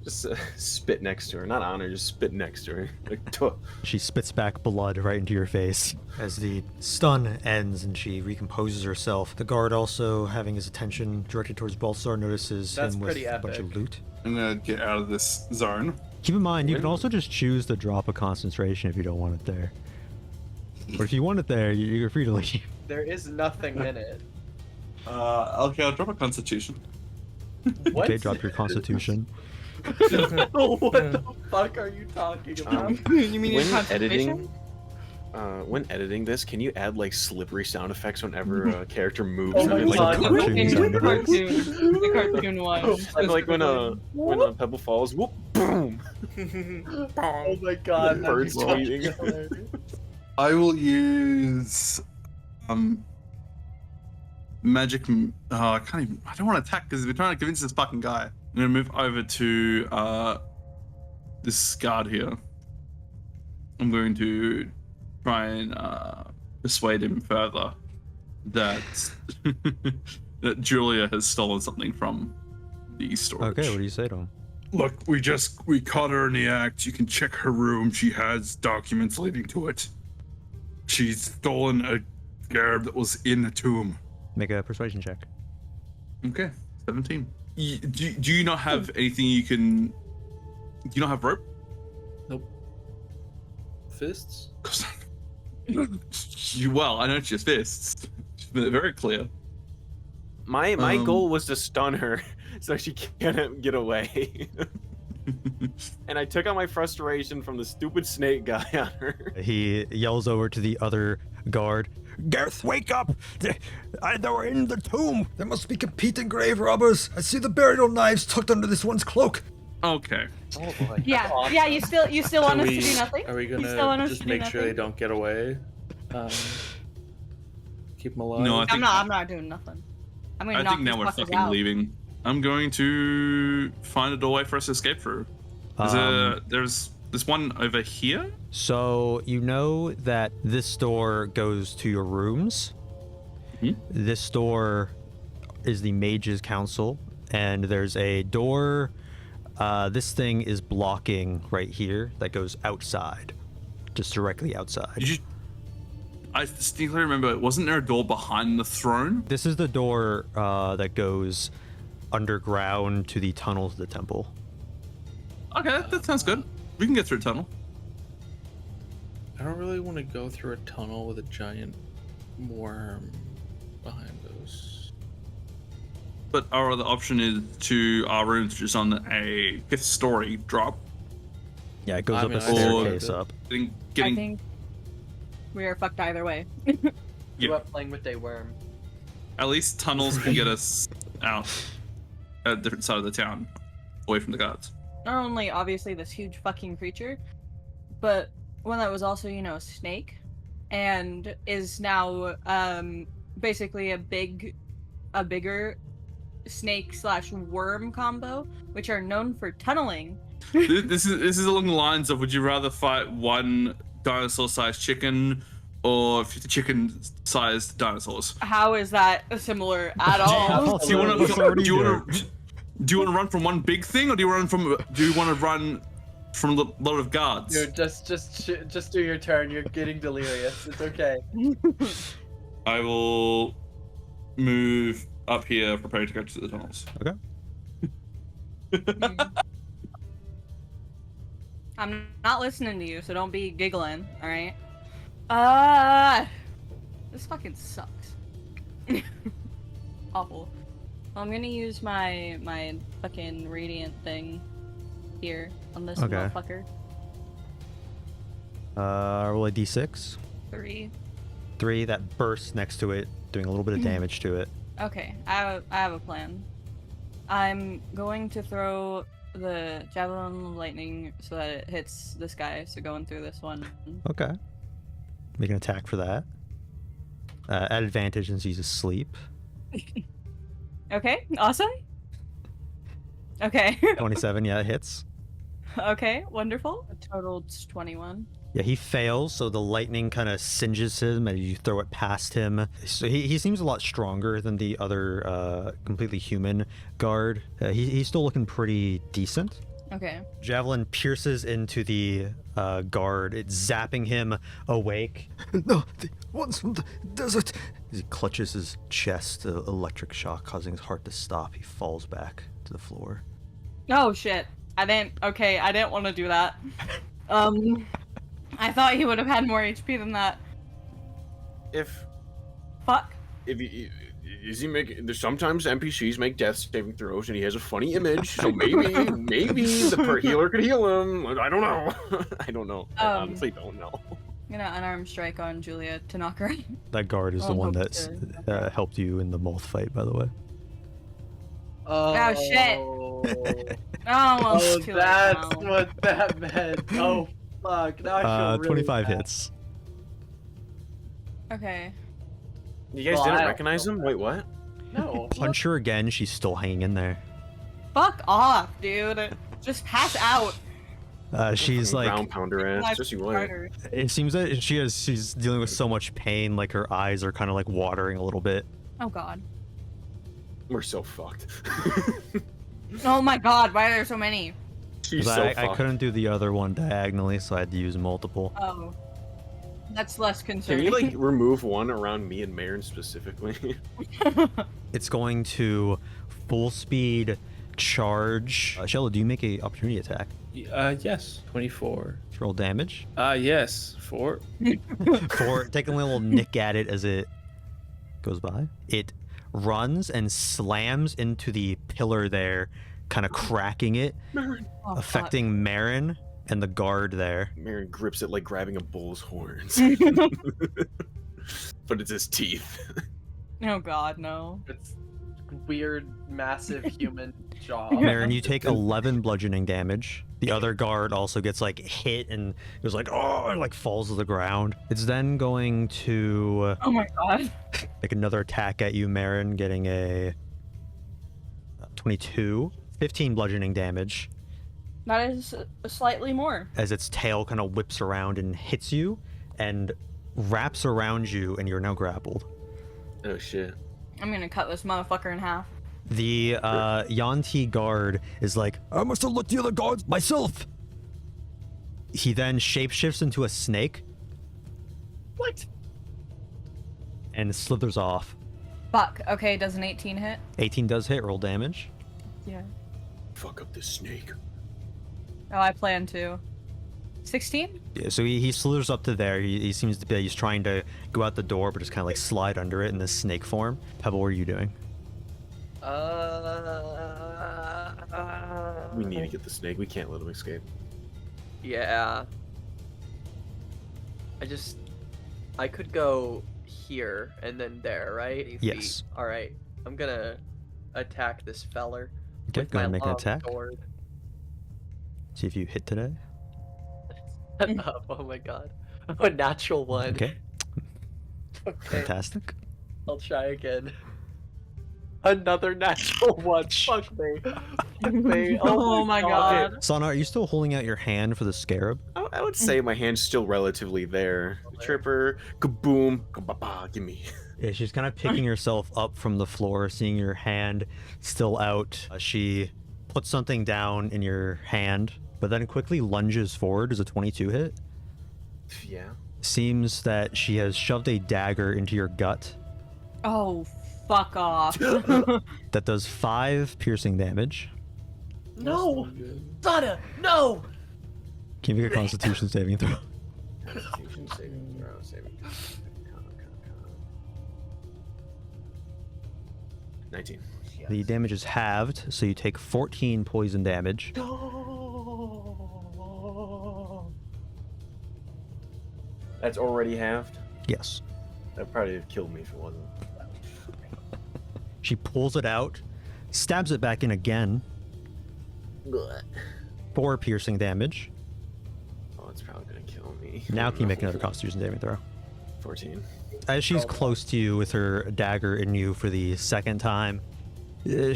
Speaker 2: Just spit next to her, not on her, just spit next to her. Like, tuh.
Speaker 3: She spits back blood right into your face. As the stun ends and she recomposes herself, the guard, also having his attention directed towards Balthazar, notices
Speaker 1: That's
Speaker 3: him with
Speaker 1: pretty
Speaker 3: a bunch of
Speaker 1: epic.
Speaker 3: loot.
Speaker 6: I'm gonna get out of this zone.
Speaker 3: Keep in mind, you can also just choose to drop a concentration if you don't want it there. Or if you want it there, you're free to leave.
Speaker 1: There is nothing in it.
Speaker 6: Okay, I'll drop a constitution.
Speaker 1: What?
Speaker 3: Okay, drop your constitution.
Speaker 1: What the fuck are you talking about?
Speaker 8: You mean your
Speaker 2: When
Speaker 8: concentration?
Speaker 2: editing this, can you add like slippery sound effects whenever a character moves?
Speaker 1: Oh my
Speaker 2: and, like,
Speaker 1: God.
Speaker 8: The cartoon one.
Speaker 2: and, like when Pebble falls, whoop, boom.
Speaker 1: Oh my god.
Speaker 2: Birds
Speaker 1: that'd be
Speaker 2: tweeting.
Speaker 1: hilarious.
Speaker 6: I will use magic. I can't even. I don't want to attack because we're trying to convince this fucking guy. I'm gonna move over to this guard here. I'm going to try and persuade him further that that Julia has stolen something from the storage.
Speaker 3: Okay, what do you say to him?
Speaker 7: Look, we caught her in the act. You can check her room. She has documents leading to it. She's stolen a scarab that was in the tomb.
Speaker 3: Make a persuasion check.
Speaker 6: Okay, 17. Do you not have anything you can? Do you not have rope?
Speaker 4: Fists?
Speaker 6: Well, I know it's just fists. She's made it very clear.
Speaker 2: My goal was to stun her so she can't get away. And I took out my frustration from the stupid snake guy on her.
Speaker 3: He yells over to the other guard. Gareth, wake up! They're in the tomb! There must be competing grave robbers! I see the burial knives tucked under this one's cloak!
Speaker 6: Okay.
Speaker 2: Oh boy.
Speaker 8: Yeah, you still want us to do nothing?
Speaker 4: Are we
Speaker 8: You still
Speaker 4: gonna
Speaker 8: want us
Speaker 4: just
Speaker 8: to do
Speaker 4: make sure they
Speaker 8: nothing?
Speaker 4: don't get away? Keep them alive?
Speaker 6: No, I
Speaker 8: I'm
Speaker 6: think
Speaker 8: not doing nothing. I'm gonna
Speaker 6: I
Speaker 8: knock
Speaker 6: think now
Speaker 8: these
Speaker 6: we're
Speaker 8: fuckers
Speaker 6: fucking
Speaker 8: out.
Speaker 6: leaving. I'm going to find a doorway for us to escape through. There's one over here.
Speaker 3: So you know that this door goes to your rooms. This door is the Mage's Council, and there's a door. This thing is blocking right here that goes outside, just directly outside.
Speaker 6: I distinctly remember, wasn't there a door behind the throne?
Speaker 3: This is the door that goes underground to the tunnel to the temple.
Speaker 6: Okay, that sounds good. We can get through a tunnel.
Speaker 4: I don't really want to go through a tunnel with a giant worm behind us.
Speaker 6: But our other option is to our rooms just on a 5th story drop.
Speaker 3: Yeah, it goes
Speaker 4: I
Speaker 3: up
Speaker 4: mean,
Speaker 3: a
Speaker 4: I
Speaker 3: staircase
Speaker 4: see.
Speaker 3: up.
Speaker 8: I
Speaker 6: Getting
Speaker 8: think we are fucked either way.
Speaker 1: You up playing with a worm.
Speaker 6: at least tunnels can get us out at a different side of the town, away from the guards.
Speaker 8: Not only obviously this huge fucking creature, but one that was also, a snake, and is now basically a bigger snake / worm combo, which are known for tunneling.
Speaker 6: This is along the lines of: would you rather fight one dinosaur-sized chicken or 50 chicken-sized dinosaurs?
Speaker 8: How is that similar at all?
Speaker 6: Do you want to run from one big thing, or do you want to run from a lot of guards?
Speaker 1: Dude, just do your turn. You're getting delirious. It's okay.
Speaker 6: I will move up here, preparing to go to the tunnels.
Speaker 3: Okay.
Speaker 8: I'm not listening to you, so don't be giggling, alright? This fucking sucks. Awful. Well, I'm gonna use my fucking radiant thing here on this
Speaker 3: Okay.
Speaker 8: motherfucker.
Speaker 3: Roll a d6.
Speaker 8: 3.
Speaker 3: 3 that bursts next to it, doing a little bit of damage to it.
Speaker 8: Okay, I have a plan. I'm going to throw the javelin of lightning so that it hits this guy, so going through this one.
Speaker 3: Okay. Make an attack for that. At advantage since he's asleep.
Speaker 8: Okay, awesome. Okay.
Speaker 3: 27, yeah, it hits.
Speaker 8: Okay, wonderful. Total 21.
Speaker 3: Yeah, he fails, so the lightning kind of singes him as you throw it past him. So he seems a lot stronger than the other completely human guard. He's still looking pretty decent.
Speaker 8: Okay.
Speaker 3: Javelin pierces into the guard, it's zapping him awake.
Speaker 10: No, the ones from the desert.
Speaker 3: He clutches his chest, electric shock causing his heart to stop. He falls back to the floor.
Speaker 8: Oh shit. I didn't want to do that. I thought he would have had more HP than that. Fuck.
Speaker 2: Is he making? Sometimes NPCs make death saving throws, and he has a funny image. So maybe the healer could heal him. I don't know. I don't know. I honestly don't know.
Speaker 8: I'm gonna unarmed strike on Julia to knock her.
Speaker 3: That guard is the one that helped you in the moth fight, by the way.
Speaker 8: Oh shit. Almost too late
Speaker 1: that's
Speaker 8: now.
Speaker 1: what that meant. Oh fuck. Now I feel really
Speaker 3: 25
Speaker 1: bad.
Speaker 3: hits.
Speaker 8: Okay.
Speaker 2: You guys
Speaker 1: Well, I
Speaker 2: didn't
Speaker 1: don't
Speaker 2: recognize him? Wait, what?
Speaker 1: No.
Speaker 3: Punch her again, she's still hanging in there.
Speaker 8: Fuck off, dude. Just pass out.
Speaker 3: She's like,
Speaker 2: ground pounder ass. Just you wait.
Speaker 8: Harder.
Speaker 3: it seems that she's dealing with so much pain, like her eyes are kind of like watering a little bit.
Speaker 8: Oh god.
Speaker 2: We're so fucked.
Speaker 8: Oh my god, why are there so many?
Speaker 2: She's
Speaker 3: 'Cause
Speaker 2: so
Speaker 3: I
Speaker 2: fucked.
Speaker 3: couldn't do the other one diagonally, so I had to use multiple.
Speaker 8: Oh. That's less
Speaker 2: Can
Speaker 8: concerning.
Speaker 2: you like remove one around me and Mherren specifically?
Speaker 3: It's going to full speed charge. Shello, do you make a opportunity attack?
Speaker 4: Yes. 24.
Speaker 3: Roll damage.
Speaker 4: Yes. 4.
Speaker 3: Taking a little nick at it as it goes by. It runs and slams into the pillar there, kind of cracking it,
Speaker 8: Oh,
Speaker 3: affecting Mherren and the guard there.
Speaker 2: Mherren grips it like grabbing a bull's horns. But it's his teeth.
Speaker 8: fuck. Oh god, no.
Speaker 1: It's weird, massive human jaw.
Speaker 3: Mherren, you take 11 bludgeoning damage. The other guard also gets like hit and goes like, oh, and like falls to the ground. It's then going to
Speaker 8: Oh my god.
Speaker 3: make another attack at you, Mherren, getting a 22, 15 bludgeoning damage
Speaker 8: That is slightly more.
Speaker 3: as its tail kind of whips around and hits you and wraps around you, and you're now grappled.
Speaker 2: Oh shit.
Speaker 8: I'm gonna cut this motherfucker in half.
Speaker 3: The Yanti guard is like,
Speaker 10: I must have looked the other guards myself.
Speaker 3: he then shapeshifts into a snake
Speaker 1: What?
Speaker 3: and slithers off.
Speaker 8: Fuck. Okay, does an 18 hit?
Speaker 3: 18 does hit, roll damage.
Speaker 8: Yeah.
Speaker 2: Fuck up this snake.
Speaker 8: Oh, I plan to. 16?
Speaker 3: Yeah, so he slithers up to there. He seems to be, he's trying to go out the door, but just kind of like slide under it in this snake form. Pebble, what are you doing?
Speaker 2: We need to get the snake. We can't let him escape.
Speaker 1: Yeah. I could go here and then there, right? 80
Speaker 3: Yes.
Speaker 1: feet. All right. I'm gonna attack this feller.
Speaker 3: Okay,
Speaker 1: with
Speaker 3: go ahead and
Speaker 1: my
Speaker 3: make an
Speaker 1: long
Speaker 3: attack.
Speaker 1: sword.
Speaker 3: See if you hit today.
Speaker 1: Oh my god. A natural one.
Speaker 3: Okay,
Speaker 1: Okay.
Speaker 3: fantastic.
Speaker 1: I'll try again. Another natural one. Fuck me. Fuck me.
Speaker 8: Oh my god.
Speaker 3: Sana, are you still holding out your hand for the scarab?
Speaker 2: I would say my hand's still relatively there. Tripper, kaboom, kababa, gimme.
Speaker 3: Yeah, she's kind of picking herself up from the floor, seeing your hand still out. She puts something down in your hand, but then quickly lunges forward. Does a 22 hit?
Speaker 2: Yeah.
Speaker 3: Seems that she has shoved a dagger into your gut.
Speaker 8: Oh, fuck off.
Speaker 3: That does 5 piercing damage.
Speaker 1: No! Sana! No!
Speaker 3: Can you make a Constitution saving throw?
Speaker 2: Constitution saving throw, saving. 19.
Speaker 3: The damage is halved, so you take 14 poison damage.
Speaker 2: That's already halved?
Speaker 3: Yes.
Speaker 2: That'd probably have killed me if it wasn't.
Speaker 3: She pulls it out, stabs it back in again. 4 piercing damage.
Speaker 2: Oh, it's probably gonna kill me.
Speaker 3: Now can you make another Constitution saving throw?
Speaker 2: 14.
Speaker 3: As she's close to you with her dagger in you for the second time,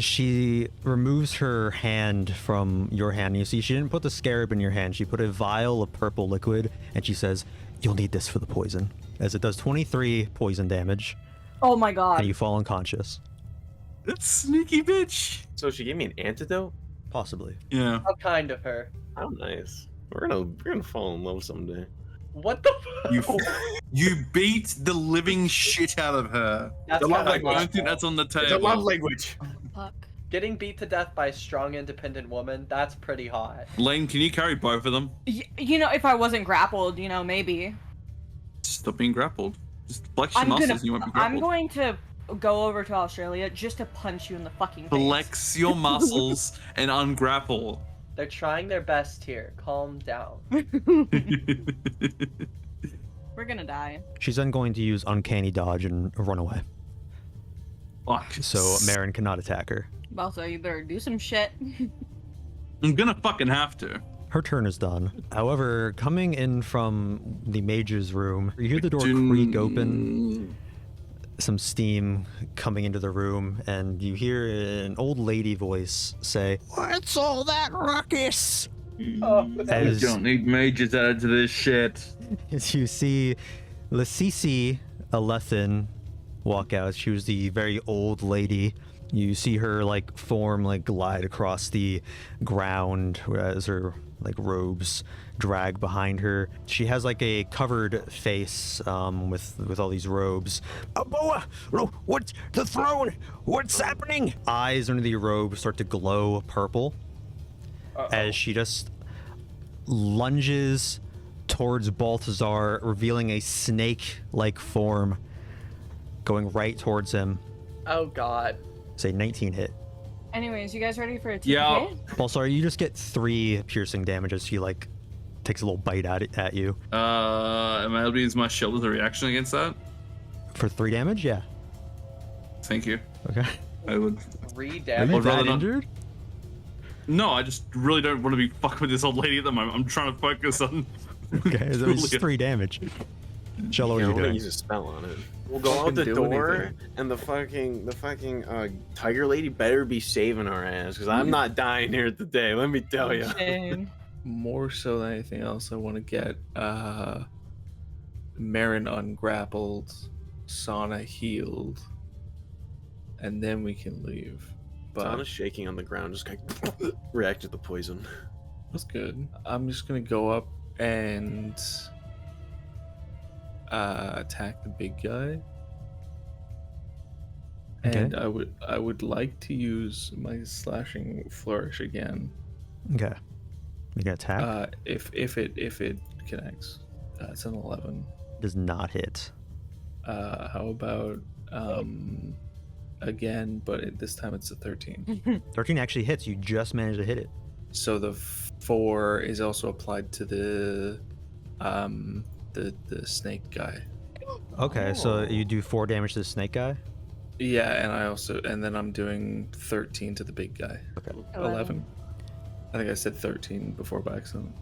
Speaker 3: she removes her hand from your hand. You see, she didn't put the scarab in your hand. She put a vial of purple liquid, and she says, "You'll need this for the poison," as it does 23 poison damage,
Speaker 8: Oh my god.
Speaker 3: and you fall unconscious.
Speaker 6: That's sneaky bitch.
Speaker 2: So she gave me an antidote?
Speaker 3: Possibly.
Speaker 6: Yeah.
Speaker 1: How kind of her.
Speaker 2: How nice. We're gonna fall in love someday.
Speaker 1: What the fuck?
Speaker 6: You beat the living shit out of her.
Speaker 1: That's
Speaker 6: I
Speaker 1: kinda
Speaker 6: don't
Speaker 1: like
Speaker 6: think that's on the table.
Speaker 2: It's a love language.
Speaker 8: Fuck.
Speaker 1: Getting beat to death by a strong, independent woman, that's pretty hot.
Speaker 6: Lane, can you carry both of them?
Speaker 8: You know, if I wasn't grappled, you know, maybe.
Speaker 6: Stop being grappled. Just flex your muscles and you won't be grappled.
Speaker 8: I'm going to go over to Australia just to punch you in the fucking face.
Speaker 6: Flex your muscles and ungrapple.
Speaker 1: They're trying their best here. Calm down.
Speaker 8: We're gonna die.
Speaker 3: She's then going to use Uncanny Dodge and run away.
Speaker 6: Fuck.
Speaker 3: So Mherren cannot attack her.
Speaker 8: Balthazar, you better do some shit.
Speaker 6: I'm gonna fucking have to.
Speaker 3: Her turn is done. However, coming in from the mage's room, you hear the door creak open, some steam coming into the room, and you hear an old lady voice say, "What's all that ruckus?"
Speaker 1: Oh,
Speaker 3: As,
Speaker 5: Don't need mages added to this shit.
Speaker 3: as you see Lisisi Enters walk out. She was the very old lady. You see her like form like glide across the ground as her like robes drag behind her. She has like a covered face with all these robes. Aboa, what's the throne? What's happening? Eyes under the robe start to glow purple as she just lunges towards Balthazar, revealing a snake-like form going right towards him.
Speaker 1: Oh god.
Speaker 3: Say 19 hit.
Speaker 8: Anyways, you guys ready for a TPK?
Speaker 5: Yeah.
Speaker 3: Balthazar, you just get 3 piercing damage as she like takes a little bite at you.
Speaker 6: Am I able to use my shield as a reaction against that?
Speaker 3: For 3 damage? Yeah.
Speaker 6: Thank you.
Speaker 3: Okay.
Speaker 6: I would.
Speaker 1: 3
Speaker 3: Are you
Speaker 1: damage.
Speaker 6: I'd rather
Speaker 3: that
Speaker 6: not-
Speaker 3: injured?
Speaker 6: No, I just really don't want to be fucking with this old lady at the moment. I'm trying to focus on.
Speaker 3: Okay, so it's 3 damage. Shello, what are
Speaker 2: Yeah,
Speaker 3: you
Speaker 2: I'm gonna
Speaker 3: doing?
Speaker 2: use a spell on it. We'll go out the
Speaker 9: do
Speaker 2: door,
Speaker 9: anything.
Speaker 2: and the fucking tiger lady better be saving our ass, because I'm not dying here today. Let me tell you.
Speaker 8: Shame.
Speaker 9: More so than anything else, I want to get Mherren ungrappled, Sana healed, and then we can leave. But
Speaker 2: Sana's shaking on the ground, just kind of react to the poison.
Speaker 9: that's good. I'm just gonna go up and attack the big guy.
Speaker 3: Okay.
Speaker 9: And I would like to use my slashing flourish again.
Speaker 3: Okay. You gonna attack?
Speaker 9: If it connects. It's an 11.
Speaker 3: Does not hit.
Speaker 9: How about again, but this time it's a 13.
Speaker 3: 13 actually hits. You just managed to hit it.
Speaker 9: So the 4 is also applied to the snake guy.
Speaker 3: Okay, so you do 4 damage to the snake guy.
Speaker 9: Yeah, and then I'm doing 13 to the big guy.
Speaker 3: Okay.
Speaker 9: 11. I think I said 13 before by accident.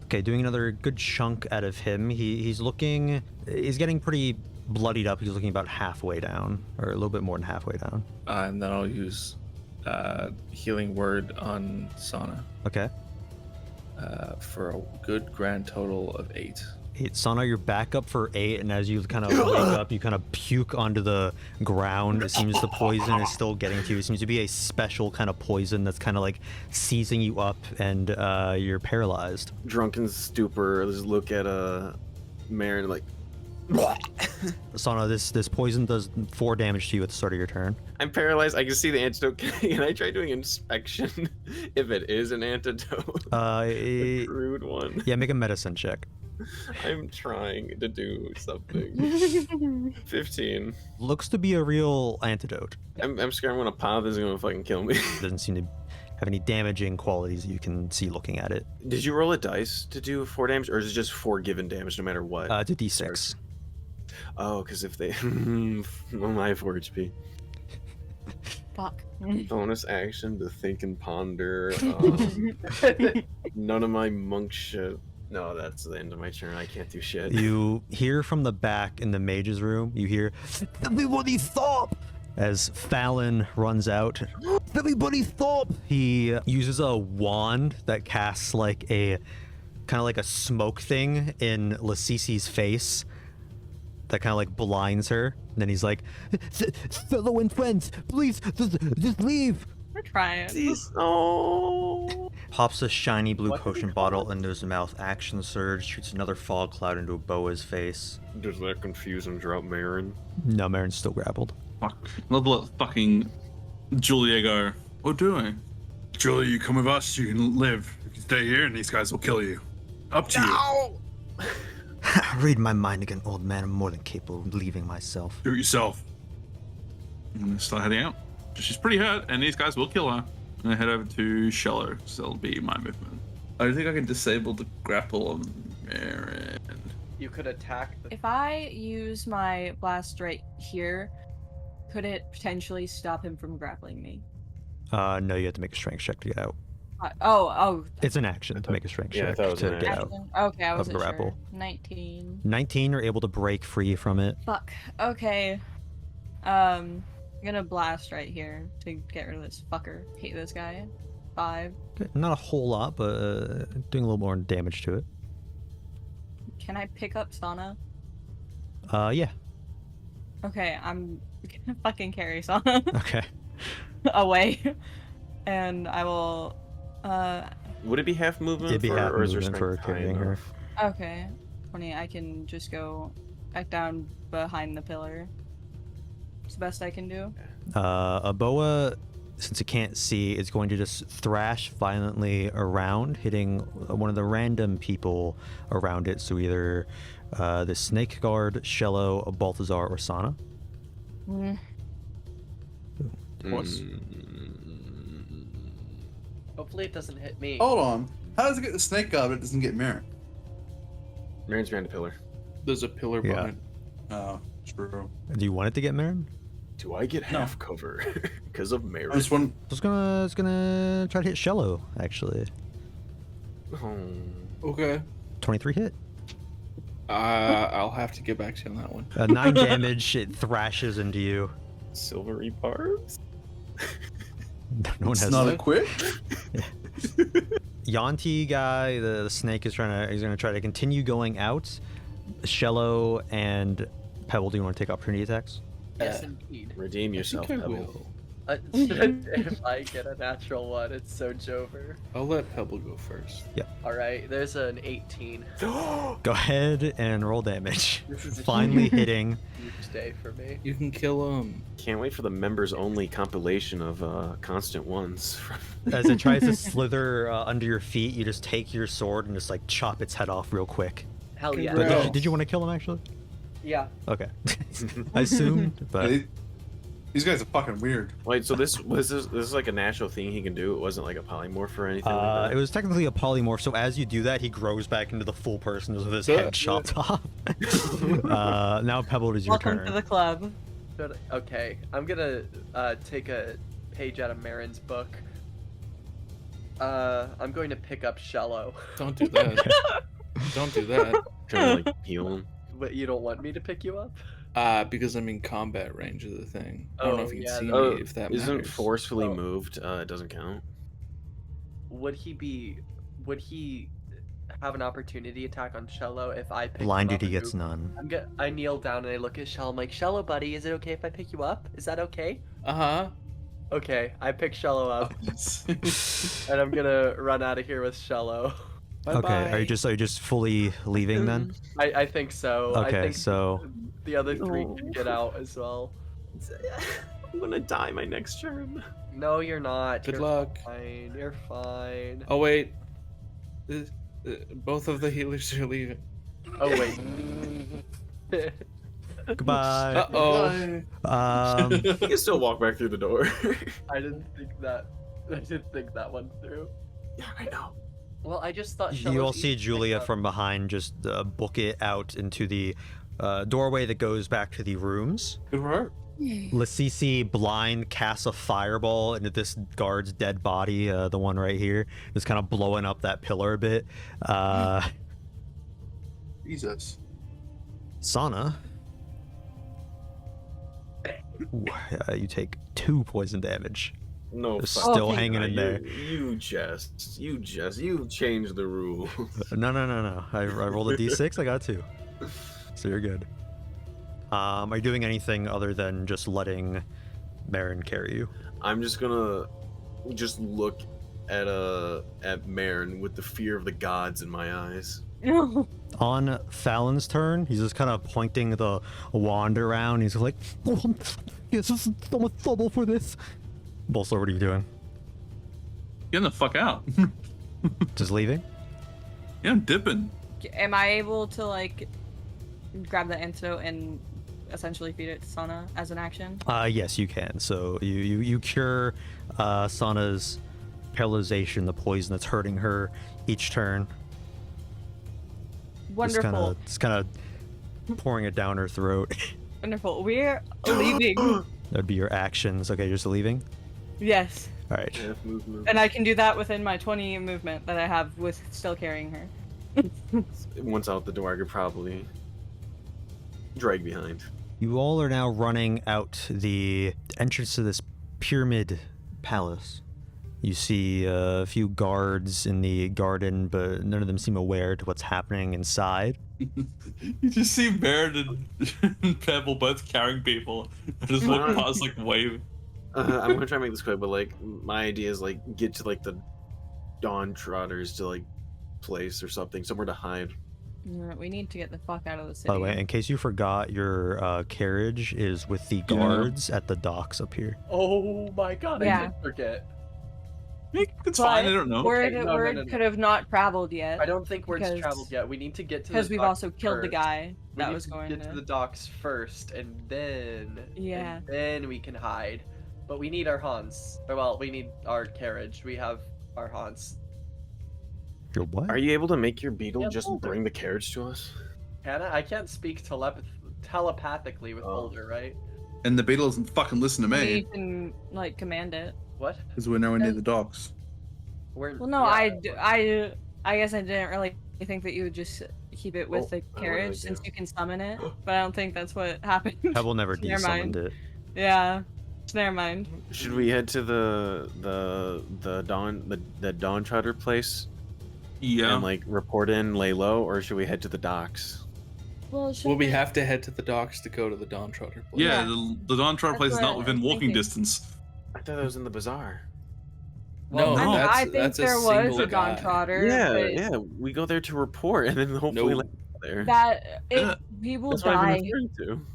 Speaker 3: Okay, doing another good chunk out of him. He's getting pretty bloodied up. He's looking about halfway down, or a little bit more than halfway down.
Speaker 9: And then I'll use healing word on Sana
Speaker 3: Okay.
Speaker 9: for a good grand total of 8.
Speaker 3: Sana, you're back up for 8, and as you kind of wake up, you kind of puke onto the ground. It seems the poison is still getting to you. It seems to be a special kind of poison that's kind of like seizing you up, and you're paralyzed.
Speaker 2: Drunken stupor, just look at Mherren like.
Speaker 3: Sana, this poison does 4 damage to you at the start of your turn.
Speaker 2: I'm paralyzed. I can see the antidote. Can I try doing inspection if it is an antidote? A crude one.
Speaker 3: Yeah, make a medicine check.
Speaker 2: I'm trying to do something. 15.
Speaker 3: Looks to be a real antidote.
Speaker 2: I'm scared I'm gonna pop. This is gonna fucking kill me.
Speaker 3: Doesn't seem to have any damaging qualities that you can see looking at it.
Speaker 2: Did you roll a dice to do 4 damage, or is it just 4 given damage no matter what?
Speaker 3: It's a d6.
Speaker 2: Oh, because if they... well, I have 4 HP.
Speaker 8: Fuck.
Speaker 2: Bonus action to think and ponder. None of my monk shit. No, that's the end of my turn. I can't do shit.
Speaker 3: You hear from the back in the mage's room, you hear, "Everybody stop!" As Fallon runs out. "Everybody stop!" He uses a wand that casts like a kind of like a smoke thing in Lisisi's face that kind of like blinds her. And then he's like, "Fellow and friends, please just leave."
Speaker 8: We're trying.
Speaker 2: Oh.
Speaker 3: Pops a shiny blue
Speaker 1: What did
Speaker 3: potion
Speaker 1: we call
Speaker 3: bottle
Speaker 1: it?
Speaker 3: into his mouth. Action surge shoots another fog cloud into Aboa's face.
Speaker 2: Does that confuse and drop Mherren?
Speaker 3: No, Mherren's still grappled.
Speaker 6: Fuck. Let's let fucking Julia go. What are we doing?
Speaker 7: Julie, you come with us, you can live. You can stay here and these guys will kill you. Up to you.
Speaker 3: Read my mind again, old man. I'm more than capable of leaving myself.
Speaker 7: Do it yourself.
Speaker 6: I'm gonna start heading out. She's pretty hurt, and these guys will kill her. I'm gonna head over to Shello, so that'll be my movement. I don't think I can disable the grapple on Mherren.
Speaker 1: You could attack the.
Speaker 8: If I use my blast right here, could it potentially stop him from grappling me?
Speaker 3: No, you have to make a strength check to get out.
Speaker 8: Oh.
Speaker 3: It's an action to make a strength
Speaker 2: Yeah, I
Speaker 3: check
Speaker 2: thought it was
Speaker 3: to
Speaker 2: an
Speaker 3: get
Speaker 2: action.
Speaker 3: out.
Speaker 8: Okay, I wasn't
Speaker 3: grapple.
Speaker 8: sure. 19.
Speaker 3: 19, you're able to break free from it.
Speaker 8: Fuck. Okay. I'm gonna blast right here to get rid of this fucker. Hate this guy. 5.
Speaker 3: Okay, not a whole lot, but doing a little more damage to it.
Speaker 8: Can I pick up Sana?
Speaker 3: Yeah.
Speaker 8: Okay, I'm gonna fucking carry Sana
Speaker 3: Okay.
Speaker 8: away. And I will
Speaker 2: Would it be half movement?
Speaker 3: It'd be
Speaker 2: for,
Speaker 3: half
Speaker 2: or is there
Speaker 3: movement for
Speaker 2: strength high
Speaker 3: carrying her.
Speaker 2: enough?
Speaker 8: okay. 20, I can just go back down behind the pillar. It's the best I can do.
Speaker 3: Aboa, since it can't see, is going to just thrash violently around, hitting one of the random people around it. So either the snake guard, Shello, Balthazar, or Sana.
Speaker 8: Mm.
Speaker 1: Hopefully it doesn't hit me.
Speaker 6: Oh.
Speaker 11: Hold on. How does it get the snake guy but it doesn't get Mherren?
Speaker 2: Mherren's behind the pillar.
Speaker 4: There's a pillar
Speaker 3: Yeah.
Speaker 4: behind.
Speaker 11: Oh, true.
Speaker 3: Do you want it to get Mherren?
Speaker 2: Do I get
Speaker 11: No.
Speaker 2: half cover because of
Speaker 11: I
Speaker 2: Mherren?
Speaker 11: just want.
Speaker 3: It's gonna try to hit Shello, actually.
Speaker 2: Oh.
Speaker 4: Okay.
Speaker 3: 23 hit.
Speaker 4: I'll have to get back to you on that one.
Speaker 3: 9 damage, it thrashes into you.
Speaker 2: Silvery barbs?
Speaker 3: No one
Speaker 11: It's
Speaker 3: has
Speaker 11: not a quit.
Speaker 3: Yanti guy, the snake is gonna try to continue going out. Shello and Pebble, do you want to take opportunity attacks?
Speaker 1: Yes, indeed.
Speaker 2: Redeem yourself,
Speaker 4: I
Speaker 2: Pebble.
Speaker 4: will.
Speaker 1: If I get a natural one, it's so Jover.
Speaker 4: I'll let Pebble go first.
Speaker 1: All right, there's an 18.
Speaker 3: Go ahead and roll damage.
Speaker 1: This is a
Speaker 3: Finally hitting.
Speaker 1: huge day for me.
Speaker 4: You can kill him.
Speaker 2: Can't wait for the members only compilation of constant ones.
Speaker 3: As it tries to slither under your feet, you just take your sword and just like chop its head off real quick.
Speaker 1: Hell yeah.
Speaker 3: But
Speaker 4: Congrats.
Speaker 3: did you want to kill him actually?
Speaker 1: Yeah.
Speaker 3: Okay. I assumed, but
Speaker 11: These guys are fucking weird.
Speaker 2: Wait, so this is like a natural thing he can do? It wasn't like a polymorph or anything like that?
Speaker 3: it was technically a polymorph. So as you do that, he grows back into the full person with his head chopped off. Now Pebble, it is your
Speaker 8: Welcome
Speaker 3: turn.
Speaker 8: to the club.
Speaker 1: Okay, I'm gonna take a page out of Mherren's book. I'm going to pick up Shello.
Speaker 4: Don't do that. Don't do that.
Speaker 2: Trying to like heal him.
Speaker 1: But you don't want me to pick you up?
Speaker 4: Because I'm in combat range of the thing. I don't know
Speaker 1: Oh,
Speaker 4: if you can
Speaker 1: yeah,
Speaker 4: see
Speaker 1: that-
Speaker 4: me if that
Speaker 2: Isn't
Speaker 4: matters.
Speaker 2: forcefully
Speaker 1: Oh.
Speaker 2: moved? It doesn't count.
Speaker 1: Would he have an opportunity attack on Shello if I pick him
Speaker 3: Blinded,
Speaker 1: up
Speaker 3: he
Speaker 1: and
Speaker 3: gets
Speaker 1: move?
Speaker 3: none.
Speaker 1: I kneel down and I look at Shello. I'm like, Shello, buddy, is it okay if I pick you up? Is that okay?
Speaker 4: Uh-huh.
Speaker 1: Okay, I pick Shello up, and I'm gonna run out of here with Shello.
Speaker 3: Okay, are you just fully leaving then?
Speaker 1: I think so. I
Speaker 3: Okay,
Speaker 1: think
Speaker 3: so
Speaker 1: the other 3 can get out as well.
Speaker 2: I'm gonna die my next turn.
Speaker 1: No, you're not.
Speaker 4: Good
Speaker 1: You're
Speaker 4: luck.
Speaker 1: Fine. You're fine.
Speaker 4: Oh, wait. Both of the healers are leaving.
Speaker 1: Oh wait.
Speaker 3: goodbye.
Speaker 4: Uh-oh.
Speaker 2: You can still walk back through the door.
Speaker 1: I didn't think that. I didn't think that one through.
Speaker 2: Yeah, I know.
Speaker 1: Well, I just thought.
Speaker 3: You all
Speaker 1: Shello's
Speaker 3: see
Speaker 1: easy to
Speaker 3: Julia
Speaker 1: pick up.
Speaker 3: from behind just book it out into the doorway that goes back to the rooms.
Speaker 11: Good for her.
Speaker 3: Lisisi blind casts a fireball into this guard's dead body, the one right here, just kind of blowing up that pillar a bit.
Speaker 11: Jesus.
Speaker 3: Sana, ooh, you take 2 poison damage.
Speaker 2: No,
Speaker 3: They're
Speaker 2: fuck.
Speaker 3: still
Speaker 8: thank
Speaker 3: hanging in there.
Speaker 2: You changed the rule.
Speaker 3: No. I rolled a d6. I got 2, so you're good. Are you doing anything other than just letting Mherren carry you?
Speaker 2: I'm just gonna just look at Mherren with the fear of the gods in my eyes.
Speaker 3: On Fallon's turn, he's just kind of pointing the wand around. He's like, oh, yes, this is so much trouble for this. Balthazar, what are you doing?
Speaker 6: Getting the fuck out.
Speaker 3: Just leaving?
Speaker 6: Yeah, I'm dipping.
Speaker 8: Am I able to like grab the antidote and essentially feed it to Sana as an action?
Speaker 3: Yes, you can. So you cure Sana's paralyzation, the poison that's hurting her each turn.
Speaker 8: Wonderful.
Speaker 3: It's kind of pouring it down her throat.
Speaker 8: Wonderful. We're leaving.
Speaker 3: That'd be your actions. Okay, you're just leaving?
Speaker 8: Yes.
Speaker 3: All right.
Speaker 2: Yeah, move.
Speaker 8: And I can do that within my 20 movement that I have with still carrying her.
Speaker 2: Once out the door, I could probably drag behind.
Speaker 3: You all are now running out the entrance to this pyramid palace. You see a few guards in the garden, but none of them seem aware to what's happening inside.
Speaker 6: You just see Mherren and Pebble both carrying people. I just walk past, like, wave.
Speaker 2: I'm gonna try and make this quick, but like my idea is like get to like the Dawn Trotters to like place or something, somewhere to hide.
Speaker 8: We need to get the fuck out of the city.
Speaker 3: By the way, in case you forgot, your carriage is with the guards at the docks up here.
Speaker 1: Oh my god, I
Speaker 8: Yeah.
Speaker 1: did forget.
Speaker 6: It's fine, I don't know.
Speaker 8: Word,
Speaker 1: Okay, no,
Speaker 8: word could have not traveled yet.
Speaker 1: I don't think word's
Speaker 8: because-
Speaker 1: traveled yet. We need to get to the
Speaker 8: Because we've
Speaker 1: docks
Speaker 8: also killed the
Speaker 1: first.
Speaker 8: guy
Speaker 1: We
Speaker 8: that
Speaker 1: need
Speaker 8: was
Speaker 1: to
Speaker 8: going
Speaker 1: get to the docks first, and then we can hide. But we need our Hans. Or, well, we need our carriage. We have our Hans.
Speaker 3: Your what?
Speaker 2: Are you able to make your beetle
Speaker 1: Yeah,
Speaker 2: just
Speaker 1: Boulder.
Speaker 2: bring the carriage to us?
Speaker 1: Can I? I can't speak telepathically with
Speaker 2: Oh.
Speaker 1: Boulder, right?
Speaker 11: And the beetle doesn't fucking listen to
Speaker 8: You
Speaker 11: me
Speaker 8: can like command it.
Speaker 1: What?
Speaker 11: because we're nowhere near the docks.
Speaker 1: We're,
Speaker 8: Well, no,
Speaker 1: yeah,
Speaker 8: I guess I didn't really think that you would just keep it with
Speaker 2: Oh,
Speaker 8: the
Speaker 2: I know what I
Speaker 8: carriage
Speaker 2: do.
Speaker 8: since you can summon it, but I don't think that's what happened.
Speaker 3: Pebble never
Speaker 8: Never mind.
Speaker 3: desummoned it.
Speaker 8: Yeah, never mind.
Speaker 2: Should we head to the Dawn Trotter place
Speaker 6: Yeah.
Speaker 2: and like report in, lay low, or should we head to the docks?
Speaker 8: Well,
Speaker 4: Well, we have to head to the docks to go to the Dawn Trotter place.
Speaker 6: Yeah,
Speaker 8: Yeah.
Speaker 6: the Dawn Trotter
Speaker 8: That's
Speaker 6: place is
Speaker 8: what
Speaker 6: not
Speaker 8: I
Speaker 6: within
Speaker 8: was
Speaker 6: walking
Speaker 8: thinking.
Speaker 6: distance.
Speaker 2: I thought that was in the bazaar.
Speaker 4: No,
Speaker 6: no.
Speaker 8: I think
Speaker 4: that's
Speaker 8: there
Speaker 4: a
Speaker 8: was
Speaker 4: single
Speaker 8: a Dawn
Speaker 4: guy.
Speaker 8: Trotter.
Speaker 2: Yeah,
Speaker 8: but
Speaker 2: yeah. We go there to report, and then hopefully
Speaker 4: No.
Speaker 2: like there.
Speaker 8: That
Speaker 6: Yeah.
Speaker 8: we will
Speaker 2: That's what I've
Speaker 8: die.
Speaker 2: been referring to.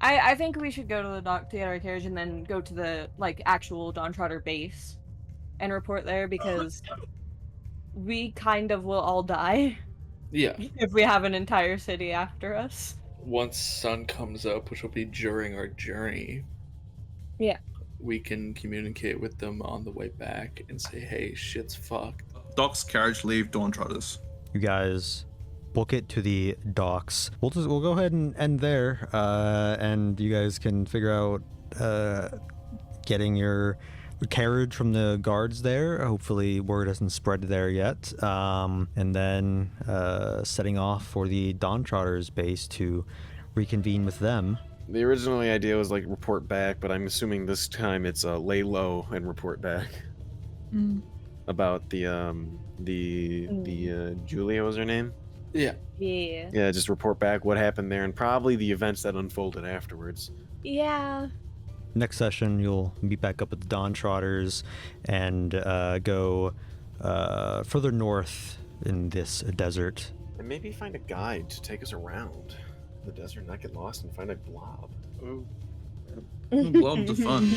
Speaker 8: I think we should go to the dock to get our carriage and then go to the like actual Dawn Trotter base and report there because we kind of will all die
Speaker 4: Yeah.
Speaker 8: if we have an entire city after us.
Speaker 4: Once sun comes up, which will be during our journey.
Speaker 8: Yeah.
Speaker 4: We can communicate with them on the way back and say, "Hey, shit's fucked."
Speaker 6: Docks, carriage, leave, Dawn Trotters.
Speaker 3: You guys book it to the docks. We'll go ahead and end there, and you guys can figure out getting your carriage from the guards there. Hopefully, word hasn't spread there yet. And then setting off for the Dawn Trotters base to reconvene with them.
Speaker 2: The original idea was like report back, but I'm assuming this time it's lay low and report back about the Julia was her name.
Speaker 4: Yeah.
Speaker 8: Yeah.
Speaker 2: Yeah, just report back what happened there and probably the events that unfolded afterwards.
Speaker 8: Yeah.
Speaker 3: Next session, you'll meet back up with the Dawn Trotters and go further north in this desert.
Speaker 2: And maybe find a guide to take us around the desert, not get lost and find a blob.
Speaker 6: Love the fun.